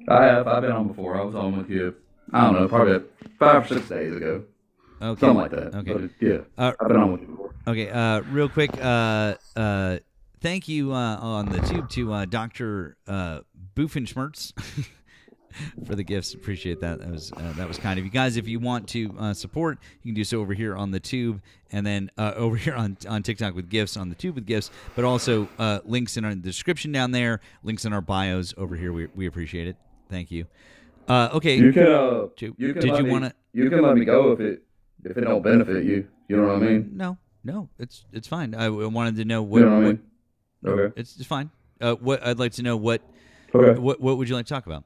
I have. I've been on before. I was on with you, I don't know, probably 5 or 6 days ago. Okay. Something like that. Okay. But yeah, I've been on with you before. Okay. Real quick. Thank you on the tube to Dr. Boofenschmerz for the gifts. Appreciate that. That was kind of you guys. If you want to support, you can do so over here on the tube, and then over here on TikTok with gifts, on the tube with gifts, but also links in our description down there, links in our bios over here. We appreciate it. Thank you. Okay. You can. Did you want to? You can let me go if it don't benefit you. You know what I mean? No, it's fine. I wanted to know what. You know what I mean? Okay. It's fine. What I'd like to know what. Okay. What would you like to talk about?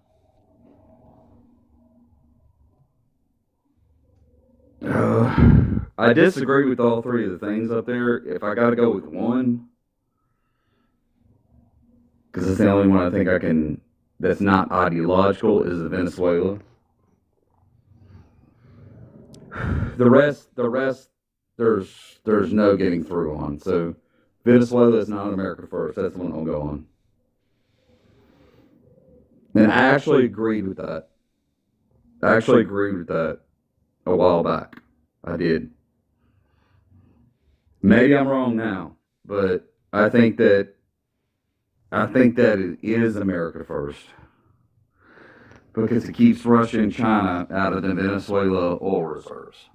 I disagree with all 3 of the things up there. If I got to go with one, because it's the only one I think I can. That's not ideological, is Venezuela. The rest, there's no getting through on. So Venezuela is not America first. That's the one I'll go on. And I actually agreed with that. A while back. I did. Maybe I'm wrong now, but I think that it is America first. Because it keeps Russia and China out of the Venezuela oil reserves.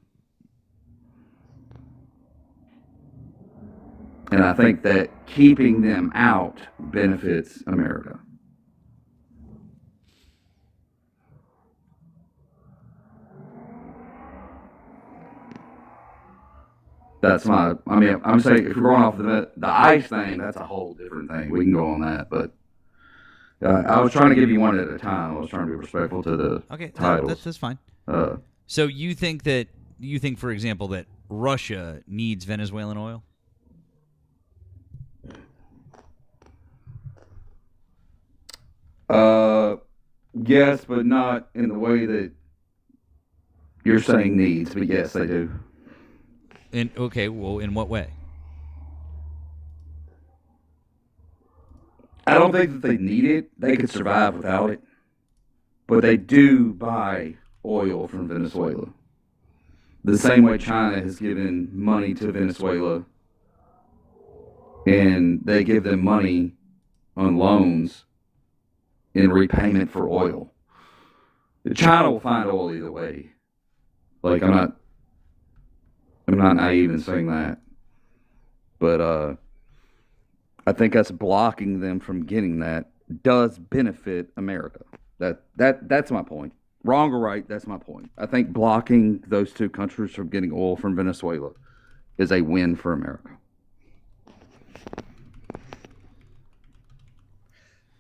And I think that keeping them out benefits America. I'm saying if we're going off the ICE thing, that's a whole different thing. We can go on that, but I was trying to give you one at a time. I was trying to be respectful to the titles. That's fine. So you think, for example, that Russia needs Venezuelan oil? Yes, but not in the way that you're saying needs. But yes, they do. In what way? I don't think that they need it. They could survive without it. But they do buy oil from Venezuela. The same way China has given money to Venezuela, and they give them money on loans in repayment for oil. China will find oil either way. Like, I'm not naive in saying that. But I think us blocking them from getting that does benefit America. That's my point. Wrong or right, that's my point. I think blocking those 2 countries from getting oil from Venezuela is a win for America.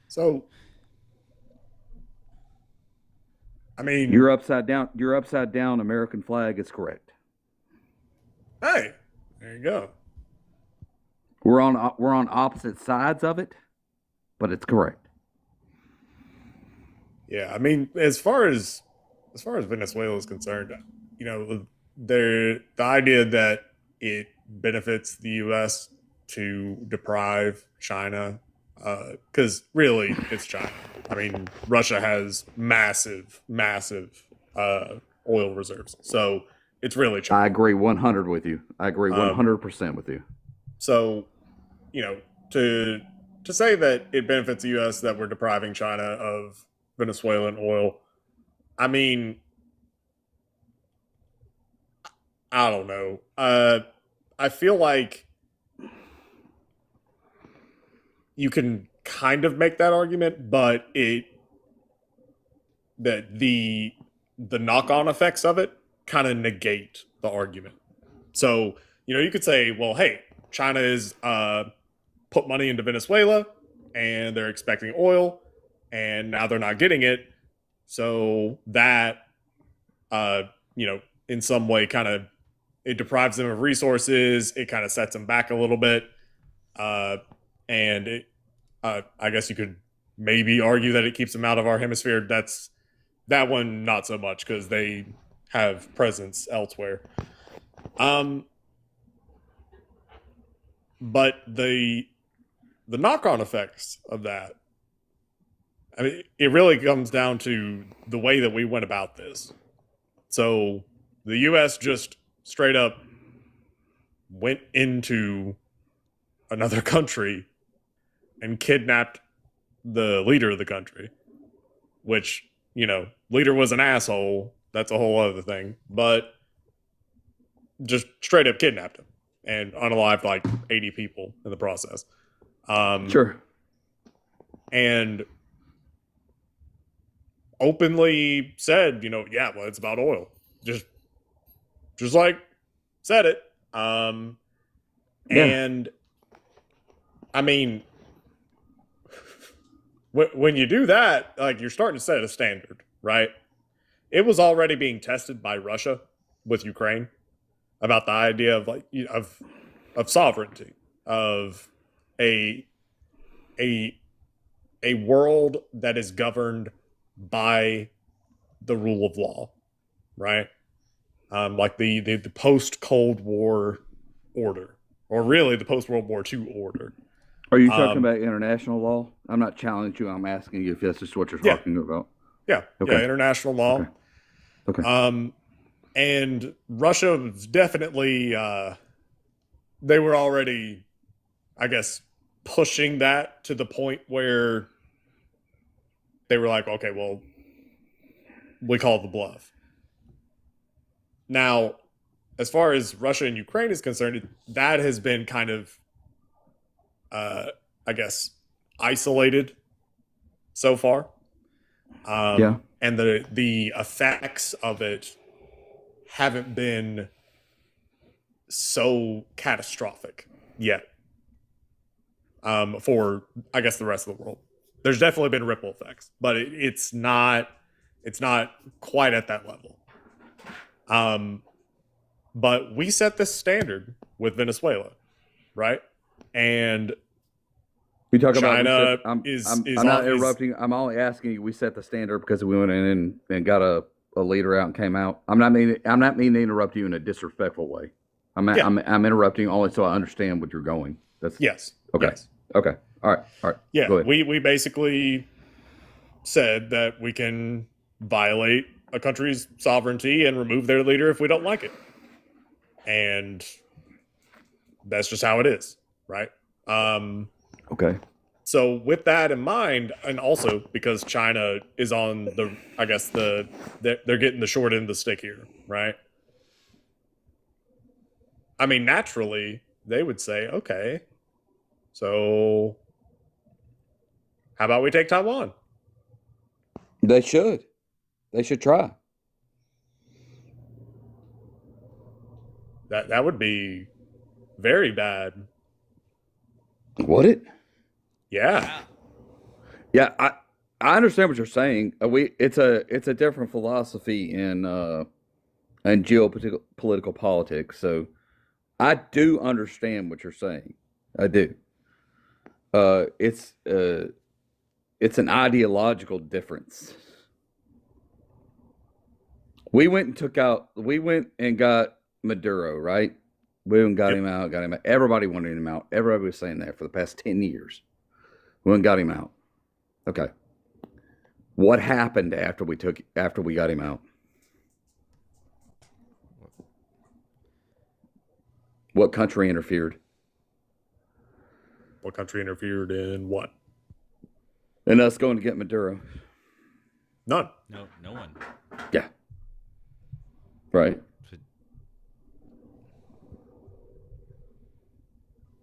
So, I mean, your upside down American flag is correct. Hey, there you go. We're on opposite sides of it, but it's correct. Yeah, I mean, as far as Venezuela is concerned, the idea that it benefits the U.S. to deprive China, because really it's China. I mean, Russia has massive oil reserves, so it's really China. I agree 100 with you. I agree 100% with you. So, to say that it benefits the U.S. that we're depriving China of Venezuelan oil, I mean, I don't know. I feel like you can kind of make that argument, but the knock-on effects of it kind of negate the argument. So, you could say, well, hey, China is put money into Venezuela and they're expecting oil, and now they're not getting it. So that, in some way it deprives them of resources. It kind of sets them back a little bit. And I guess you could maybe argue that it keeps them out of our hemisphere. That one, not so much, because they have presence elsewhere. but the knock-on effects of that, I mean, it really comes down to the way that we went about this. So the U.S. just straight up went into another country and kidnapped the leader of the country, which, leader was an asshole. That's a whole other thing. But just straight up kidnapped him and unalived like 80 people in the process. Sure. And openly said, yeah, well, it's about oil. Just like said it. And I mean, when you do that, like, you're starting to set a standard, right? It was already being tested by Russia with Ukraine about the idea of of sovereignty, of a world that is governed by the rule of law, right? Like the post Cold War order, or really the post World War II order. Are you talking about international law? I'm not challenging you. I'm asking you if that's just what you're talking about. Yeah. Okay. Yeah. International law. Okay. And Russia was definitely, they were already, I guess, pushing that to the point where they were like, okay, well, we call the bluff. Now, as far as Russia and Ukraine is concerned, that has been kind of, I guess, isolated so far. And the effects of it haven't been so catastrophic yet for, I guess, the rest of the world. There's definitely been ripple effects, but it's not quite at that level. But we set this standard with Venezuela, right? And we talk China about I'm not interrupting. I'm only asking you. We set the standard because we went in and got a leader out and came out. I'm not meaning to interrupt you in a disrespectful way. I'm interrupting only so I understand what you're going. That's yes. Okay. Yes. Okay. All right. Yeah. Go ahead. We basically said that we can violate a country's sovereignty and remove their leader if we don't like it. And that's just how it is, right? Okay. So with that in mind, and also because China is on they're getting the short end of the stick here, right? I mean, naturally, they would say, okay, so how about we take Taiwan? They should. They should try. That would be very bad. Would it? Yeah. Yeah, I understand what you're saying. It's a different philosophy in geopolitical politics. So I do understand what you're saying. I do. It's an ideological difference. We went and got Maduro, right? We went and got him out. Everybody wanted him out. Everybody was saying that for the past 10 years. We went and got him out. Okay. What happened after we got him out? What country interfered? What country interfered in what? In us going to get Maduro. None. No one. Yeah. Right.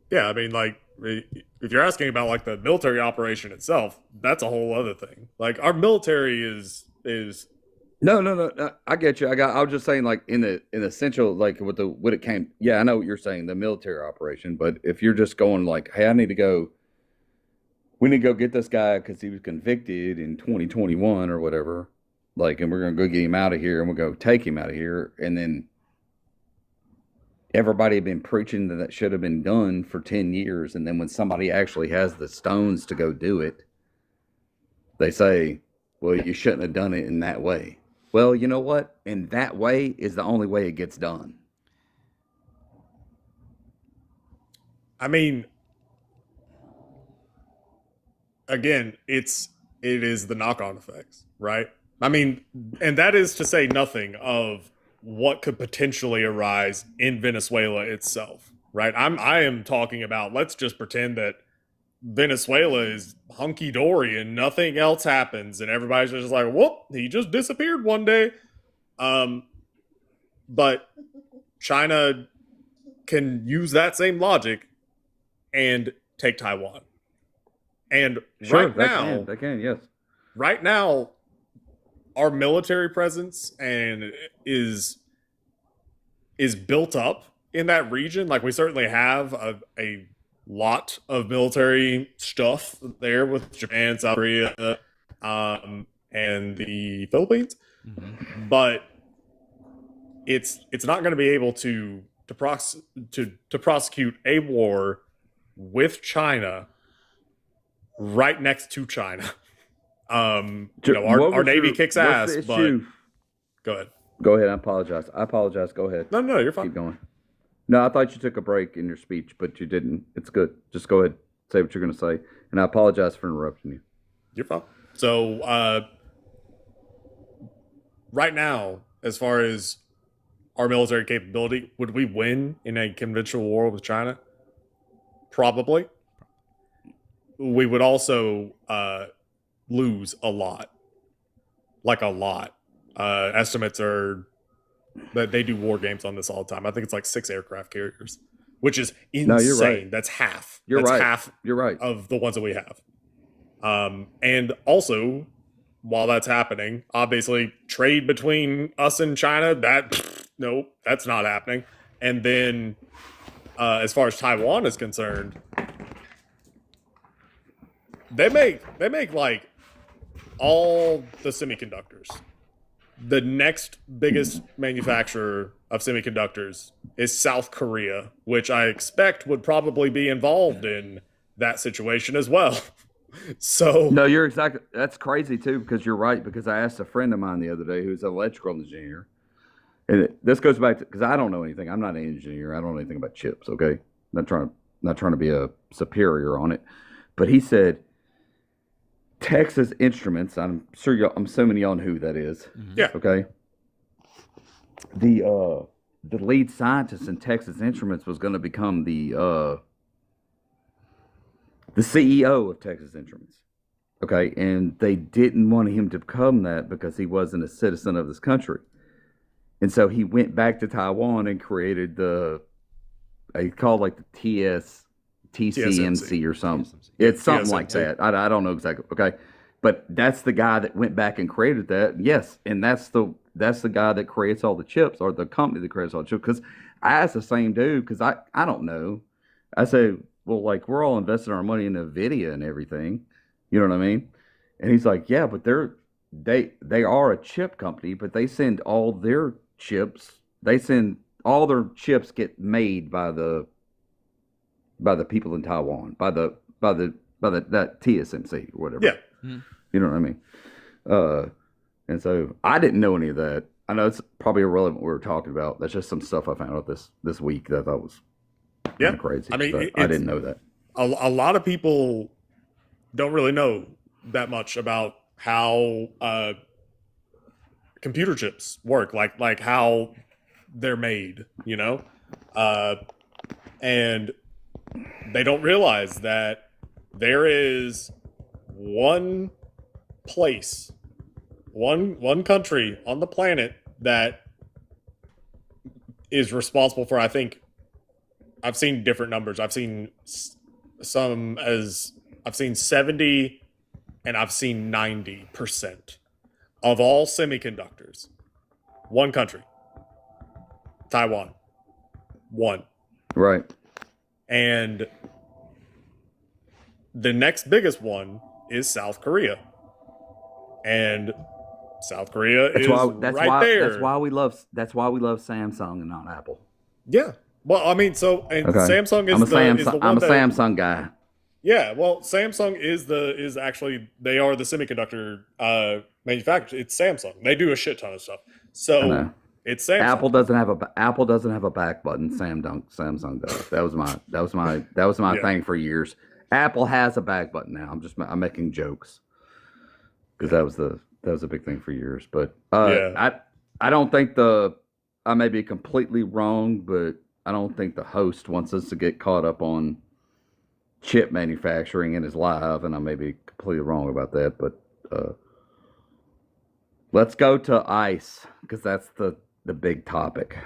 Yeah, I mean, like, if you're asking about like the military operation itself, that's a whole other thing. Like, our military is No. I get you. I was just saying, like, in the essential, like, what it came. Yeah, I know what you're saying, the military operation. But if you're just going like, hey, we need to go get this guy because he was convicted in 2021 or whatever, like, and we're gonna go get him out of here, and we're gonna take him out of here, and then everybody had been preaching that should have been done for 10 years, and then when somebody actually has the stones to go do it, they say, well, you shouldn't have done it in that way. Well, you know what? In that way is the only way it gets done. I mean, again, it is the knock-on effects, right? I mean, and that is to say nothing of what could potentially arise in Venezuela itself, right? I am talking about, let's just pretend that Venezuela is hunky-dory and nothing else happens and everybody's just like, whoop, he just disappeared one day. But China can use that same logic and take Taiwan. And Sure, right now, they can, yes. right now, our military presence and is built up in that region. Like, we certainly have a lot of military stuff there with Japan, South Korea, and the Philippines. Mm-hmm. But it's not going to be able to prosecute a war with China right next to China. Our Navy kicks ass, but go ahead. Go ahead. I apologize. Go ahead. No, you're fine. Keep going. No, I thought you took a break in your speech, but you didn't. It's good. Just go ahead. Say what you're going to say. And I apologize for interrupting you. You're fine. So, right now, as far as our military capability, would we win in a conventional war with China? Probably. We would also lose a lot. Like a lot. Estimates are that they do war games on this all the time. I think it's like 6 aircraft carriers, which is insane. No, you're right. That's half. You're That's right. half You're right. of the ones that we have. And also, while that's happening, obviously trade between us and China, nope, that's not happening. And then as far as Taiwan is concerned, they make like all the semiconductors. The next biggest manufacturer of semiconductors is South Korea, which I expect would probably be involved in that situation as well. So no, you're exactly. That's crazy too, because you're right. Because I asked a friend of mine the other day who's an electrical engineer, and this goes back to, because I don't know anything. I'm not an engineer. I don't know anything about chips. Okay, not trying to be a superior on it, but he said Texas Instruments. I'm assuming y'all know who that is. Yeah. Okay. The lead scientist in Texas Instruments was going to become the CEO of Texas Instruments. Okay, and they didn't want him to become that because he wasn't a citizen of this country, and so he went back to Taiwan and created they called like the TCMC or something. It's something like that. I don't know exactly. Okay, but that's the guy that went back and created that. Yes, and that's the guy that creates all the chips, or the company that creates all the chips. Because I asked the same dude, because I don't know. I said, well, like, we're all investing our money in NVIDIA and everything. You know what I mean? And he's like, yeah, but they are a chip company, but they send all their chips. All their chips get made by the people in Taiwan, by that TSMC or whatever. Yeah. Mm-hmm. You know what I mean? And so I didn't know any of that. I know it's probably irrelevant what we're talking about. That's just some stuff I found out this week that I thought was kind of crazy. I mean, I didn't know that. A lot of people don't really know that much about how computer chips work, like how they're made, you know? And they don't realize that there is one place, one country on the planet that is responsible for, I think, I've seen different numbers. I've seen 70 and I've seen 90% of all semiconductors. One country. Taiwan. One. Right. And the next biggest one is South Korea. And South Korea is right there. That's why we love Samsung and not Apple. Yeah. Well, I mean, Samsung is I'm a Samsung guy. Yeah, well, Samsung is actually, they are the semiconductor manufacturer. It's Samsung. They do a shit ton of stuff. So It's Samsung. Apple doesn't have a back button. Samsung does. That was my Yeah. thing for years. Apple has a back button now. I'm making jokes because that was a big thing for years. But I don't think I may be completely wrong, but I don't think the host wants us to get caught up on chip manufacturing in his live, and I may be completely wrong about that. But let's go to ICE because that's the big topic.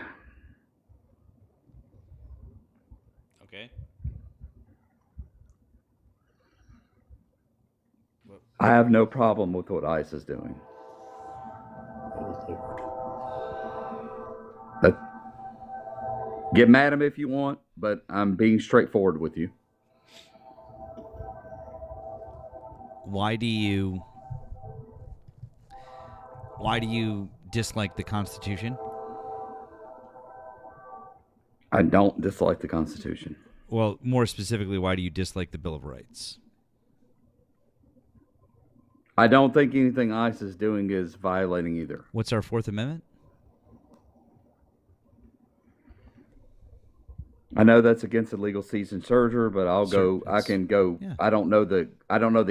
Okay. I have no problem with what ICE is doing. Get mad at me if you want, but I'm being straightforward with you. Why do you dislike the Constitution? I don't dislike the Constitution. Well, more specifically, why do you dislike the Bill of Rights? I don't think anything ICE is doing is violating either. What's our Fourth Amendment? I know that's against illegal cease and seizure, but I can go. Yeah. I don't know the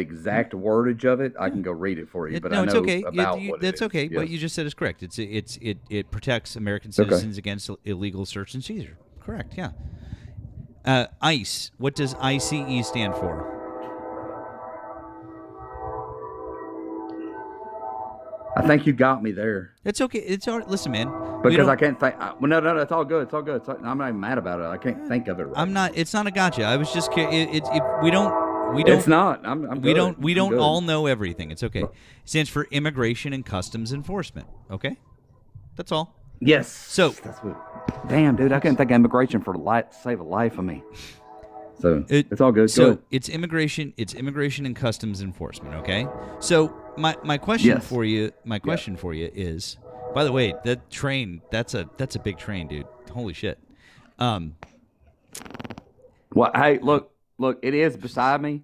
exact wordage of it. I can go read it for you. But I know it's okay. About what that's okay. Yes. What you just said is correct. It protects American citizens against illegal search and seizure. Correct. Yeah. ICE. What does ICE stand for? I think you got me there. It's okay. It's all right. Listen, man. Because I can't think. Well, no, it's all good. It's all good. I'm not even mad about it. I can't think of it. Right I'm not. It's not a gotcha. I was just. We don't. It's not. I'm good. We don't all know everything. It's okay. It stands for Immigration and Customs Enforcement. Okay, that's all. Yes. So that's what. Damn, dude, I couldn't think of immigration for save a life of me. So it's all good. So it's immigration. It's Immigration and Customs Enforcement. Okay. So my question for you. My question for you is. By the way, that train, that's a big train, dude. Holy shit. Well, hey, look, it is beside me.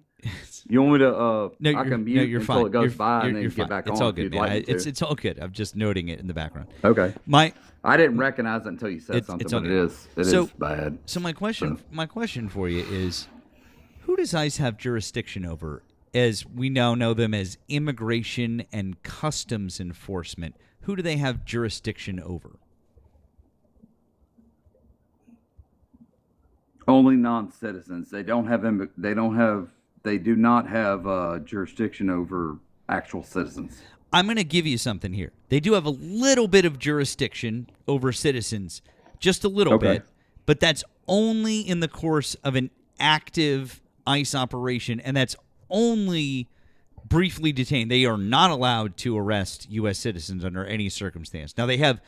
You want me to I can mute you're until fine. it goes by and then you're get fine. back It's on all if good, you'd man. like me to. It's all good. I'm just noting it in the background. Okay. I didn't recognize it until you said something, it's all but good. it is bad. So my question for you is, who does ICE have jurisdiction over? As we now know them as Immigration and Customs Enforcement. Who do they have jurisdiction over? Only non-citizens. They do not have jurisdiction over actual citizens. I'm going to give you something here. They do have a little bit of jurisdiction over citizens, just a little bit, but that's only in the course of an active ICE operation, and that's only briefly detained. They are not allowed to arrest U.S. citizens under any circumstance. Now, they have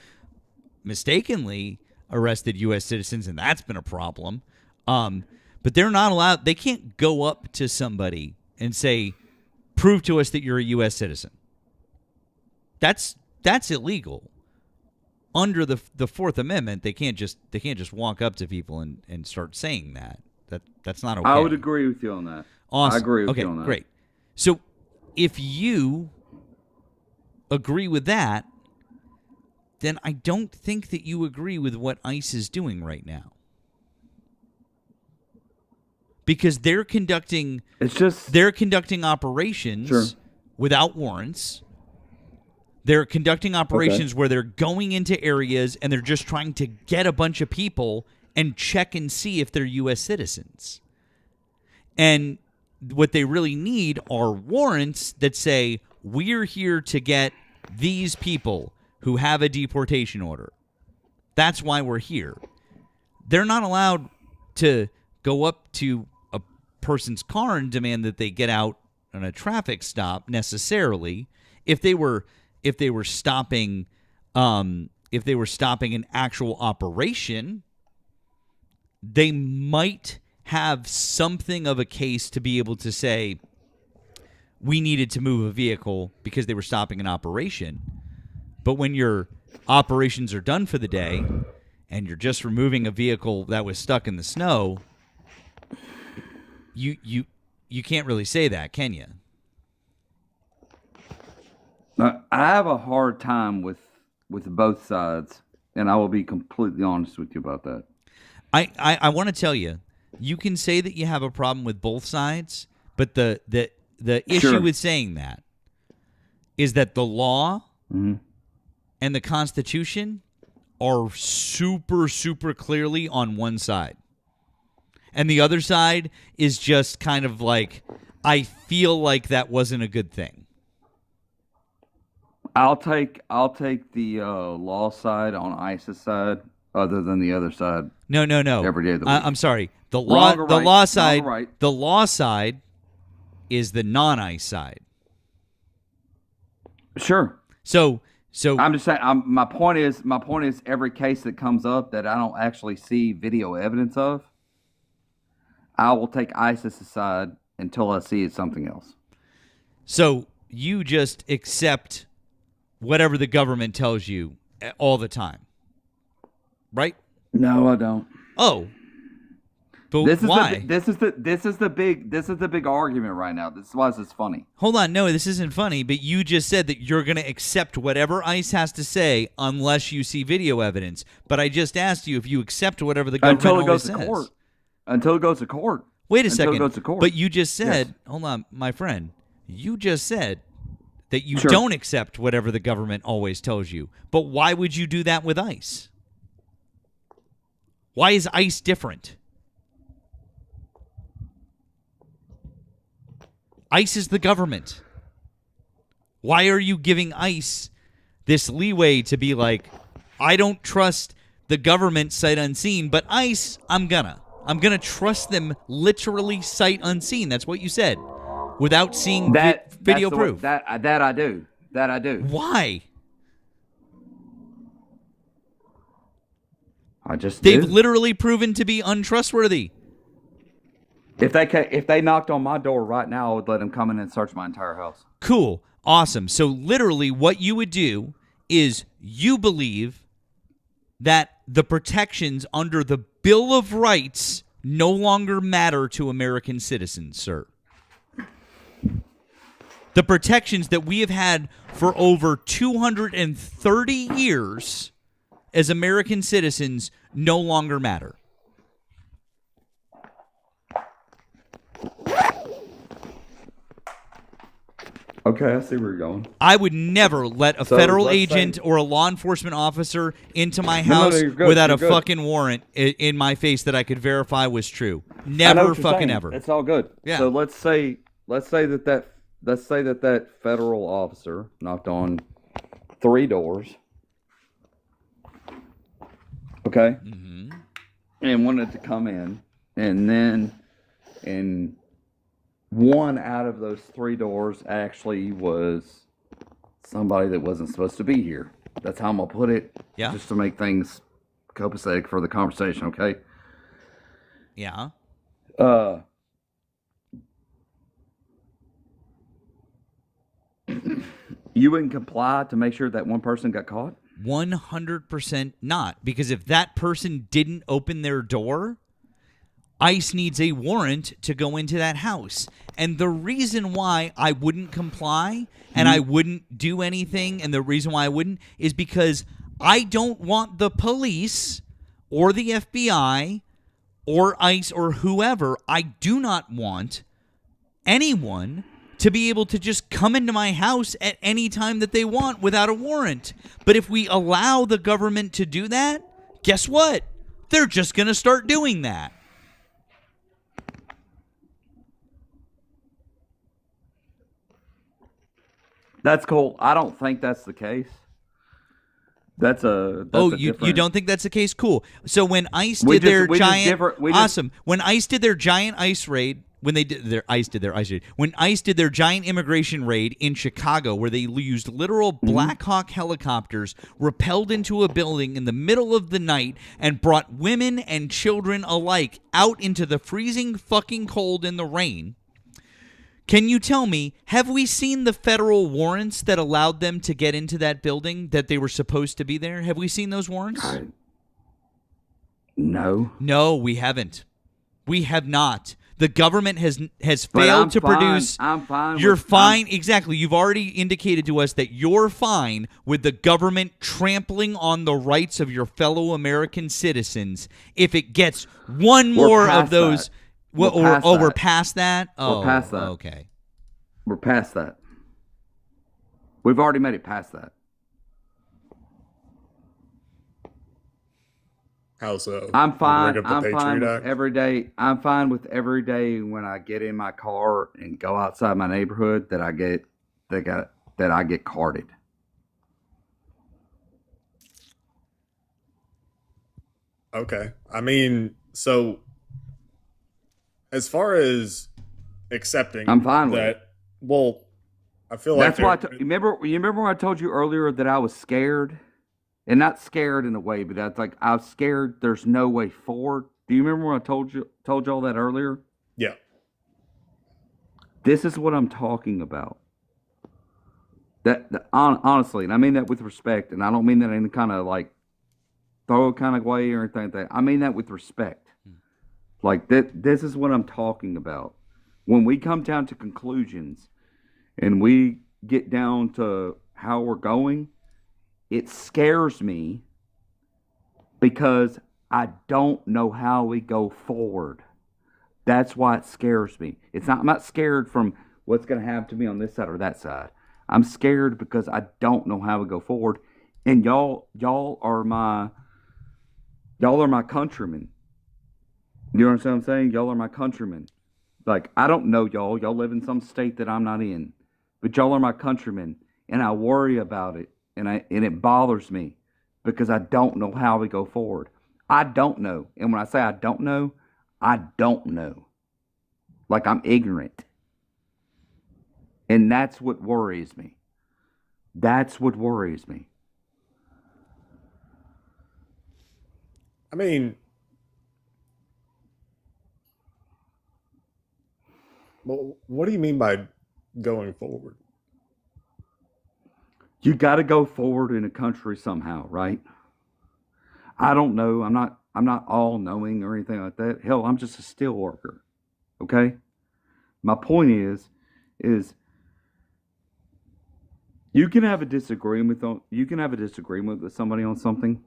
mistakenly arrested U.S. citizens, and that's been a problem. But they're not allowed. They can't go up to somebody and say, prove to us that you're a U.S. citizen. That's illegal. Under the Fourth Amendment, they can't just walk up to people and start saying that. That's not okay. I would agree with you on that. Awesome. I agree with you on that. Great. So if you agree with that, then I don't think that you agree with what ICE is doing right now. Because they're conducting operations without warrants. They're conducting operations where they're going into areas and they're just trying to get a bunch of people and check and see if they're U.S. citizens. And what they really need are warrants that say, we're here to get these people who have a deportation order. That's why we're here. They're not allowed to go up to a person's car and demand that they get out on a traffic stop necessarily. If they were stopping an actual operation, they might have something of a case to be able to say we needed to move a vehicle because they were stopping an operation. But when your operations are done for the day and you're just removing a vehicle that was stuck in the snow, you can't really say that, can you? I have a hard time with both sides and I will be completely honest with you about that. I want to tell you, you can say that you have a problem with both sides, but the issue Sure. with saying that is that the law and the Constitution are super, super clearly on one side. And the other side is just kind of like, I feel like that wasn't a good thing. I'll take the law side on ISIS side, other than the other side. No. Every day of the week. I'm sorry. The Wrong or right. law Wrong or side. right. The law side is the non-ICE side. Sure. So I'm just saying. My point is, every case that comes up that I don't actually see video evidence of, I will take ISIS aside until I see it's something else. So you just accept whatever the government tells you all the time, right? No, I don't. Oh, but why? This is the big argument right now. This is why it's funny. Hold on, no, this isn't funny. But you just said that you're going to accept whatever ICE has to say unless you see video evidence. But I just asked you if you accept whatever the government until it always goes to says. court. Until it goes to court. Wait a Until second. it goes to court. But you just said, Yes. hold on, my friend. You just said that you Sure. don't accept whatever the government always tells you. But why would you do that with ICE? Why is ICE different? ICE is the government. Why are you giving ICE this leeway to be like, I don't trust the government sight unseen, but ICE, I'm gonna trust them literally sight unseen. That's what you said, without seeing video proof. That I do. That I do. Why? I just They've do. literally proven to be untrustworthy. If they knocked on my door right now, I would let them come in and search my entire house. Cool. Awesome. So literally what you would do is you believe that the protections under the Bill of Rights no longer matter to American citizens, sir. The protections that we have had for over 230 years as American citizens no longer matter. Okay, I see where you're going. I would never let a So, federal let's agent say- or a law enforcement officer into my No, house you're good, without you're a good. fucking warrant in my face that I could verify was true. I know Never what you're fucking saying. ever. It's all good. Yeah. So let's say that federal officer knocked on 3 doors. Okay. Mm-hmm. And wanted to come in, and then one out of those 3 doors actually was somebody that wasn't supposed to be here. That's how I'm gonna put it. Yeah. Just to make things copacetic for the conversation. Okay. Yeah. You wouldn't comply to make sure that one person got caught? 100% not. Because if that person didn't open their door, ICE needs a warrant to go into that house. And the reason why I wouldn't comply and I wouldn't do anything, and the reason why I wouldn't, is because I don't want the police or the FBI or ICE or whoever, I do not want anyone to be able to just come into my house at any time that they want without a warrant. But if we allow the government to do that, guess what? They're just going to start doing that. That's cool. I don't think that's the case. That's a You don't think that's the case? Cool. So when ICE We did their just- we just giant differ- we just- awesome, when ICE did their giant ICE raid, when ICE did their giant immigration raid in Chicago, where they used literal Black Hawk helicopters, rappelled into a building in the middle of the night, and brought women and children alike out into the freezing fucking cold in the rain. Can you tell me, have we seen the federal warrants that allowed them to get into that building that they were supposed to be there? Have we seen those warrants? No. No, we haven't. We have not. The government has But failed I'm to fine. produce. I'm fine. You're with, fine. Exactly. You've already indicated to us that you're fine with the government trampling on the rights of your fellow American citizens if it gets one We're more of past those. that. We're past We're that. past that. Oh, We're past that. Okay. We're past that. We've already made it past that. How so? I'm fine. Bring up the I'm fine Patriot with Act? every day. I'm fine with every day when I get in my car and go outside my neighborhood that I get carded. Okay. I mean, so as far as accepting I'm fine with that, it. well, I feel like That's why. there- You remember when I told you earlier that I was scared, and not scared in a way, but that's like I was scared. There's no way forward. Do you remember when I told y'all that earlier? yeah. This is what I'm talking about. Honestly, and I mean that with respect, and I don't mean that in any kind of like throw kind of way or anything like that. I mean that with respect. Like that. This is what I'm talking about. When we come down to conclusions, and we get down to how we're going, it scares me because I don't know how we go forward. That's why it scares me. I'm not scared from what's going to happen to me on this side or that side. I'm scared because I don't know how we go forward. And y'all are my countrymen. You understand what I'm saying? Y'all are my countrymen. Like, I don't know y'all. Y'all live in some state that I'm not in. But y'all are my countrymen. And I worry about it. And it bothers me because I don't know how we go forward. I don't know. And when I say I don't know, I don't know. Like I'm ignorant. And that's what worries me. That's what worries me. I mean, well, what do you mean by going forward? You got to go forward in a country somehow, right? I don't know. I'm not all knowing or anything like that. Hell, I'm just a steel worker. Okay? My point is you can have a disagreement with somebody on something.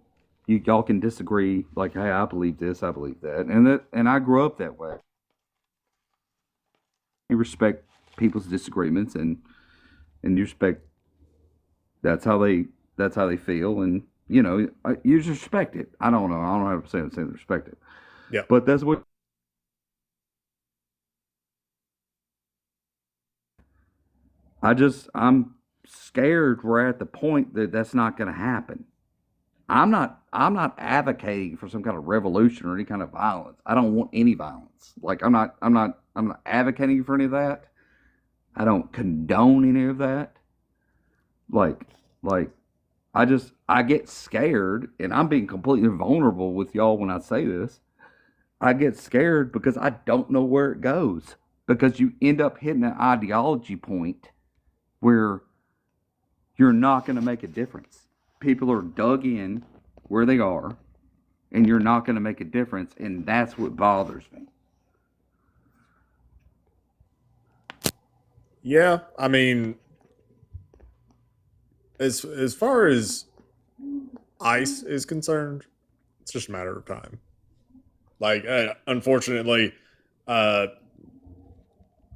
Y'all can disagree like, hey, I believe this, I believe that. And I grew up that way. You respect people's disagreements and you respect that's how they feel, and you just respect it. I don't know how to say respect it. Yeah. But that's what I'm scared we're at the point that that's not going to happen. I'm not advocating for some kind of revolution or any kind of violence. I don't want any violence. Like I'm not advocating for any of that. I don't condone any of that. Like I get scared, and I'm being completely vulnerable with y'all when I say this. I get scared because I don't know where it goes. Because you end up hitting an ideology point where you're not going to make a difference. People are dug in where they are, and you're not going to make a difference, and that's what bothers me. Yeah, I mean, as far as ICE is concerned, it's just a matter of time. Like, unfortunately, the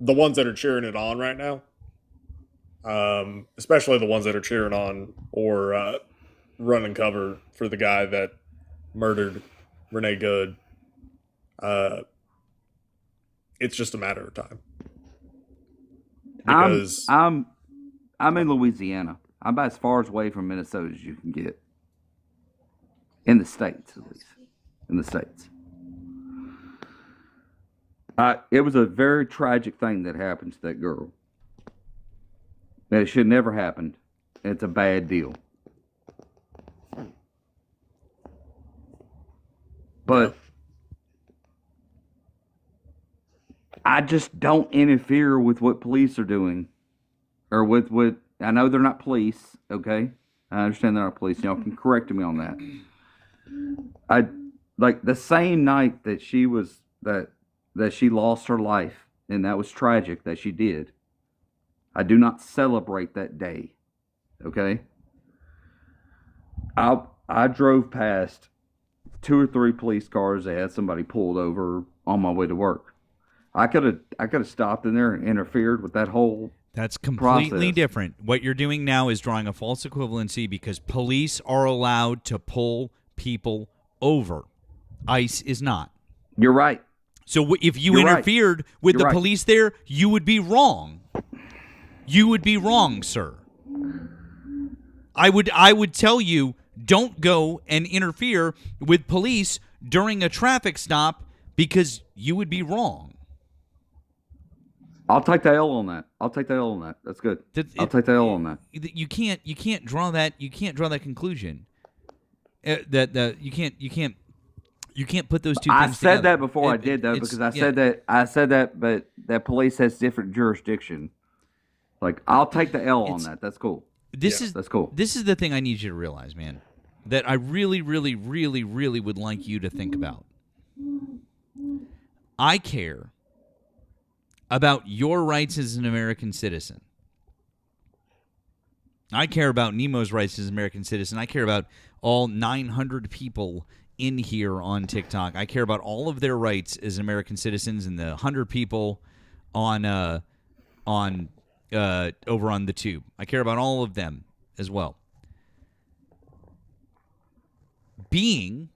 ones that are cheering it on right now, especially the ones that are cheering on or running cover for the guy that murdered Renee Good, it's just a matter of time. Because I'm in Louisiana. I'm about as far away from Minnesota as you can get. In the States, at least. In the States. It was a very tragic thing that happened to that girl. That it should never happen. It's a bad deal. But I just don't interfere with what police are doing. Or with what, I know they're not police, okay? I understand they're not police. Y'all can correct me on that. Like the same night that that she lost her life, and that was tragic that she did. I do not celebrate that day. Okay? I drove past 2 or 3 police cars that had somebody pulled over on my way to work. I could have stopped in there and interfered with that whole That's completely process. different. What you're doing now is drawing a false equivalency because police are allowed to pull people over. ICE is not. You're right. So if you You're right. interfered with You're the right. police there, you would be wrong. You would be wrong, sir. I would tell you, don't go and interfere with police during a traffic stop because you would be wrong. I'll take the L on that. That's good. I'll take the L on that. You can't draw that conclusion. You can't put those two I things said together. that before I did though, because I said that, but that police has different jurisdiction. Like, I'll take the L on that. That's cool. That's cool. This is the thing I need you to realize, man, that I really, really, really, really would like you to think about. I care about your rights as an American citizen. I care about Nemo's rights as an American citizen. I care about all 900 people in here on TikTok. I care about all of their rights as American citizens and the 100 people on over on the tube. I care about all of them as well. Being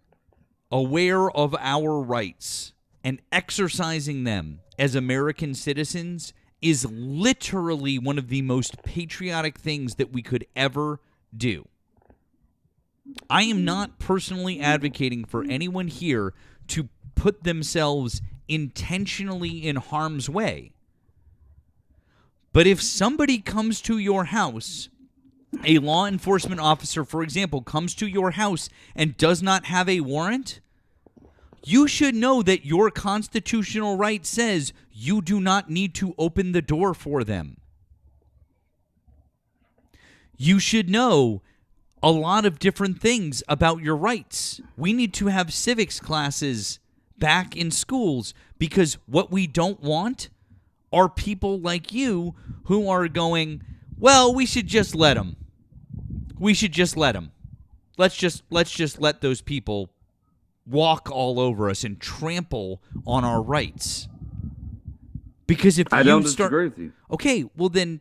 aware of our rights and exercising them as American citizens is literally one of the most patriotic things that we could ever do. I am not personally advocating for anyone here to put themselves intentionally in harm's way. But if somebody comes to your house, a law enforcement officer, for example, comes to your house and does not have a warrant, you should know that your constitutional right says you do not need to open the door for them. You should know a lot of different things about your rights. We need to have civics classes back in schools because what we don't want are people like you who are going, well, we should just let them. We should just let them. Let's just let those people walk all over us and trample on our rights. Because if I you don't start, disagree with you. Okay, well then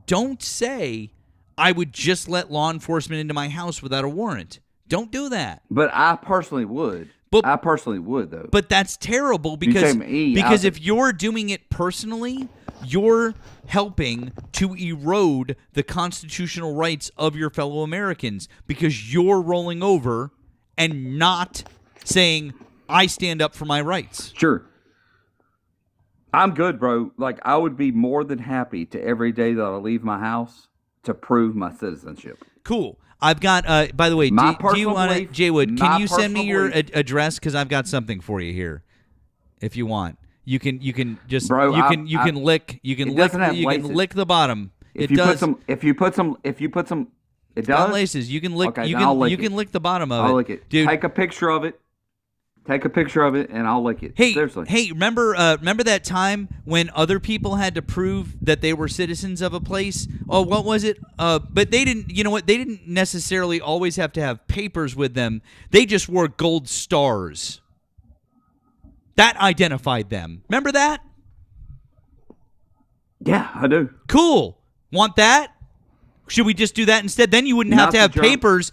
don't say I would just let law enforcement into my house without a warrant. Don't do that. But I personally would. I personally would, though. But that's terrible You because say me, if you're doing it personally, you're helping to erode the constitutional rights of your fellow Americans because you're rolling over and not saying, I stand up for my rights. Sure. I'm good, bro. Like, I would be more than happy to every day that I leave my house to prove my citizenship. Cool. I've got, by the way, do you want to, Jaywood, can you send me your address? Because I've got something for you here if you want. You can just, Bro, you can lick the bottom. If you put some, it It's got does? laces. You can lick, Okay, you then I'll can, lick you it. can lick the bottom of it. I'll lick it. Dude. Take a picture of it. And I'll lick it. Hey, Seriously. hey, remember that time when other people had to prove that they were citizens of a place? Oh, what was it? But they didn't, you know what? They didn't necessarily always have to have papers with them. They just wore gold stars. That identified them. Remember that? Yeah, I do. Cool. Want that? Should we just do that instead? Then you wouldn't have to have papers.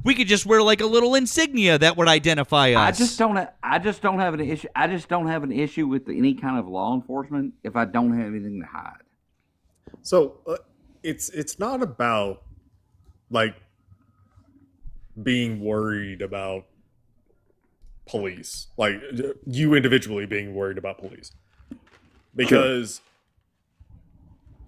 We could just wear like a little insignia that would identify us. I just don't have an issue. I just don't have an issue with any kind of law enforcement if I don't have anything to hide. So it's not about like being worried about police, like you individually being worried about police, because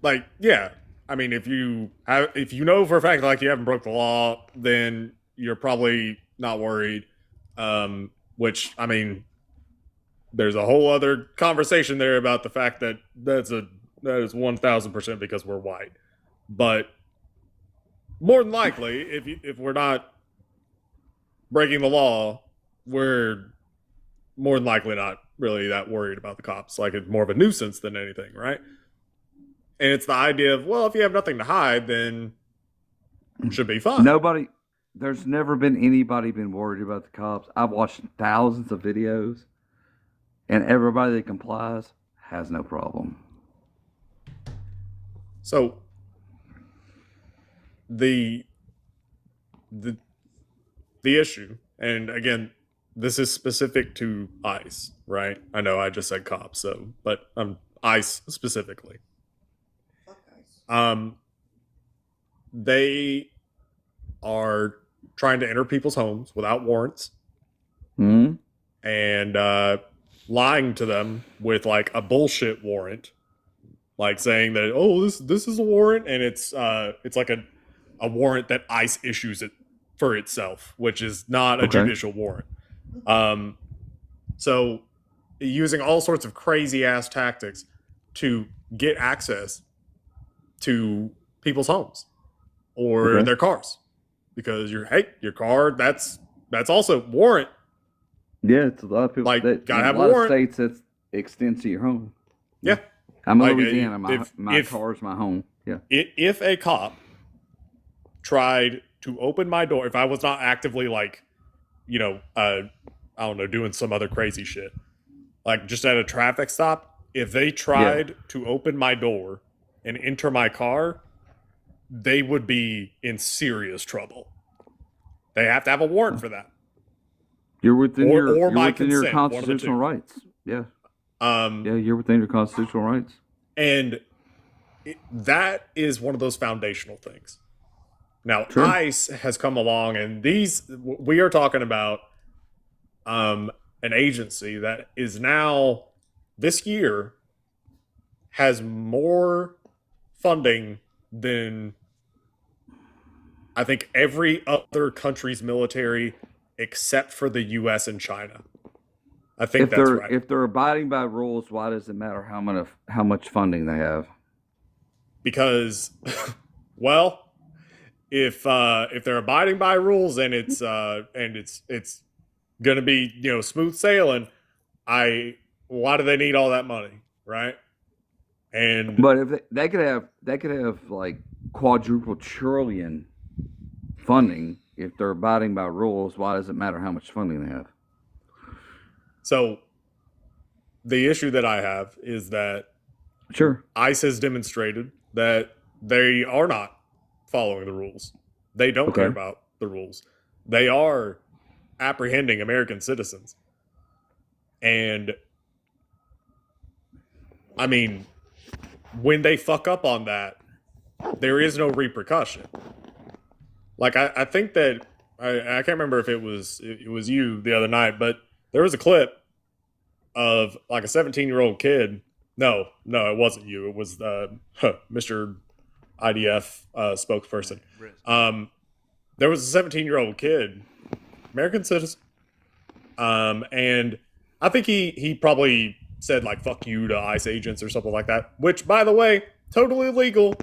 like, yeah, I mean, if you know for a fact like you haven't broke the law, then you're probably not worried. Which, I mean, there's a whole other conversation there about the fact that that is 1,000% because we're white. But more than likely, if we're not breaking the law, we're more than likely not really that worried about the cops. Like, it's more of a nuisance than anything, right? And it's the idea of, well, if you have nothing to hide, then it should be fine. Nobody, there's never been anybody been worried about the cops. I've watched thousands of videos, and everybody that complies has no problem. So the issue, and again, this is specific to ICE, right? I know I just said cops, so, but ICE specifically. They are trying to enter people's homes without warrants, and lying to them with like a bullshit warrant, like saying that, oh, this is a warrant, and it's like a warrant that ICE issues it for itself, which is not a judicial warrant. So using all sorts of crazy ass tactics to get access to people's homes or their cars, because your car, that's also warrant. Yeah, it's a lot of people like that gotta have a lot warrant. of states that extends to your home. Yeah, I'm in Like, Louisiana. My if car's my home. Yeah. If a cop tried to open my door, if I was not actively like, I don't know, doing some other crazy shit, like just at a traffic stop, if they tried to open my door and enter my car, they would be in serious trouble. They have to have a warrant for that. You're within or my within your consent, one of the constitutional two. rights. Yeah. Yeah, you're within your constitutional rights. And that is one of those foundational things. Now, Sure. ICE has come along, and we are talking about an agency that is now, this year, has more funding than I think every other country's military except for the U.S. and China. I think that's right. If they're abiding by rules, why does it matter how much funding they have? Because, well, if they're abiding by rules and it's gonna be smooth sailing, why do they need all that money, right? And But if they could have like quadruple trillion funding if they're abiding by rules, why does it matter how much funding they have? so the issue that I have is that Sure. ICE has demonstrated that they are not following the rules. They don't care about the rules. They are apprehending American citizens. And I mean, when they fuck up on that, there is no repercussion. Like I think that I can't remember if it was you the other night, but there was a clip of like a 17-year-old kid. No, it wasn't you. It was Mr. IDF spokesperson. There was a 17-year-old kid, American citizen, and I think he probably said like "fuck you" to ICE agents or something like that. Which, by the way, totally legal,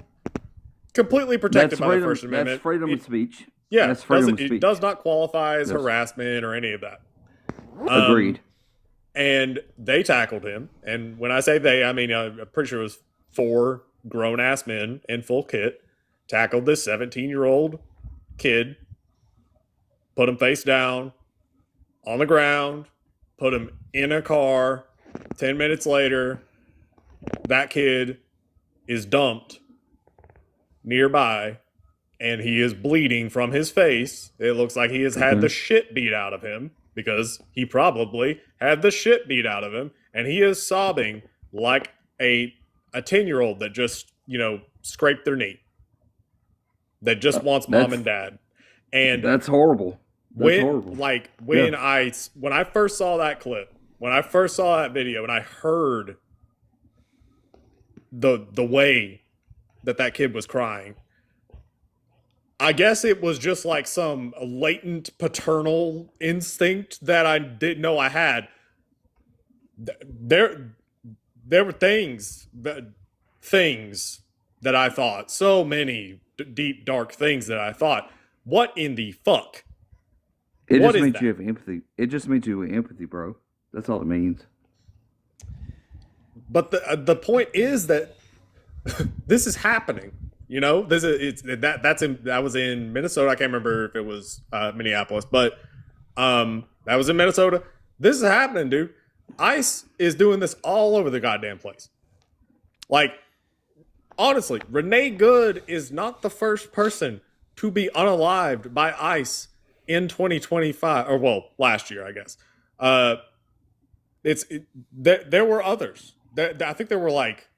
completely protected by the First Amendment. That's freedom of speech. Yeah, That's freedom of it speech. does not qualify as Yes. harassment or any of that. Agreed. And they tackled him. And when I say they, I mean, I'm pretty sure it was 4 grown-ass men in full kit, tackled this 17-year-old kid, put him face down on the ground, put him in a car. 10 minutes later, that kid is dumped nearby, and he is bleeding from his face. It looks like he has had the shit beat out of him, because he probably had the shit beat out of him, and he is sobbing like a 10-year-old that just, scraped their knee, that just wants mom and dad. And That's horrible. That's when horrible. when I first saw that clip, when I first saw that video, and I heard the way that kid was crying, I guess it was just like some latent paternal instinct that I didn't know I had. There were things that I thought, so many deep, dark things that I thought, what in the fuck? It What just is means that? you have empathy. It just means you have empathy, bro. That's all it means. But the point is that this is happening. You know, that was in Minnesota. I can't remember if it was Minneapolis, but that was in Minnesota. This is happening, dude. ICE is doing this all over the goddamn place. Like, honestly, Renee Good is not the first person to be unalived by ICE in 2025, or well, last year, I guess. There were others. I think there were like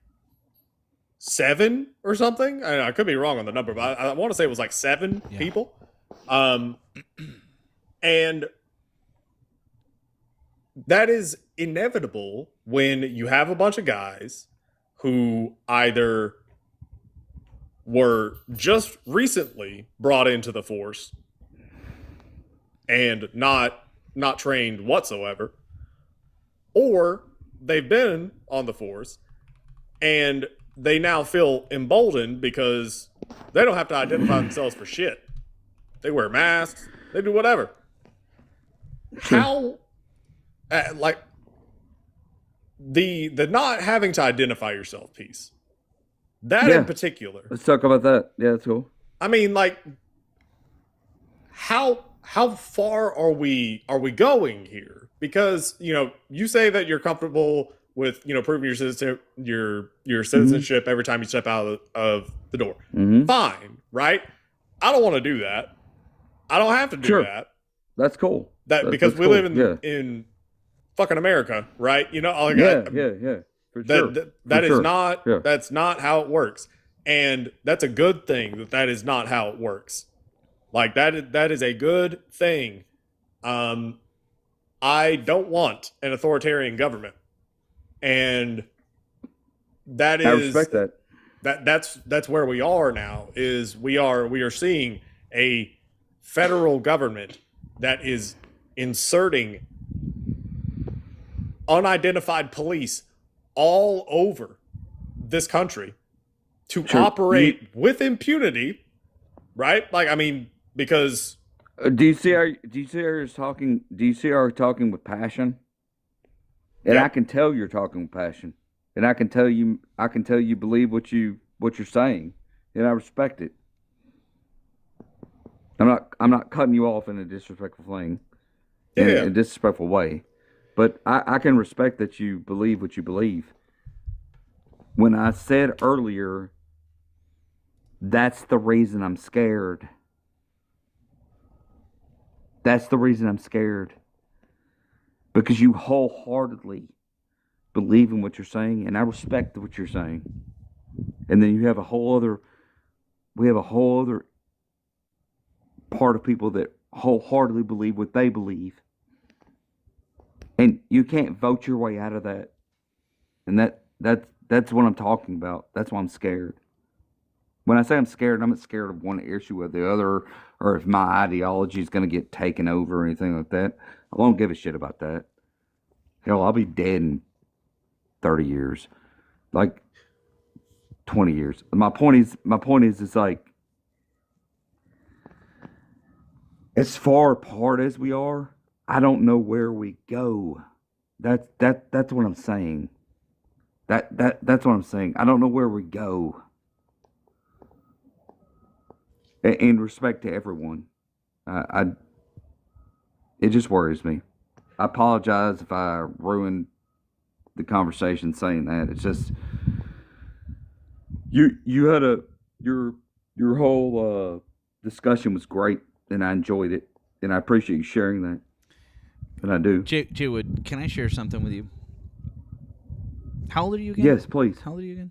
7 or something. I could be wrong on the number, but I want to say it was like 7 people. And that is inevitable when you have a bunch of guys who either were just recently brought into the force and not trained whatsoever, or they've been on the force and they now feel emboldened because they don't have to identify themselves for shit. They wear masks, they do whatever. How, like, the not having to identify yourself piece, that in particular. Let's talk about that. Yeah, that's cool. I mean, like, how far are we going here? Because, you know, you say that you're comfortable with, you know, proving your citizenship every time you step out of the door. Fine, right? I don't want to do that. I don't have to do that. That's cool. Because we live in fucking America, right? You know, like, yeah. For sure. That's not how it works. And that's a good thing that is not how it works. Like, that is a good thing. I don't want an authoritarian government. And that is, I respect that. That's where we are now, is we are seeing a federal government that is inserting unidentified police all over this country to operate with impunity, right? Like, I mean, because do you see her talking? Do you see her talking with passion? And I can tell you're talking with passion, and I can tell you believe what you're saying, and I respect it. I'm not cutting you off in a disrespectful thing, in a disrespectful way, but I can respect that you believe what you believe. When I said earlier, that's the reason I'm scared. That's the reason I'm scared. Because you wholeheartedly believe in what you're saying, and I respect what you're saying. And then we have a whole other part of people that wholeheartedly believe what they believe. And you can't vote your way out of that. And that's what I'm talking about. That's why I'm scared. When I say I'm scared, I'm not scared of one issue or the other, or if my ideology is going to get taken over or anything like that. I won't give a shit about that. Hell, I'll be dead in 30 years, like 20 years. My point is, it's like, as far apart as we are, I don't know where we go. That's what I'm saying. That's what I'm saying. I don't know where we go. In respect to everyone, it just worries me. I apologize if I ruined the conversation saying that. It's just you had your whole discussion was great, and I enjoyed it, and I appreciate you sharing that. And I do. Jay Wood, can I share something with you? How old are you again? Yes, please. How old are you again?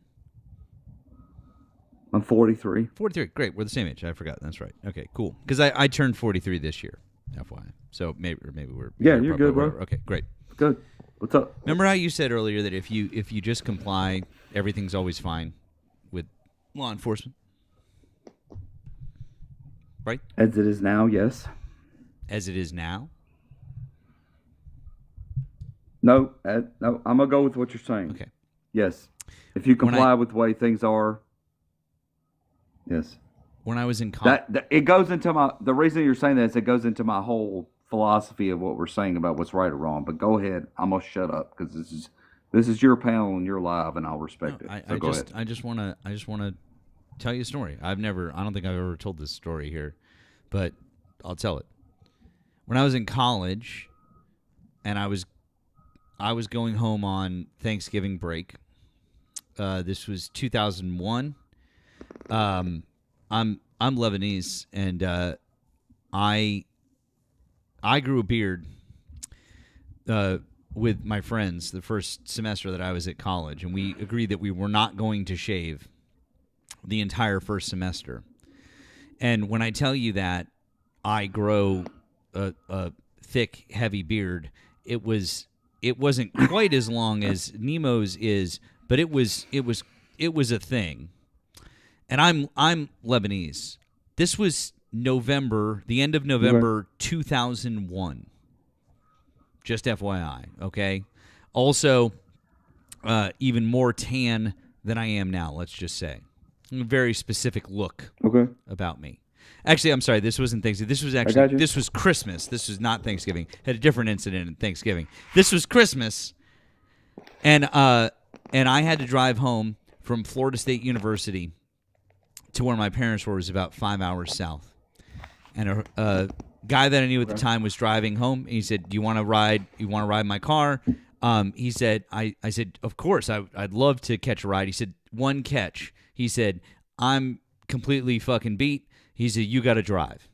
I'm 43. 43. Great. We're the same age. I forgot. That's right. Okay, cool. Because I turned 43 this year, FYI. So maybe we're you're good, bro. Okay, great. Good. What's up? Remember how you said earlier that if you just comply, everything's always fine with law enforcement, right? As it is now, yes. As it is now. No, I'm gonna go with what you're saying. Okay. Yes. If you comply with the way things are. Yes. When I was in it goes into the reason you're saying that is it goes into my whole philosophy of what we're saying about what's right or wrong. But go ahead. I'm gonna shut up because this is your panel and you're live, and I'll respect it. So go ahead. I just want to tell you a story. I don't think I've ever told this story here, but I'll tell it. When I was in college, and I was going home on Thanksgiving break. This was 2001. I'm Lebanese, and I grew a beard with my friends the first semester that I was at college, and we agreed that we were not going to shave the entire first semester. And when I tell you that I grow a thick, heavy beard, it wasn't quite as long as Nemo's is, but it was a thing. And I'm Lebanese. This was November, the end of November 2001. Just FYI, okay? Also, even more tan than I am now, let's just say. A very specific look about me. Actually, I'm sorry, this wasn't Thanksgiving. This was Christmas. This was not Thanksgiving. Had a different incident in Thanksgiving. This was Christmas, and I had to drive home from Florida State University to where my parents were. It was about 5 hours south. And a guy that I knew at the time was driving home. And he said, "Do you want to ride? You want to ride my car?" He said, I said, "Of course, I'd love to catch a ride." He said, "One catch." He said, "I'm completely fucking beat." He said, "You got to drive.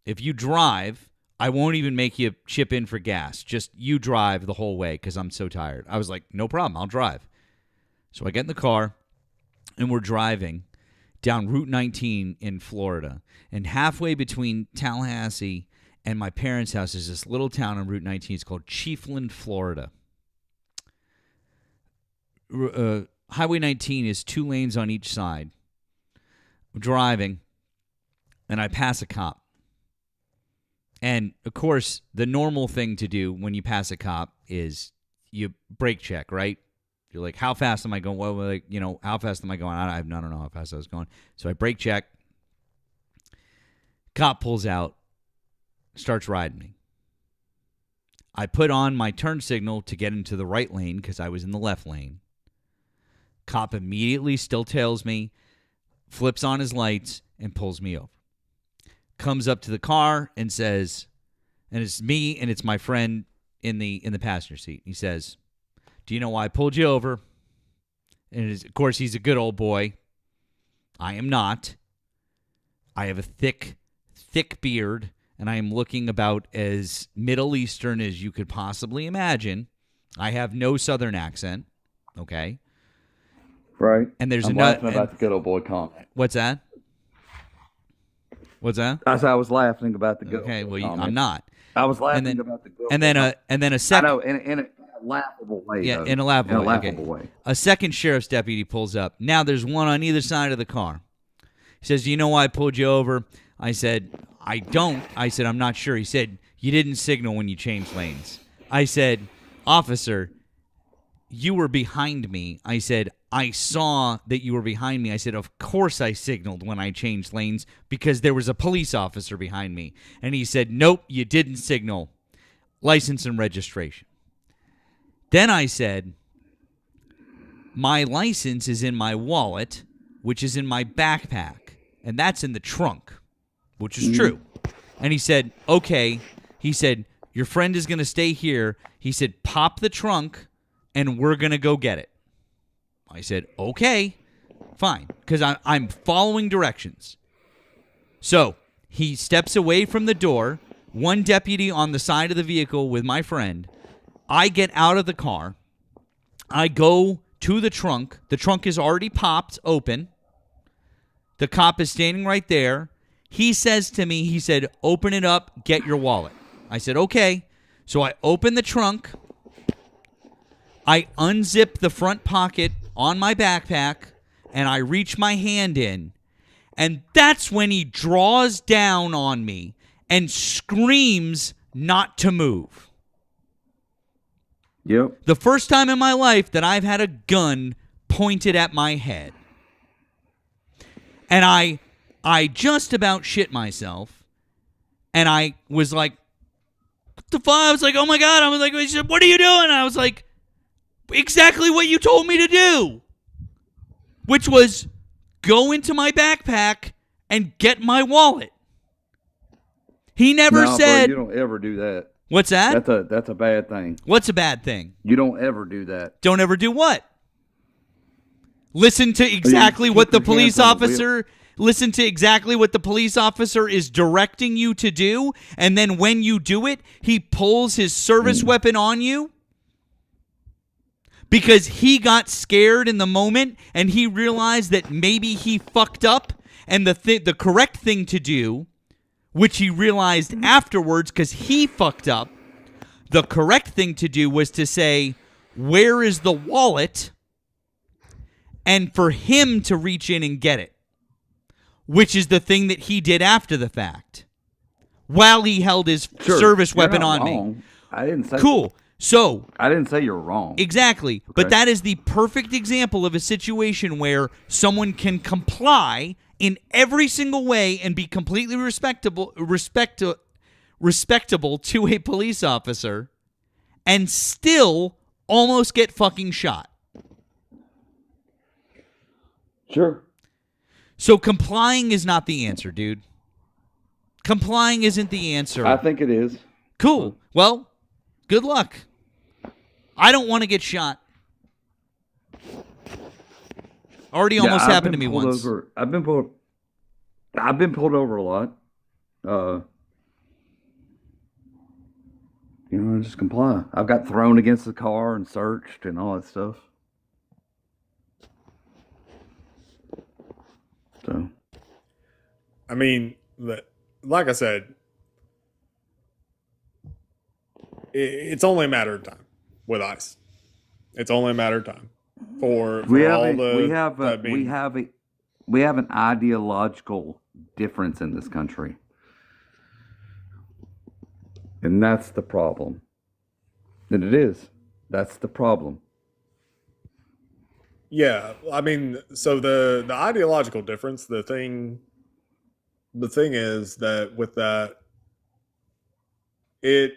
If you drive, I won't even make you chip in for gas. Just you drive the whole way because I'm so tired." I was like, "No problem, I'll drive." So I get in the car, and we're driving down Route 19 in Florida. And halfway between Tallahassee and my parents' house is this little town on Route 19. It's called Chiefland, Florida. Highway 19 is 2 lanes on each side. I'm driving, and I pass a cop. And, of course, the normal thing to do when you pass a cop is you brake check, right? You're like, how fast am I going? Well, like, how fast am I going? I don't know how fast I was going. So I brake check. Cop pulls out, starts riding me. I put on my turn signal to get into the right lane because I was in the left lane. Cop immediately still tails me, flips on his lights, and pulls me over. Comes up to the car and says, and it's me and it's my friend in the passenger seat. He says, "Do you know why I pulled you over?" And of course, he's a good old boy. I am not. I have a thick beard, and I am looking about as Middle Eastern as you could possibly imagine. I have no Southern accent, okay? Right. And there's I'm laughing about the good old boy comment. What's that? What's that? I was laughing about the good old boy comment. I'm not. I was laughing about the good old boy and then a second. I know, in a laughable way. Yeah, though. in a laughable way. A second sheriff's deputy pulls up. Now there's one on either side of the car. He says, "Do you know why I pulled you over?" I said, "I don't." I said, "I'm not sure." He said, "You didn't signal when you changed lanes." I said, "Officer, you were behind me." I said, "I saw that you were behind me." I said, "Of course I signaled when I changed lanes because there was a police officer behind me." And he said, "Nope, you didn't signal. License and registration." Then I said, "My license is in my wallet, which is in my backpack, and that's in the trunk," which is true. And he said, "Okay." He said, "Your friend is going to stay here." He said, "Pop the trunk, and we're going to go get it." I said, "Okay, fine," because I'm following directions. So he steps away from the door, one deputy on the side of the vehicle with my friend. I get out of the car. I go to the trunk. The trunk is already popped open. The cop is standing right there. He says to me, he said, "Open it up, get your wallet." I said, "Okay." So I open the trunk. I unzip the front pocket on my backpack, and I reach my hand in. And that's when he draws down on me and screams not to move. Yep. The first time in my life that I've had a gun pointed at my head. And I just about shit myself. And I was like, what the fuck? I was like, oh my God. I was like, she said, what are you doing? I was like, exactly what you told me to do, which was go into my backpack and get my wallet. He never said. Bro, you don't ever do that. What's that? That's a bad thing. What's a bad thing? You don't ever do that. Don't ever do what? Listen to exactly what the police officer. Listen to exactly what the police officer is directing you to do, and then when you do it, he pulls his service weapon on you because he got scared in the moment and he realized that maybe he fucked up, and the correct thing to do, which he realized afterwards because he fucked up, the correct thing to do was to say, where is the wallet? And for him to reach in and get it. Which is the thing that he did after the fact, while he held his service weapon on me. I didn't say cool. So I didn't say you're wrong. Exactly, okay. But that is the perfect example of a situation where someone can comply in every single way and be completely respectable to a police officer, and still almost get fucking shot. Sure. So complying is not the answer, dude. Complying isn't the answer. I think it is. Cool. Well, good luck. I don't want to get shot. Already almost happened to me once. I've been pulled over a lot. I just comply. I've got thrown against the car and searched and all that stuff. So, I mean, like I said, it's only a matter of time with ICE. It's only a matter of time we have an ideological difference in this country, and that's the problem. And it is. That's the problem. Yeah, I mean, so the ideological difference, the thing is that with that, it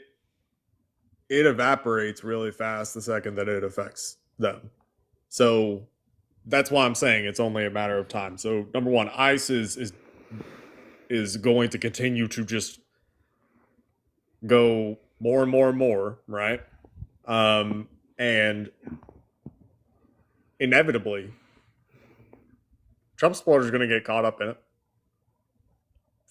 evaporates really fast the second that it affects them. So that's why I'm saying it's only a matter of time. So number one, ICE is going to continue to just go more and more and more, right? And inevitably, Trump supporters are going to get caught up in it.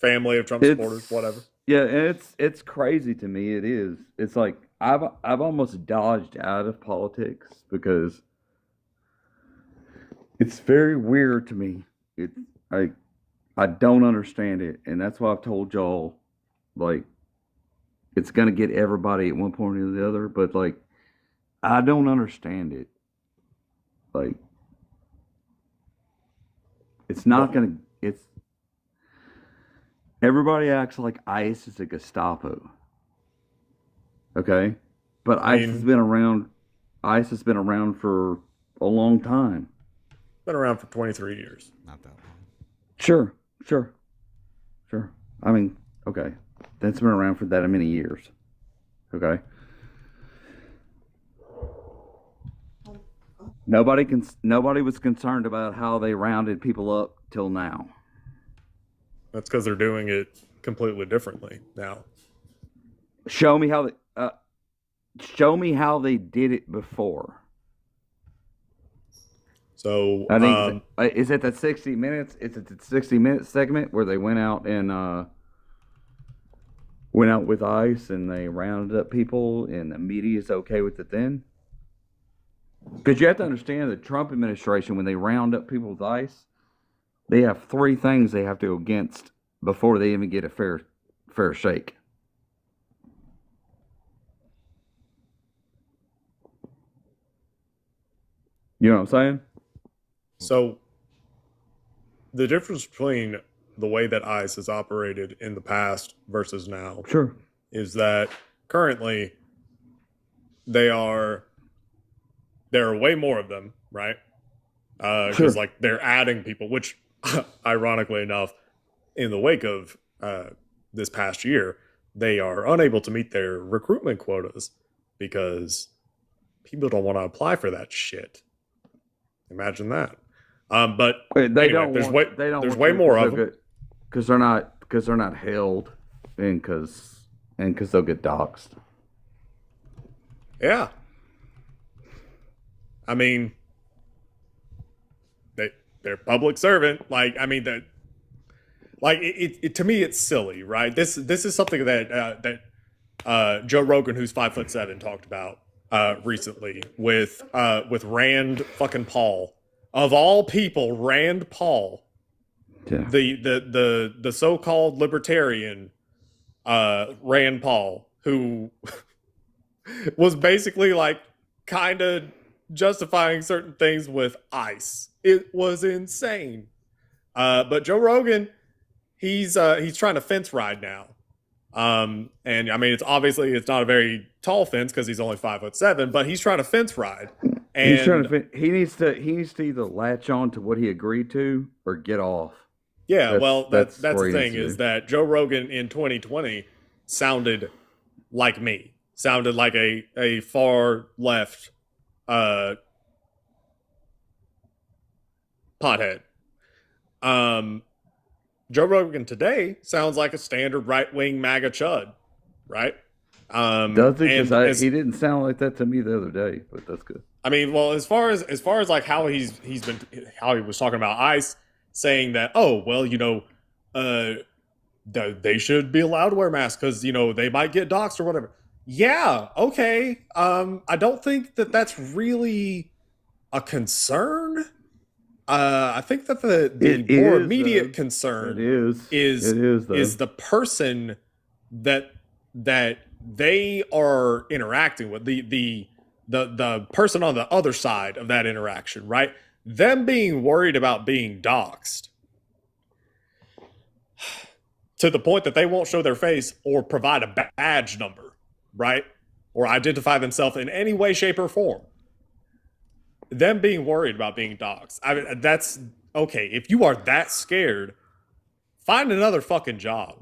Family of Trump supporters, whatever. Yeah, and it's crazy to me. It is. It's like I've almost dodged out of politics because it's very weird to me. I don't understand it, and that's why I've told y'all, like, it's going to get everybody at one point or the other. But like, I don't understand it. Like, it's not gonna. It's everybody acts like ICE is a Gestapo. Okay, but ICE has been around. ICE has been around for a long time. Been around for 23 years. Not that long. Sure. I mean, okay, that's been around for that many years. Okay. Nobody was concerned about how they rounded people up till now. That's because they're doing it completely differently now. Show me how they did it before. So I think is it the 60 minutes? Is it the 60-minute segment where they went out with ICE and they rounded up people and the media is okay with it then? Because you have to understand the Trump administration, when they round up people with ICE, they have 3 things they have to go against before they even get a fair shake. You know what I'm saying? So the difference between the way that ICE has operated in the past versus now is that currently there are way more of them, right? Because like they're adding people, which ironically enough, in the wake of this past year, they are unable to meet their recruitment quotas because people don't want to apply for that shit. Imagine that. But Wait, they anyway, don't there's want, way they don't there's want way to more of them. because they're not held, and because they'll get doxxed. Yeah. I mean, they're public servant. Like, I mean, that, like, it to me, it's silly, right? This is something that Joe Rogan, who's 5'7", talked about recently with Rand fucking Paul, of all people, Rand Paul, Yeah. the so-called libertarian Rand Paul, who was basically like kind of justifying certain things with ICE. It was insane. But Joe Rogan, he's trying to fence ride now. And I mean, it's not a very tall fence because he's only 5'7", but he's trying to fence ride. And He's trying to. He needs to either latch on to what he agreed to or get off. yeah, that's where the he thing needs to is be. that Joe Rogan in 2020 sounded like me, sounded like a far left pothead. Joe Rogan today sounds like a standard right-wing MAGA chud, right? Does he? and Because he didn't sound like that to me the other day, but that's good. I mean, well, as far as like how he was talking about ICE, saying that, oh, well, they should be allowed to wear masks because they might get doxxed or whatever. Yeah, okay. I don't think that that's really a concern. I think that the more immediate concern is the person that they are interacting with, the person on the other side of that interaction, right? Them being worried about being doxxed to the point that they won't show their face or provide a badge number, right? Or identify themselves in any way, shape, or form. Them being worried about being doxxed. I mean, that's okay. If you are that scared, find another fucking job.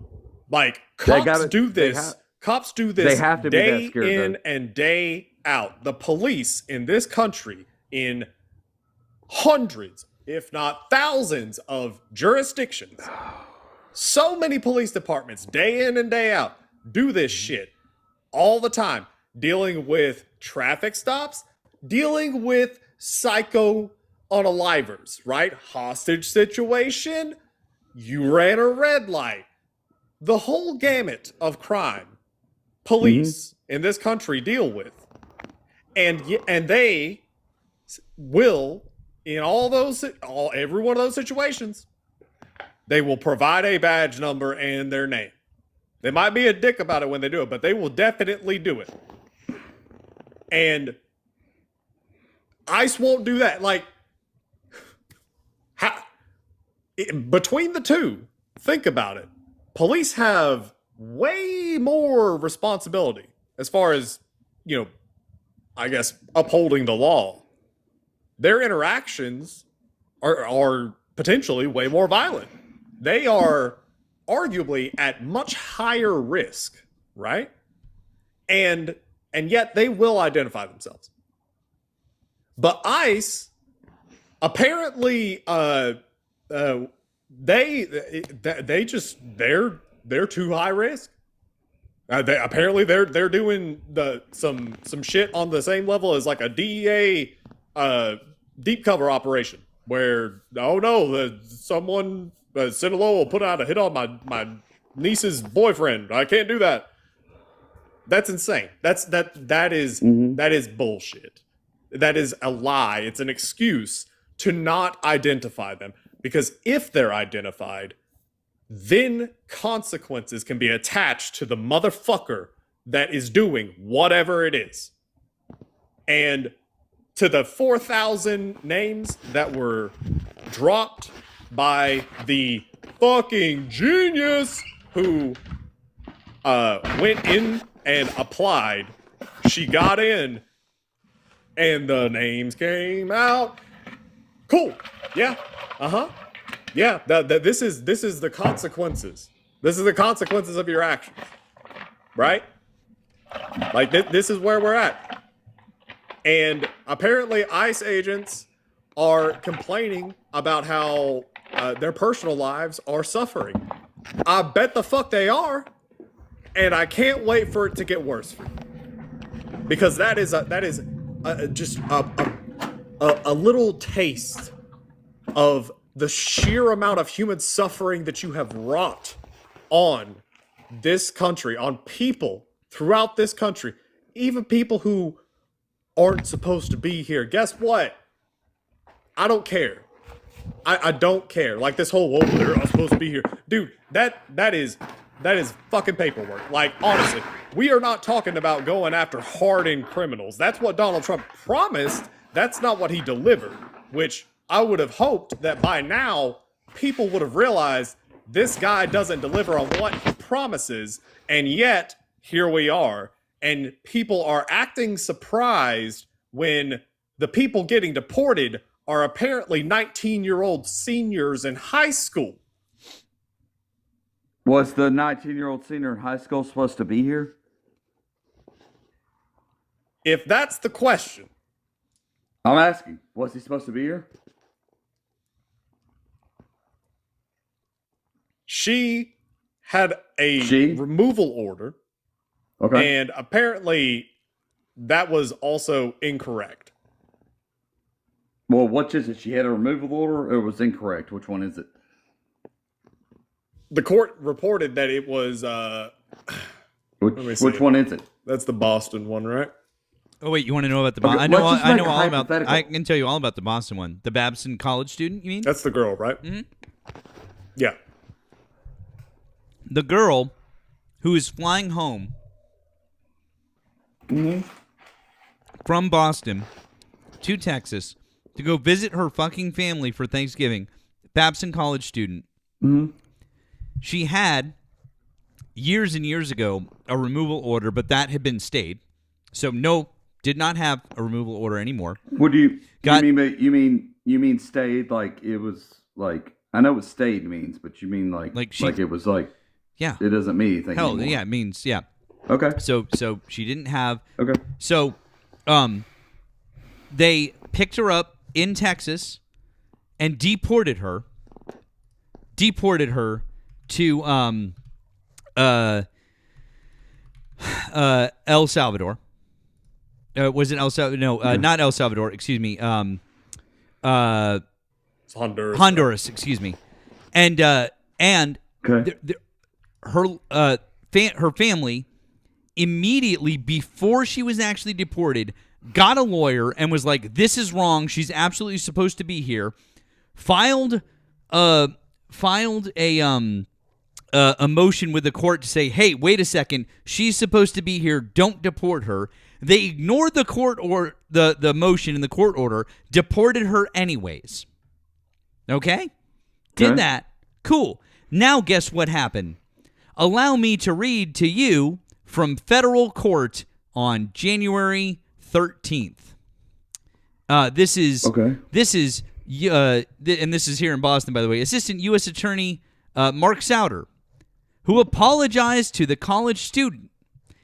Like, cops do this. Cops do this They have to be day that scared, in though. and day out. The police in this country, in hundreds, if not thousands of jurisdictions, so many police departments, day in and day out, do this shit all the time, dealing with traffic stops, dealing with psycho unalivers, right? Hostage situation, you ran a red light. The whole gamut of crime police in this country deal with. And they will, in every one of those situations, they will provide a badge number and their name. They might be a dick about it when they do it, but they will definitely do it. And ICE won't do that. Like, between the two, think about it. Police have way more responsibility as far as, I guess, upholding the law. Their interactions are potentially way more violent. They are arguably at much higher risk, right? And yet they will identify themselves. But ICE apparently they're too high risk. They're doing some shit on the same level as like a DEA deep cover operation where someone Sinaloa will put out a hit on my niece's boyfriend. I can't do that. That's insane. That is bullshit. That is a lie. It's an excuse to not identify them, because if they're identified, then consequences can be attached to the motherfucker that is doing whatever it is. And to the 4,000 names that were dropped by the fucking genius who went in and applied, she got in, and the names came out. Cool. Yeah. Uh-huh. Yeah. This is the consequences. This is the consequences of your actions. right? Like this is where we're at. And apparently ICE agents are complaining about how their personal lives are suffering. I bet the fuck they are. And I can't wait for it to get worse for you. Because that is just a little taste of the sheer amount of human suffering that you have wrought on this country, on people throughout this country, even people who aren't supposed to be here. Guess what? I don't care. I don't care. Like this whole, whoa, they're not supposed to be here. Dude, that is fucking paperwork. Like, honestly, we are not talking about going after hardened criminals. That's what Donald Trump promised. That's not what he delivered, which I would have hoped that by now people would have realized this guy doesn't deliver on what he promises, and yet here we are. And people are acting surprised when the people getting deported are apparently 19-year-old seniors in high school. Was the 19-year-old senior in high school supposed to be here? If that's the question. I'm asking, was he supposed to be here? She had a removal order. Okay. And apparently that was also incorrect. Well, which is it? She had a removal order or it was incorrect? Which one is it? The court reported that it was which one is it? That's the Boston one, right? Oh wait, you want to know about the Boston? Okay, I know all about. I can tell you all about the Boston one. The Babson college student, you mean? That's the girl, right? Mm-hmm. Yeah. The girl who is flying home from Boston to Texas to go visit her fucking family for Thanksgiving. Babson college student. Mm-hmm. She had years and years ago a removal order, but that had been stayed. So no, did not have a removal order anymore. What do you mean stayed? Like it was like, I know what stayed means, but you mean like it was like, yeah, it doesn't mean anything hell anymore. Yeah, it means yeah. Okay. So she didn't have. Okay. So, they picked her up in Texas and deported her to El Salvador. Was it El Salvador? No, not El Salvador. Excuse me. It's Honduras. Honduras. Excuse me. And okay. Her family immediately before she was actually deported got a lawyer and was like, "This is wrong. She's absolutely supposed to be here." Filed a motion with the court to say, "Hey, wait a second. She's supposed to be here. Don't deport her." They ignored the court or the motion in the court order, deported her anyways. Okay? Did that. Cool. Now guess what happened? Allow me to read to you from federal court on January 13th. This is and this is here in Boston, by the way. Assistant U.S. Attorney Mark Souder, who apologized to the college student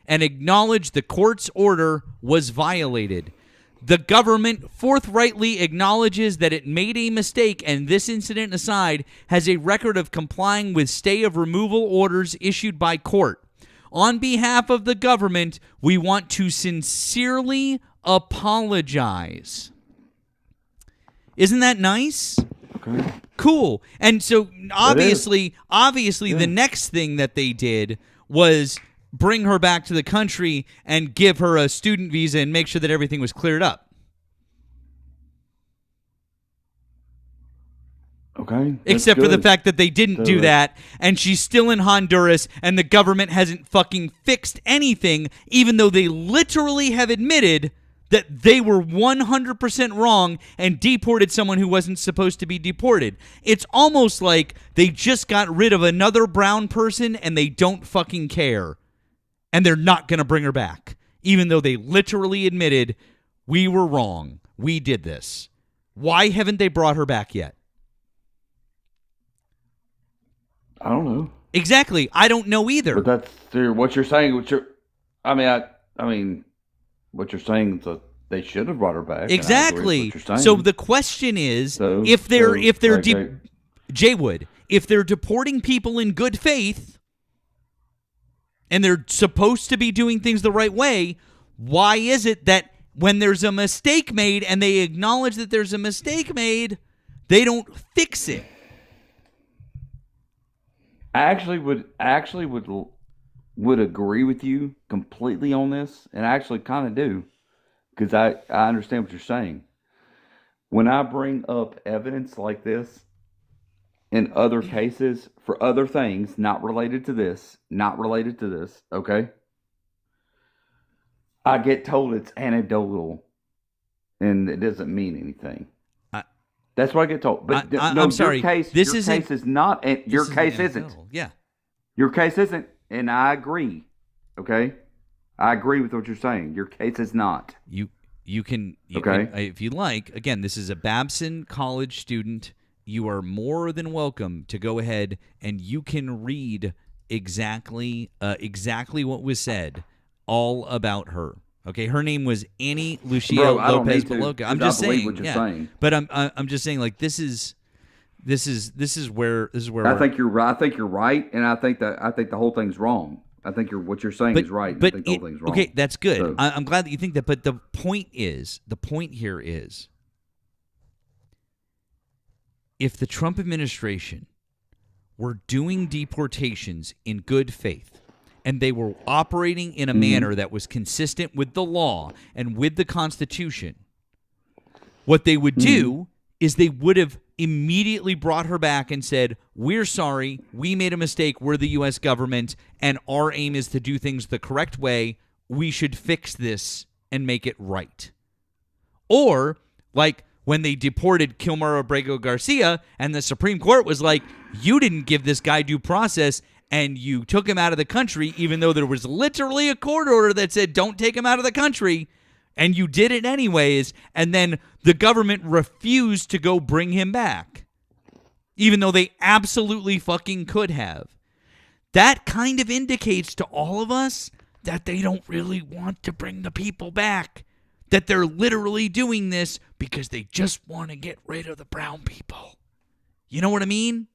and acknowledged the court's order was violated. The government forthrightly acknowledges that it made a mistake, and this incident aside, has a record of complying with stay of removal orders issued by court. On behalf of the government, we want to sincerely apologize. Isn't that nice? Okay. Cool. And so obviously the next thing that they did was bring her back to the country and give her a student visa and make sure that everything was cleared up. Okay. Except for the fact that they didn't do that, and she's still in Honduras, and the government hasn't fucking fixed anything, even though they literally have admitted that they were 100% wrong and deported someone who wasn't supposed to be deported. It's almost like they just got rid of another brown person and they don't fucking care. And they're not going to bring her back, even though they literally admitted, we were wrong. We did this. Why haven't they brought her back yet? I don't know. Exactly. I don't know either. But that's what you're saying. I mean, what you're saying is that they should have brought her back. Exactly. So the question is, if they're Jaywood, if they're deporting people in good faith, and they're supposed to be doing things the right way, why is it that when there's a mistake made and they acknowledge that there's a mistake made, they don't fix it? I actually would agree with you completely on this, and I actually kind of do, because I understand what you're saying. When I bring up evidence like this in other cases for other things not related to this, okay, I get told it's anecdotal and it doesn't mean anything. That's what I get told. But I'm sorry. Your case is not. Your case isn't. Yeah. Your case isn't, and I agree. Okay, I agree with what you're saying. Your case is not. You can okay, if you like. Again, this is a Babson College student. You are more than welcome to go ahead and you can read exactly what was said all about her. Okay, her name was Annie Lucia Lopez Beloca. I'm just saying, what you're saying. But I'm just saying, like, this is where I think you're right. I think you're right, and I think the whole thing's wrong. I think what you're saying is right. But I think the whole thing's wrong. Okay, that's good. So. I'm glad that you think that. But the point here is, if the Trump administration were doing deportations in good faith, and they were operating in a manner that was consistent with the law and with the Constitution, what they would do is they would have immediately brought her back and said, we're sorry, we made a mistake, we're the U.S. government, and our aim is to do things the correct way. We should fix this and make it right. Or, like when they deported Kilmer Abrego Garcia, and the Supreme Court was like, you didn't give this guy due process, and you took him out of the country, even though there was literally a court order that said don't take him out of the country, and you did it anyways, and then the government refused to go bring him back, even though they absolutely fucking could have. That kind of indicates to all of us that they don't really want to bring the people back, that they're literally doing this because they just want to get rid of the brown people. You know what I mean?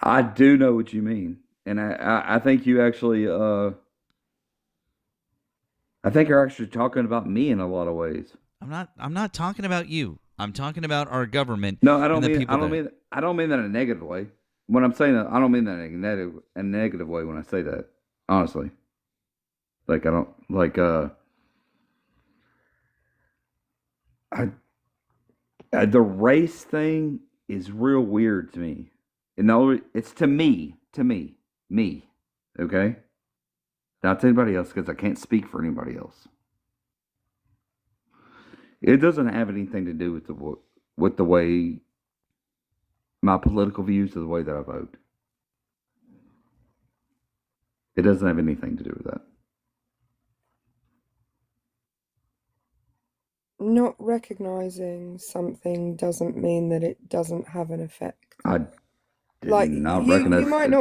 I do know what you mean, and I think you actually, I think you're actually talking about me in a lot of ways. I'm not talking about you. I'm talking about our government. No, I don't mean that in a negative way. When I'm saying that, I don't mean that in a negative way. When I say that, honestly, like I don't like the race thing is real weird to me. No, it's to me, okay? Not to anybody else, because I can't speak for anybody else. It doesn't have anything to do with the way my political views or the way that I vote. It doesn't have anything to do with that. Not recognizing something doesn't mean that it doesn't have an effect. You might not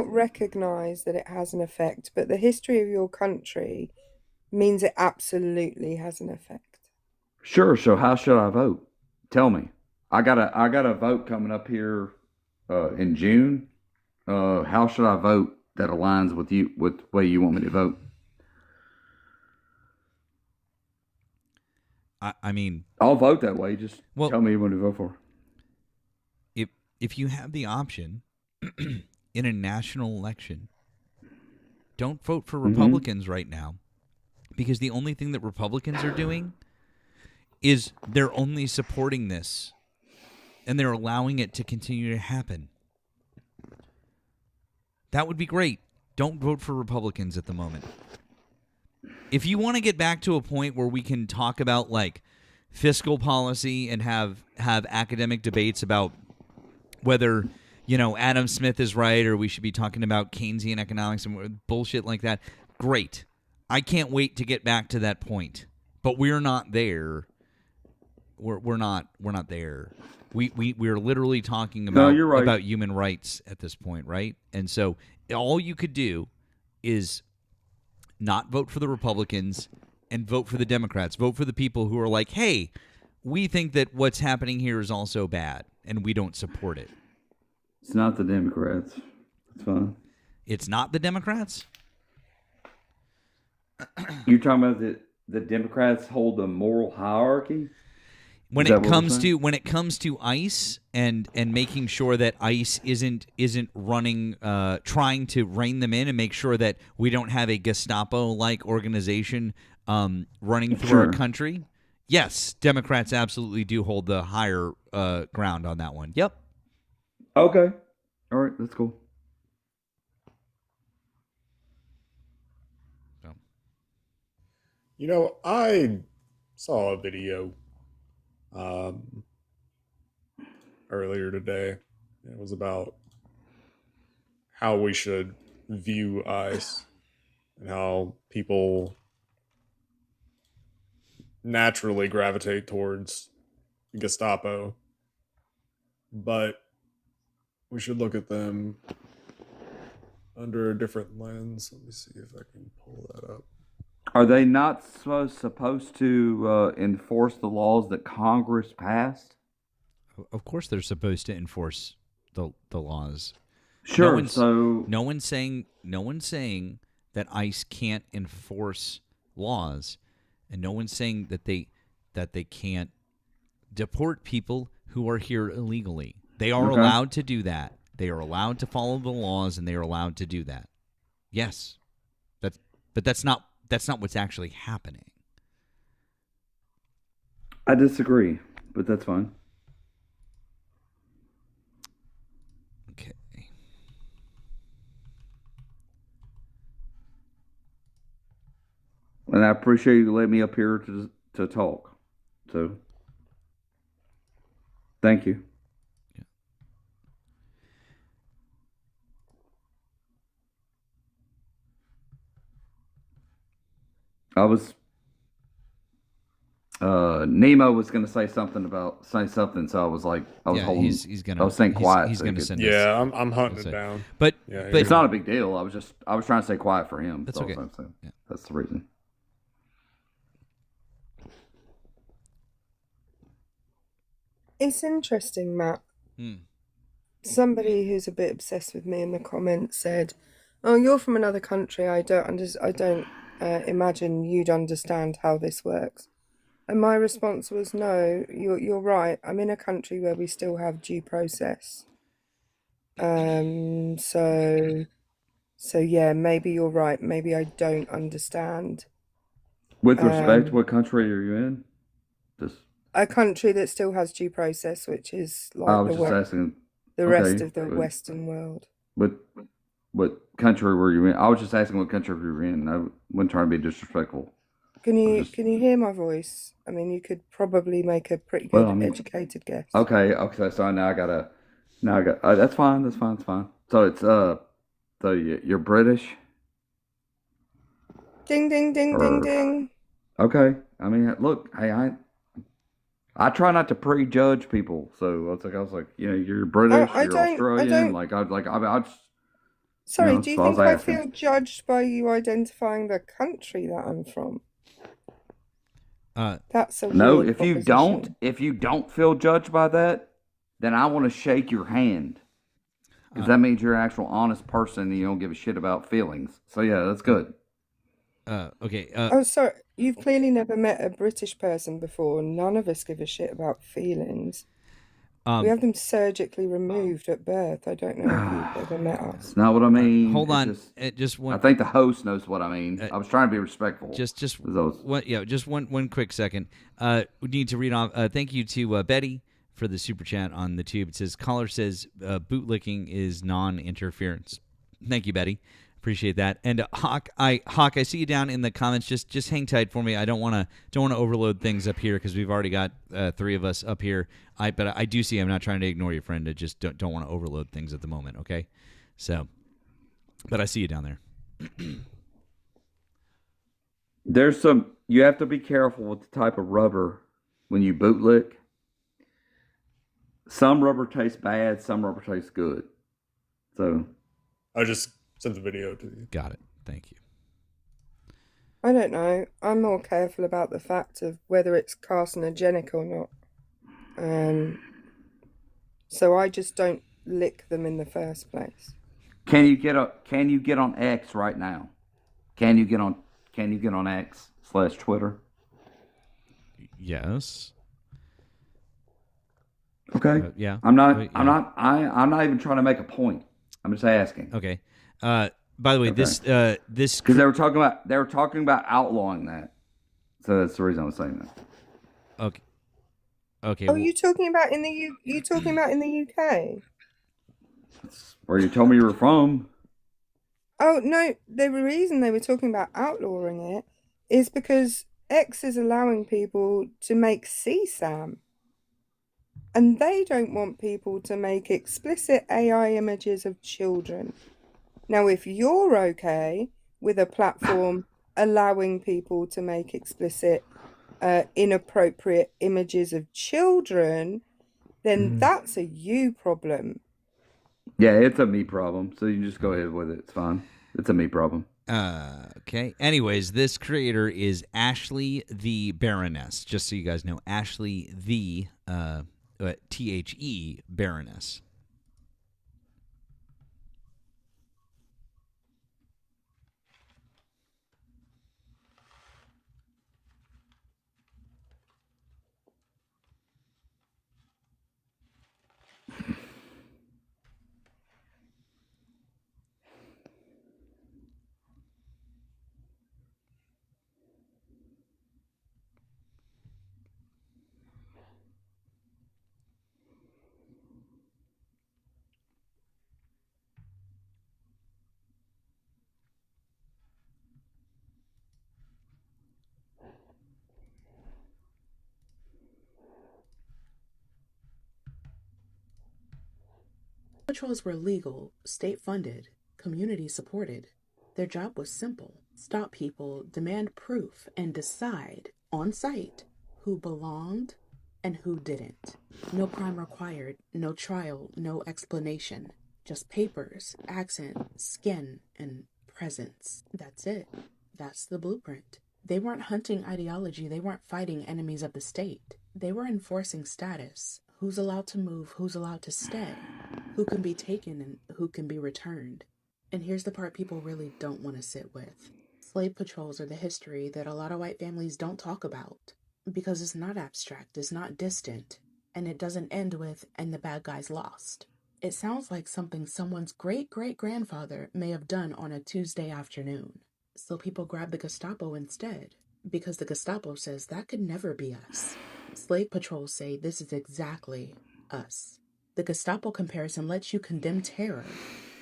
recognize that it has an effect, but the history of your country means it absolutely has an effect. Sure. So how should I vote? Tell me. I got a vote coming up here in June. How should I vote that aligns with the way you want me to vote? I mean, I'll vote that way. Just tell me what to vote for. If you have the option in a national election, don't vote for Republicans right now, because the only thing that Republicans are doing is they're only supporting this, and they're allowing it to continue to happen. That would be great. Don't vote for Republicans at the moment. If you want to get back to a point where we can talk about like fiscal policy and have academic debates about whether, you know, Adam Smith is right or we should be talking about Keynesian economics and bullshit like that, great. I can't wait to get back to that point. But we're not there we're not there. We're literally talking No, about you're right. about human rights at this point, right? And so all you could do is not vote for the Republicans and vote for the Democrats. Vote for the people who are like, hey, we think that what's happening here is also bad, and we don't support it. It's not the Democrats. It's fine. It's not the Democrats? You're talking about the Democrats hold the moral hierarchy? When Is that it what we're comes saying? to ICE and making sure that ICE isn't running trying to rein them in and make sure that we don't have a Gestapo like organization running through our Sure. country. Yes, Democrats absolutely do hold the higher ground on that one. Yep. Okay. All right, that's cool. You know, I saw a video earlier today. It was about how we should view ICE and how people naturally gravitate towards Gestapo, but we should look at them under a different lens. Let me see if I can pull that up. Are they not supposed to enforce the laws that Congress passed? Of course, they're supposed to enforce the laws. Sure. No one's saying that ICE can't enforce laws, and no one's saying that they can't deport people who are here illegally. They are Okay. allowed to do that. They are allowed to follow the laws, and they are allowed to do that. Yes, but that's not what's actually happening. I disagree, but that's fine. Okay. And I appreciate you letting me up here to talk. So, thank you. I was Nemo was going to say something, so I was like, I was Yeah, holding. he's gonna- I was staying he's- quiet. he's so gonna he could- send Yeah, I'm hunting I'll it say. down. But Yeah, It's not a big deal. I was trying to stay quiet for him. That's all okay. I'm saying. Yeah. That's the reason. It's interesting, Matt. Hmm. Somebody who's a bit obsessed with me in the comments said, "Oh, you're from another country. I don't imagine you'd understand how this works." And my response was, "No, you're right. I'm in a country where we still have due process. So yeah, maybe you're right. Maybe I don't understand." With respect, what country are you in? Just A country that still has due process, which is I like was just asking. the rest okay, of the but Western world. what country were you in? I was just asking what country you were in. I wasn't trying to be disrespectful. Can you hear my voice? I mean, you could probably make a pretty good Well, I mean, educated guess. Okay. So now I got. That's fine. That's fine. That's fine. So it's so you're British. Ding ding ding ding Or- ding. Okay. I mean, look, hey, I try not to prejudge people. So I was like, you're British, I you're don't- I Australian. don't- I just. Sorry, know, do you so I was think I asking. feel judged by you identifying the country that I'm from? That's a No, weird if you proposition. don't feel judged by that, then I want to shake your hand. Because that means you're an actual honest person and you don't give a shit about feelings. So yeah, that's good. Okay. Oh, sorry. You've clearly never met a British person before. None of us give a shit about feelings. We have them surgically removed at birth. I don't know if you've ever met us. It's not what I mean. Hold It's on. Just one. I think the host knows what I mean. I was trying to be respectful. Just Those. one quick second. We need to read off. Thank you to Betty for the super chat on the tube. It says caller says bootlicking is non-interference. Thank you, Betty. Appreciate that. And Hawk, I see you down in the comments. Just hang tight for me. I don't want to overload things up here because we've already got 3 of us up here. But I do see. I'm not trying to ignore you, friend. I just don't want to overload things at the moment. Okay, so, but I see you down there. There's some. You have to be careful with the type of rubber when you bootlick. Some rubber tastes bad, some rubber tastes good. So I just sent the video to you. Got it. Thank you. I don't know. I'm more careful about the fact of whether it's carcinogenic or not. So I just don't lick them in the first place. can you get on X right now? Can you get on X/Twitter? Yes. Okay. Yeah. I'm not even trying to make a point. I'm just asking. Okay. By the way, Okay. this because they were talking about outlawing that. So that's the reason I was saying that. Okay. Okay. Oh, you talking about in the UK? Where you told me you were from. Oh no, the reason they were talking about outlawing it is because X is allowing people to make CSAM. And they don't want people to make explicit AI images of children. Now, if you're okay with a platform allowing people to make explicit, inappropriate images of children, then that's a you problem. Yeah, it's a me problem. So you can just go ahead with it. It's fine. It's a me problem. Okay. Anyways, this creator is Ashley the Baroness. Just so you guys know, Ashley the THE Baroness. Patrols were legal, state-funded, community-supported. Their job was simple: stop people, demand proof, and decide, on site, who belonged and who didn't. No crime required, no trial, no explanation. Just papers, accent, skin, and presence. That's it. That's the blueprint. They weren't hunting ideology, they weren't fighting enemies of the state. They were enforcing status. Who's allowed to move, who's allowed to stay, who can be taken and who can be returned. And here's the part people really don't want to sit with. Slave patrols are the history that a lot of white families don't talk about, because it's not abstract, it's not distant, and it doesn't end with, and the bad guys lost. It sounds like something someone's great-great-grandfather may have done on a Tuesday afternoon. So people grab the Gestapo instead, because the Gestapo says that could never be us. Slave patrols say this is exactly us. The Gestapo comparison lets you condemn terror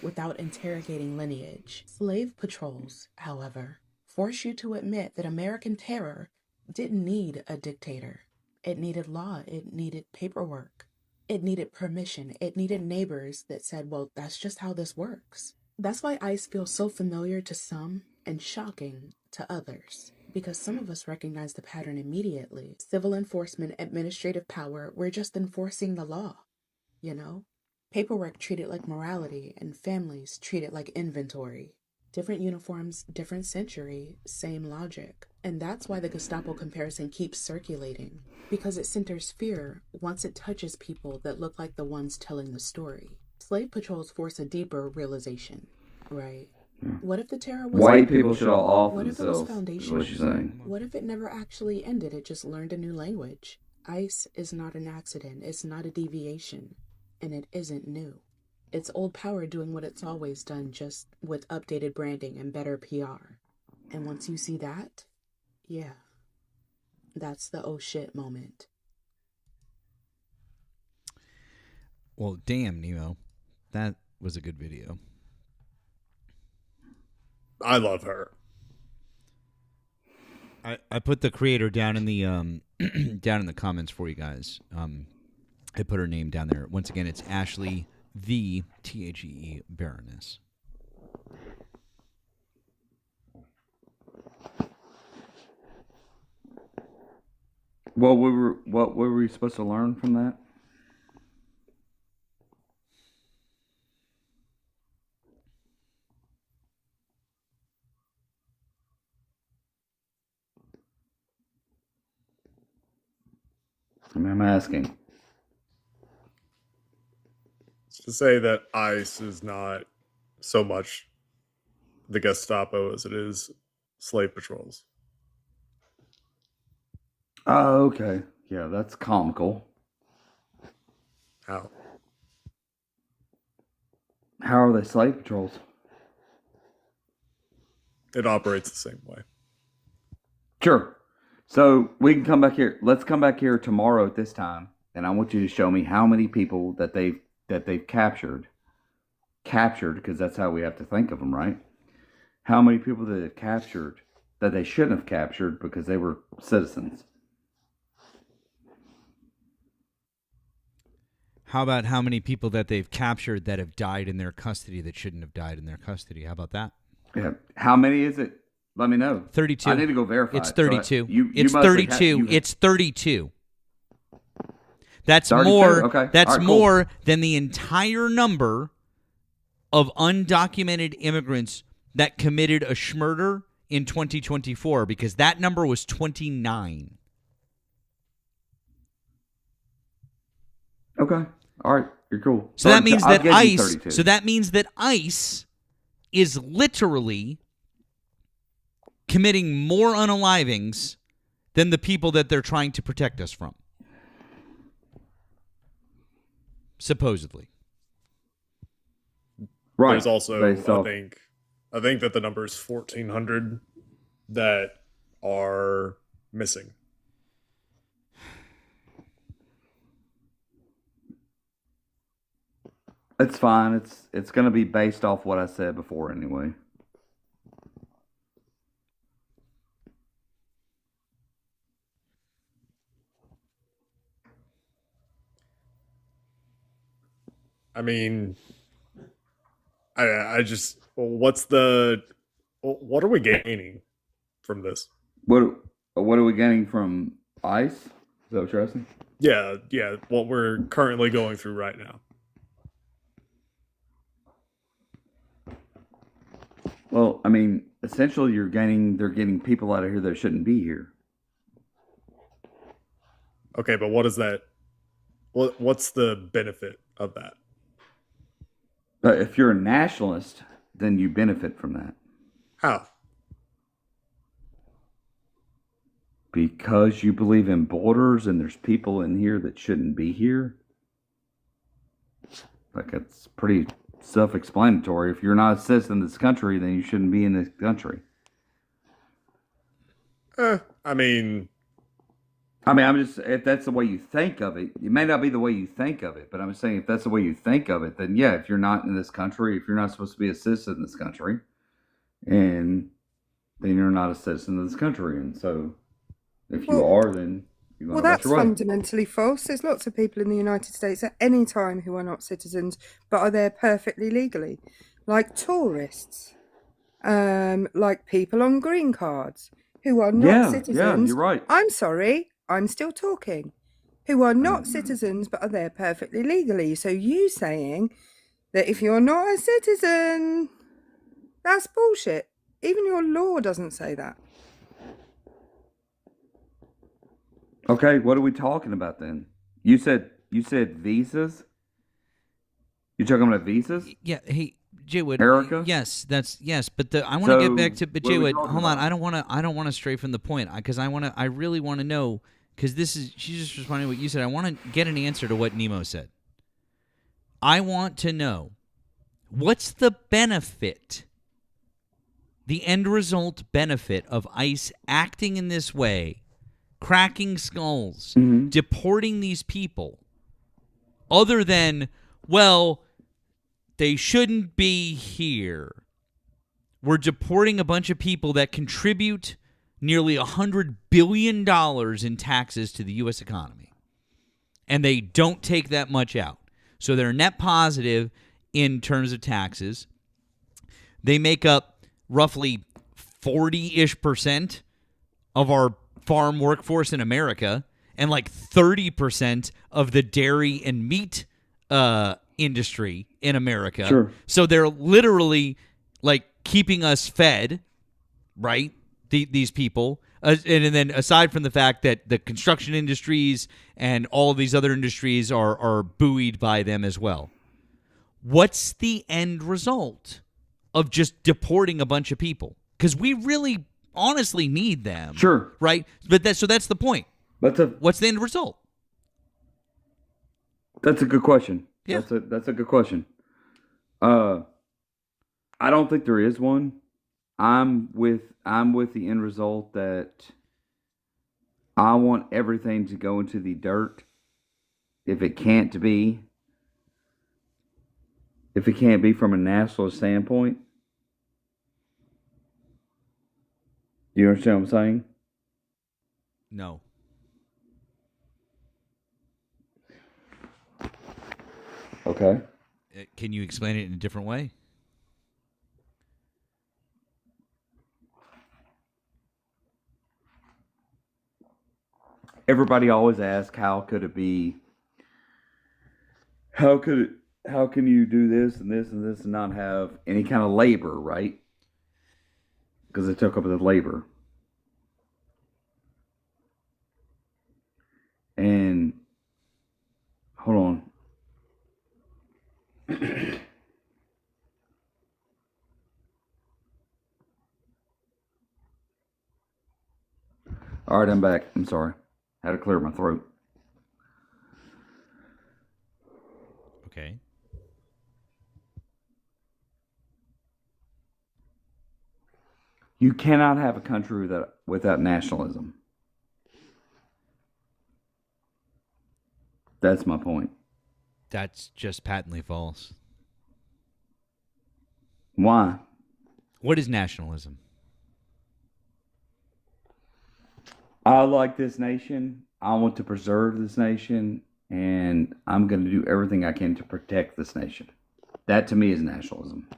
without interrogating lineage. Slave patrols, however, force you to admit that American terror didn't need a dictator. It needed law, it needed paperwork, it needed permission, it needed neighbors that said, well, that's just how this works. That's why ICE feels so familiar to some and shocking to others. Because some of us recognize the pattern immediately. Civil enforcement, administrative power, we're just enforcing the law, you know? Paperwork treated like morality, and families treated like inventory. Different uniforms, different century, same logic. And that's why the Gestapo comparison keeps circulating. Because it centers fear once it touches people that look like the ones telling the story. Slave patrols force a deeper realization, right? What if the terror was White people should all off What if it was themselves, is foundational? what she's saying. What if it never actually ended? It just learned a new language. ICE is not an accident. It's not a deviation. And it isn't new. It's old power doing what it's always done, just with updated branding and better PR. And once you see that, yeah, that's the oh shit moment. Well, damn, Nemo. That was a good video. I love her. I put the creator down in the down in the comments for you guys. I put her name down there. Once again, it's Ashley the THE Baroness. What were we supposed to learn from that? I mean, I'm asking. To say that ICE is not so much the Gestapo as it is slave patrols. Oh, okay. Yeah, that's comical. How? How are they slave patrols? It operates the same way. Sure. So we can come back here. Let's come back here tomorrow at this time, and I want you to show me how many people that they've captured, because that's how we have to think of them, right? How many people that they've captured that they shouldn't have captured because they were citizens? How about how many people that they've captured that have died in their custody that shouldn't have died in their custody? How about that? Yeah. How many is it? Let me know. 32. I need to go verify. It's it. 32. It's 32. It's 32. That's 32? more. Okay. That's All right, more than the entire number of undocumented immigrants that committed a schmurder in 2024, because that number was 29. Okay. All right. You're cool. So that means that ICE. 32. So that means that ICE is literally committing more unalivings than the people that they're trying to protect us from. Supposedly. Right. There's also, I think that the number is 1,400 that are missing. It's fine. It's going to be based off what I said before anyway. I mean, I just, what are we gaining from this? What are we getting from ICE? Is that what you're asking? Yeah, what we're currently going through right now. Well, I mean, essentially they're getting people out of here that shouldn't be here. Okay, but what is that? What's the benefit of that? But if you're a nationalist, then you benefit from that. How? Because you believe in borders and there's people in here that shouldn't be here. Like, it's pretty self-explanatory. If you're not a citizen of this country, then you shouldn't be in this country. I mean, I'm just, if that's the way you think of it, it may not be the way you think of it, but I'm saying if that's the way you think of it, then yeah, if you're not in this country, if you're not supposed to be a citizen in this country, and then you're not a citizen of this country. And so if you are, then you Well, that's fundamentally false. There's lots of people in the United States at any time who are not citizens, but are there perfectly legally, like tourists, like people on green cards who are not citizens. Yeah, you're right. I'm sorry, I'm still talking. Who are not citizens, but are there perfectly legally. So you saying that if you're not a citizen, that's bullshit. Even your law doesn't say that. Okay, what are we talking about then? You said visas? You're talking about visas? Yeah, hey, Jaywood. Erica? Yes, but I want to get back to, but Jaywood, hold on. I don't want to stray from the point, because I really want to know, because she's just responding to what you said. I want to get an answer to what Nemo said. I want to know, what's the benefit, the end result benefit of ICE acting in this way, cracking skulls, deporting these people, other than, well, they shouldn't be here. We're deporting a bunch of people that contribute nearly $100 billion in taxes to the U.S. economy. And they don't take that much out. So they're net positive in terms of taxes. They make up roughly 40-ish% of our farm workforce in America. and like 30% of the dairy and meat industry in America. Sure. So they're literally like keeping us fed, right? These people. And then aside from the fact that the construction industries and all of these other industries are buoyed by them as well. What's the end result of just deporting a bunch of people? Because we really honestly need them. Sure. Right? But that's the point. What's the end result? That's a good question. Yeah. That's a good question. I don't think there is one. I'm with the end result that I want everything to go into the dirt if it can't be from a nationalist standpoint. Do you understand what I'm saying? No. Okay. Can you explain it in a different way? Everybody always asks, how can you do this and this and this and not have any kind of labor, right? Because they took up the labor. And hold on. All right, I'm back. I'm sorry. Had to clear my throat. Okay. You cannot have a country without nationalism. That's my point. That's just patently false. Why? What is nationalism? I like this nation. I want to preserve this nation, and I'm going to do everything I can to protect this nation. That to me is nationalism.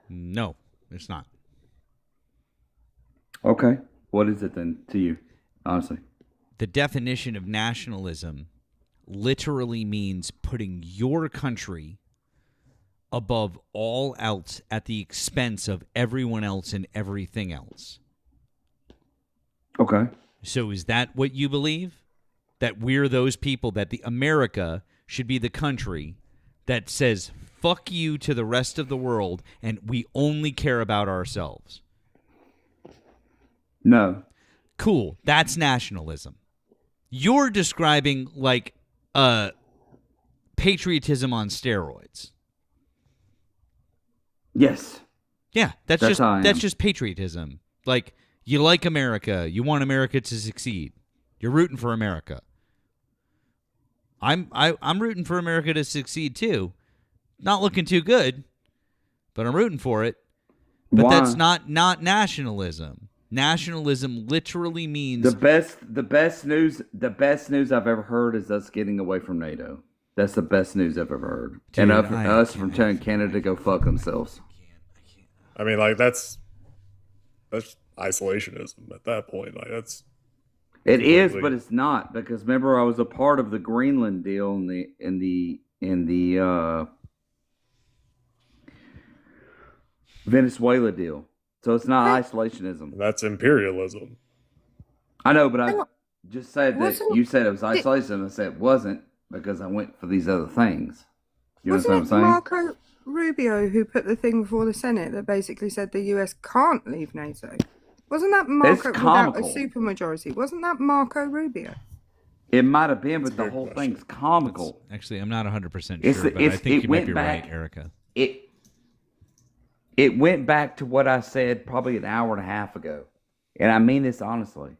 No, it's not. Okay. What is it then to you, honestly? The definition of nationalism literally means putting your country above all else at the expense of everyone else and everything else. Okay. So is that what you believe? That we're those people, that the America should be the country that says, fuck you to the rest of the world, and we only care about ourselves? No. Cool. That's nationalism. You're describing like patriotism on steroids. Yes. Yeah, that's just patriotism. Like, you like America, you want America to succeed. You're rooting for America. I'm rooting for America to succeed too. Not looking too good, but I'm rooting for it. But Why? that's not nationalism. Nationalism literally means the best news I've ever heard is us getting away from NATO. That's the best news I've ever heard. Dude, and us from telling Canada to go fuck themselves. I mean, like that's isolationism at that point. Like that's It is, but it's not, because remember I was a part of the Greenland deal in the Venezuela deal. So it's not isolationism. That's imperialism. I know, but I just said that you said it was isolationism. I said it wasn't because I went for these other things. You understand what I'm saying? Marco Rubio who put the thing before the Senate that basically said the US can't leave NATO? Wasn't that Marco without a supermajority? Wasn't that Marco Rubio? It might have been, but the whole thing's comical. Actually, I'm not 100% sure, but I think you might be right, Erica. It went back to what I said probably an hour and a half ago. And I mean this honestly.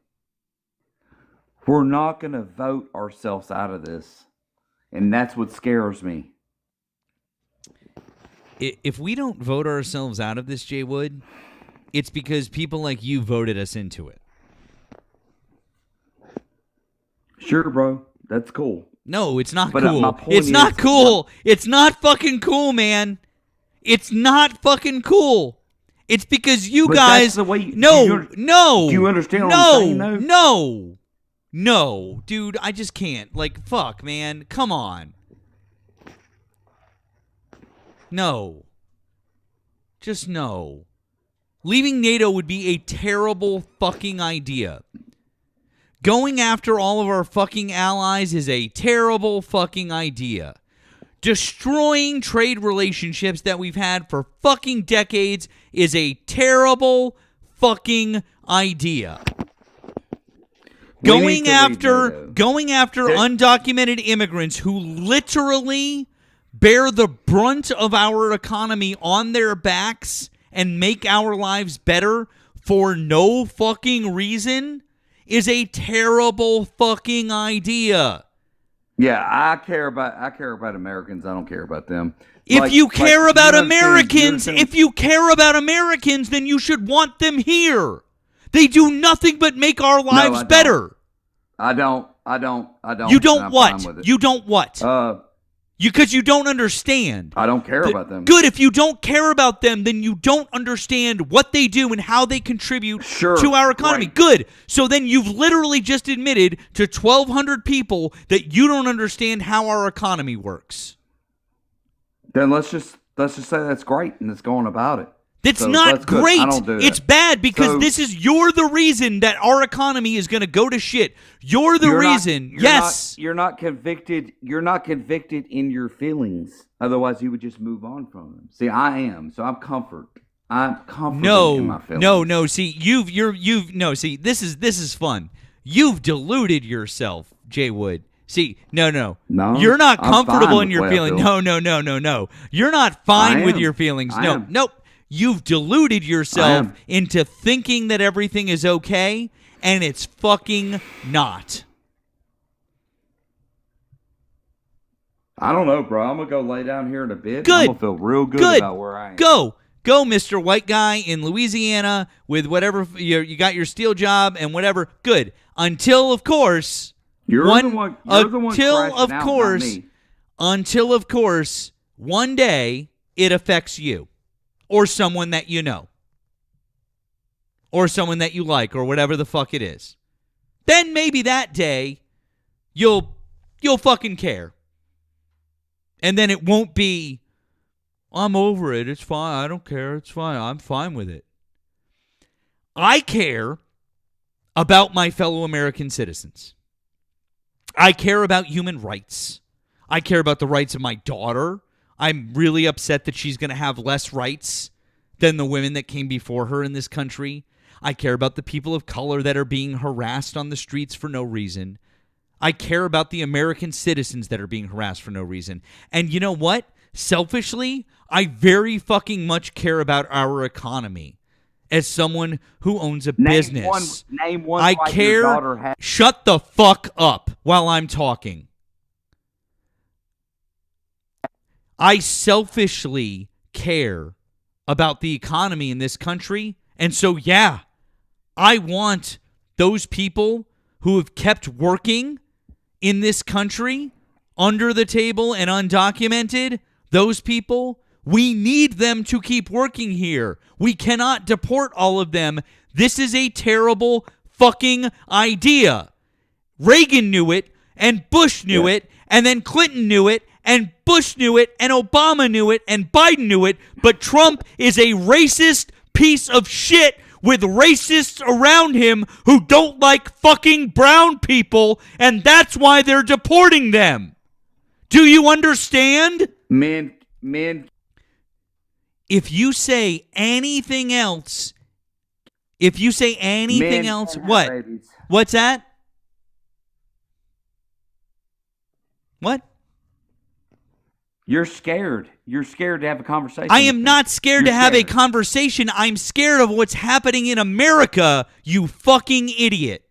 We're not going to vote ourselves out of this. And that's what scares me. If we don't vote ourselves out of this, Jay Wood, it's because people like you voted us into it. Sure, bro. That's cool. No, it's not But, cool. my point It's not is- cool. It's not fucking cool, man. It's not fucking cool. It's because you But guys. that's the way you- no, do you- no. do you understand what no, I'm saying, though? No, dude, I just can't. Like, fuck, man. Come on. No. Just no. Leaving NATO would be a terrible fucking idea. Going after all of our fucking allies is a terrible fucking idea. Destroying trade relationships that we've had for fucking decades is a terrible fucking idea. Going after undocumented immigrants who literally bear the brunt of our economy on their backs and make our lives better for no fucking reason is a terrible fucking idea. Yeah, I care about Americans. I don't care about them. If you care about Americans, then you should want them here. They do nothing but make our lives better. I don't. You don't what? You don't what? Because you don't understand. I don't care about them. Good. If you don't care about them, then you don't understand what they do and how they contribute to our economy. Right. Good. So then you've literally just admitted to 1,200 people that you don't understand how our economy works. Then let's just say that's great and let's go on about it. That's not great. It's bad because you're the reason that our economy is going to go to shit. You're the reason. You're not convicted. You're not convicted in your feelings. Otherwise, you would just move on from them. See, I am. So I'm comforted in my feelings. No. See, this is fun. You've deluded yourself, Jay Wood. See, no. You're not comfortable in your feelings. No. You're not fine with your feelings. Nope. You've deluded yourself into thinking that everything is okay, and it's fucking not. I don't know, bro. I'm going to go lay down here in a bit. Good. I'm going to feel real good about where I am. Go, Mr. White Guy in Louisiana with whatever, you got your steel job and whatever. Good. Until, of course... Until, of course, one day it affects you. Or someone that you know. Or someone that you like, or whatever the fuck it is. Then maybe that day, you'll fucking care. And then it won't be, I'm over it, it's fine, I don't care, it's fine, I'm fine with it. I care about my fellow American citizens. I care about human rights. I care about the rights of my daughter. I'm really upset that she's going to have less rights than the women that came before her in this country. I care about the people of color that are being harassed on the streets for no reason. I care about the American citizens that are being harassed for no reason. And you know what? Selfishly, I very fucking much care about our economy. As someone who owns a business. Name one I right care. Your daughter had. Shut the fuck up while I'm talking. I selfishly care about the economy in this country. And so, yeah, I want those people who have kept working in this country under the table and undocumented, those people, we need them to keep working here. We cannot deport all of them. This is a terrible fucking idea. Reagan knew it, and Bush knew it, and then Clinton knew it, and Bush knew it, and Obama knew it, and Biden knew it, but Trump is a racist piece of shit with racists around him who don't like fucking brown people, and that's why they're deporting them. Do you understand? Men. If you say anything else, what? Babies. What's that? What? You're scared. You're scared to have a conversation. I am not scared to have a conversation. I'm scared of what's happening in America, you fucking idiot.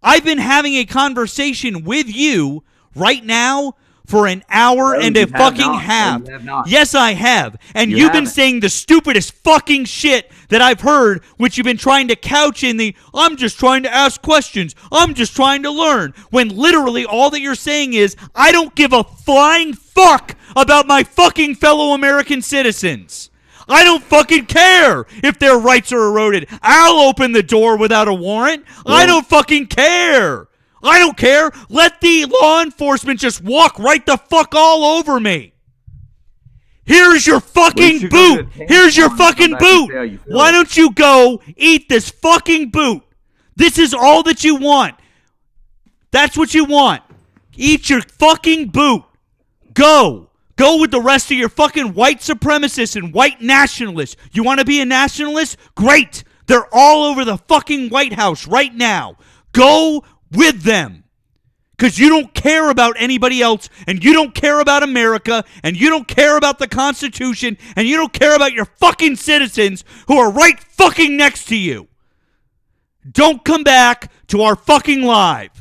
I've been having a conversation with you right now for an hour and a fucking half. Yes, I have. And you've been saying the stupidest fucking shit that I've heard, which you've been trying to couch in the, I'm just trying to ask questions, I'm just trying to learn, when literally all that you're saying is, I don't give a flying fuck about my fucking fellow American citizens. I don't fucking care if their rights are eroded. I'll open the door without a warrant. I don't fucking care. I don't care. Let the law enforcement just walk right the fuck all over me. Here's your fucking boot. Here's your fucking boot. Why don't you go eat this fucking boot? This is all that you want. That's what you want. Eat your fucking boot. Go. Go with the rest of your fucking white supremacists and white nationalists. You want to be a nationalist? Great. They're all over the fucking White House right now. Go with them. Because you don't care about anybody else, and you don't care about America, and you don't care about the Constitution, and you don't care about your fucking citizens who are right fucking next to you. Don't come back to our fucking live.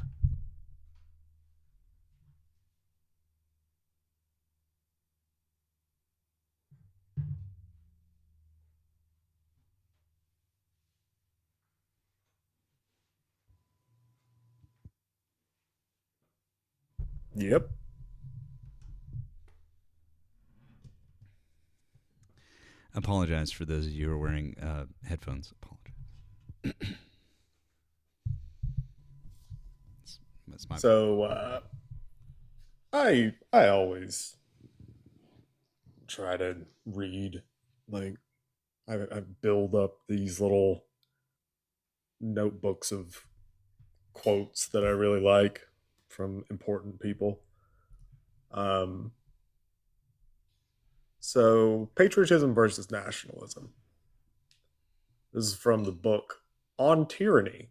Yep. Apologize for those of you who are wearing headphones. Apologize. That's my So I always try to read, like I build up these little notebooks of quotes that I really like from important people. So patriotism versus nationalism. This is from the book On Tyranny.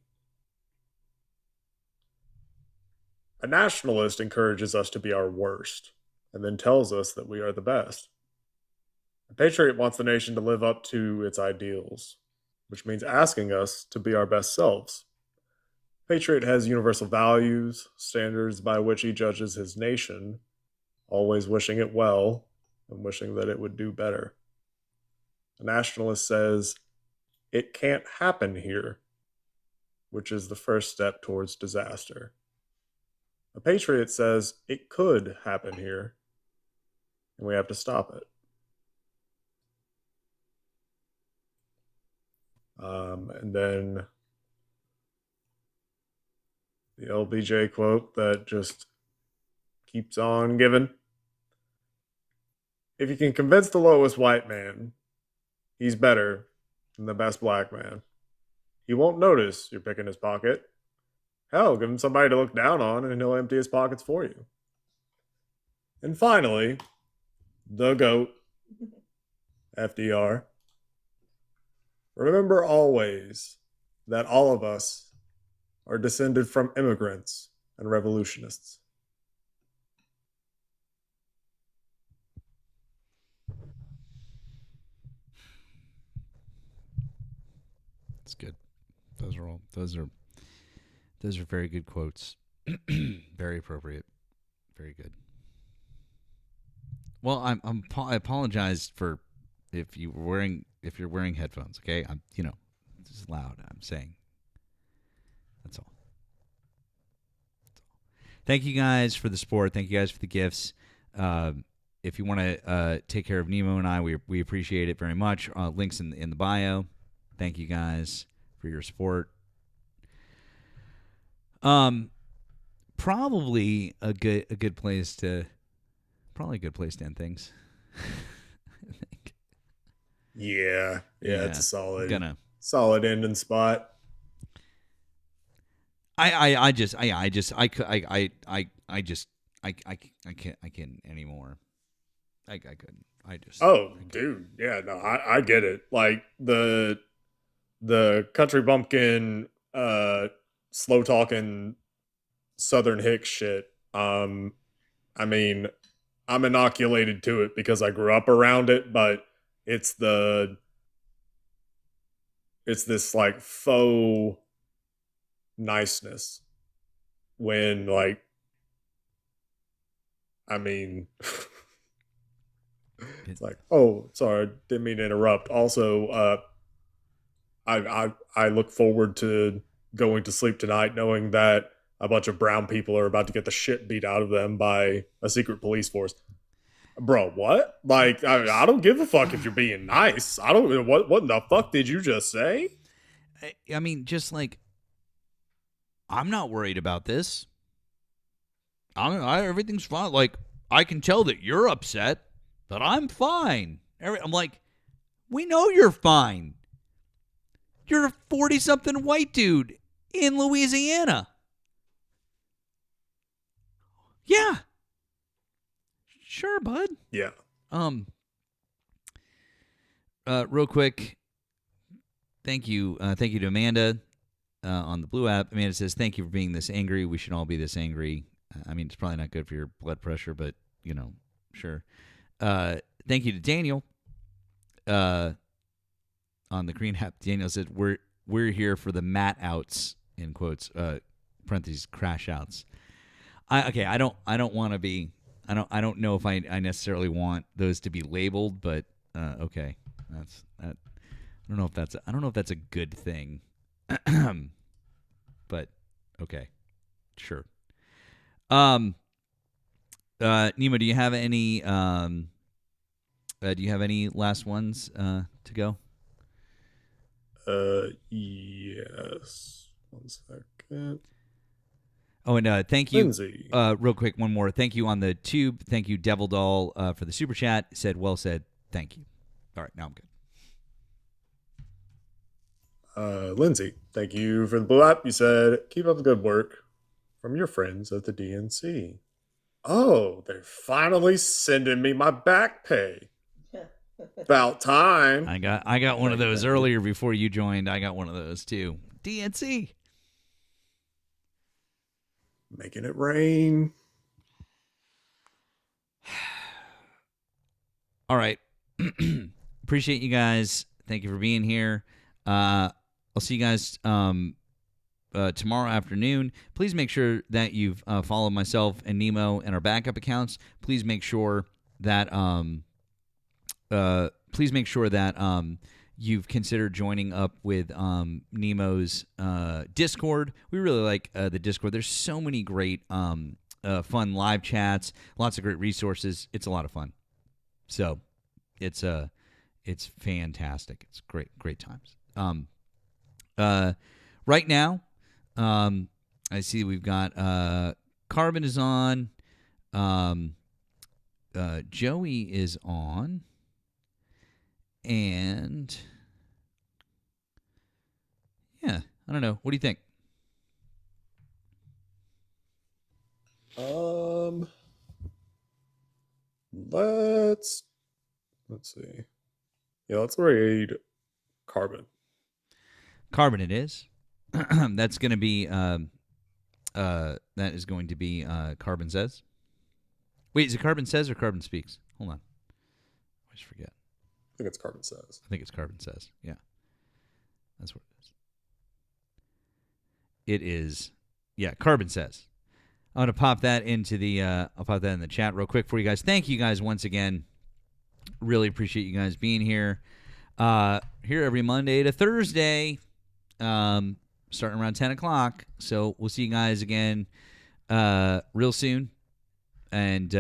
A nationalist encourages us to be our worst and then tells us that we are the best. A patriot wants the nation to live up to its ideals, which means asking us to be our best selves. Patriot has universal values, standards by which he judges his nation, always wishing it well and wishing that it would do better. A nationalist says, it can't happen here, which is the first step towards disaster. A patriot says, it could happen here, and we have to stop it. And then the LBJ quote that just keeps on giving. If you can convince the lowest white man he's better than the best black man, he won't notice you're picking his pocket. Hell, give him somebody to look down on and he'll empty his pockets for you. And finally, the GOAT, FDR. Remember always that all of us are descended from immigrants and revolutionists. That's good. Those are very good quotes. Very appropriate. Very good. Well, I apologize for if you're wearing headphones. Okay, this is loud. I'm saying. That's all. Thank you guys for the support. Thank you guys for the gifts. If you want to take care of Nemo and I, we appreciate it very much. Links in the bio. Thank you guys for your support. Probably a good place to end things. I think. Yeah, it's a solid ending spot. I can't anymore. I couldn't. Dude, yeah, no, I get it. Like the country bumpkin, slow talking Southern hick shit. I mean, I'm inoculated to it because I grew up around it, but it's this like faux niceness when like, I mean, it's like, oh, sorry, didn't mean to interrupt. Also, I look forward to going to sleep tonight knowing that a bunch of brown people are about to get the shit beat out of them by a secret police force. Bro, what? Like, I don't give a fuck if you're being nice. I don't. What in the fuck did you just say? I mean, just like, I'm not worried about this. Everything's fine. Like, I can tell that you're upset, but I'm fine. I'm like, we know you're fine. You're a 40-something white dude in Louisiana. Yeah. Sure, bud. Yeah. Real quick, thank you to Amanda on the Blue app. Amanda says, thank you for being this angry. We should all be this angry. I mean, it's probably not good for your blood pressure, but, sure. Thank you to Daniel on the Green app. Daniel said, we're here for the mat outs, in quotes, parentheses, crash outs. I don't want to be, I don't know if I necessarily want those to be labeled, but okay. I don't know if that's a good thing. But okay. Sure. Nemo, do you have any last ones to go? Yes. 1 second. Oh, and thank you. Lindsay. Real quick, one more. Thank you on the tube. Thank you, Devil Doll, for the super chat. Said, well said. Thank you. All right, now I'm good. Lindsay, thank you for the Blue app. You said, keep up the good work from your friends at the DNC. Oh, they're finally sending me my back pay. About time. I got one of those earlier before you joined. I got one of those too. DNC. Making it rain. All right. Appreciate you guys. Thank you for being here. I'll see you guys tomorrow afternoon. Please make sure that you've followed myself and Nemo and our backup accounts. Please make sure that you've considered joining up with Nemo's Discord. We really like the Discord. There's so many great fun live chats, lots of great resources. It's a lot of fun. So it's fantastic. It's great times. Right now, I see we've got Carbon is on. Joey is on. And yeah, I don't know. What do you think? Let's see. Yeah, let's raid Carbon. Carbon it is. That's going to be that is going to be Carbon Says. Wait, is it Carbon Says or Carbon Speaks? Hold on. I just forget. I think it's Carbon Says. I think it's Carbon Says. Yeah. That's what it is. It is. Yeah, Carbon Says. I'm going to pop that into the I'll pop that in the chat real quick for you guys. Thank you guys once again. Really appreciate you guys being here. Here every Monday to Thursday. Starting around 10 o'clock. So we'll see you guys again real soon. And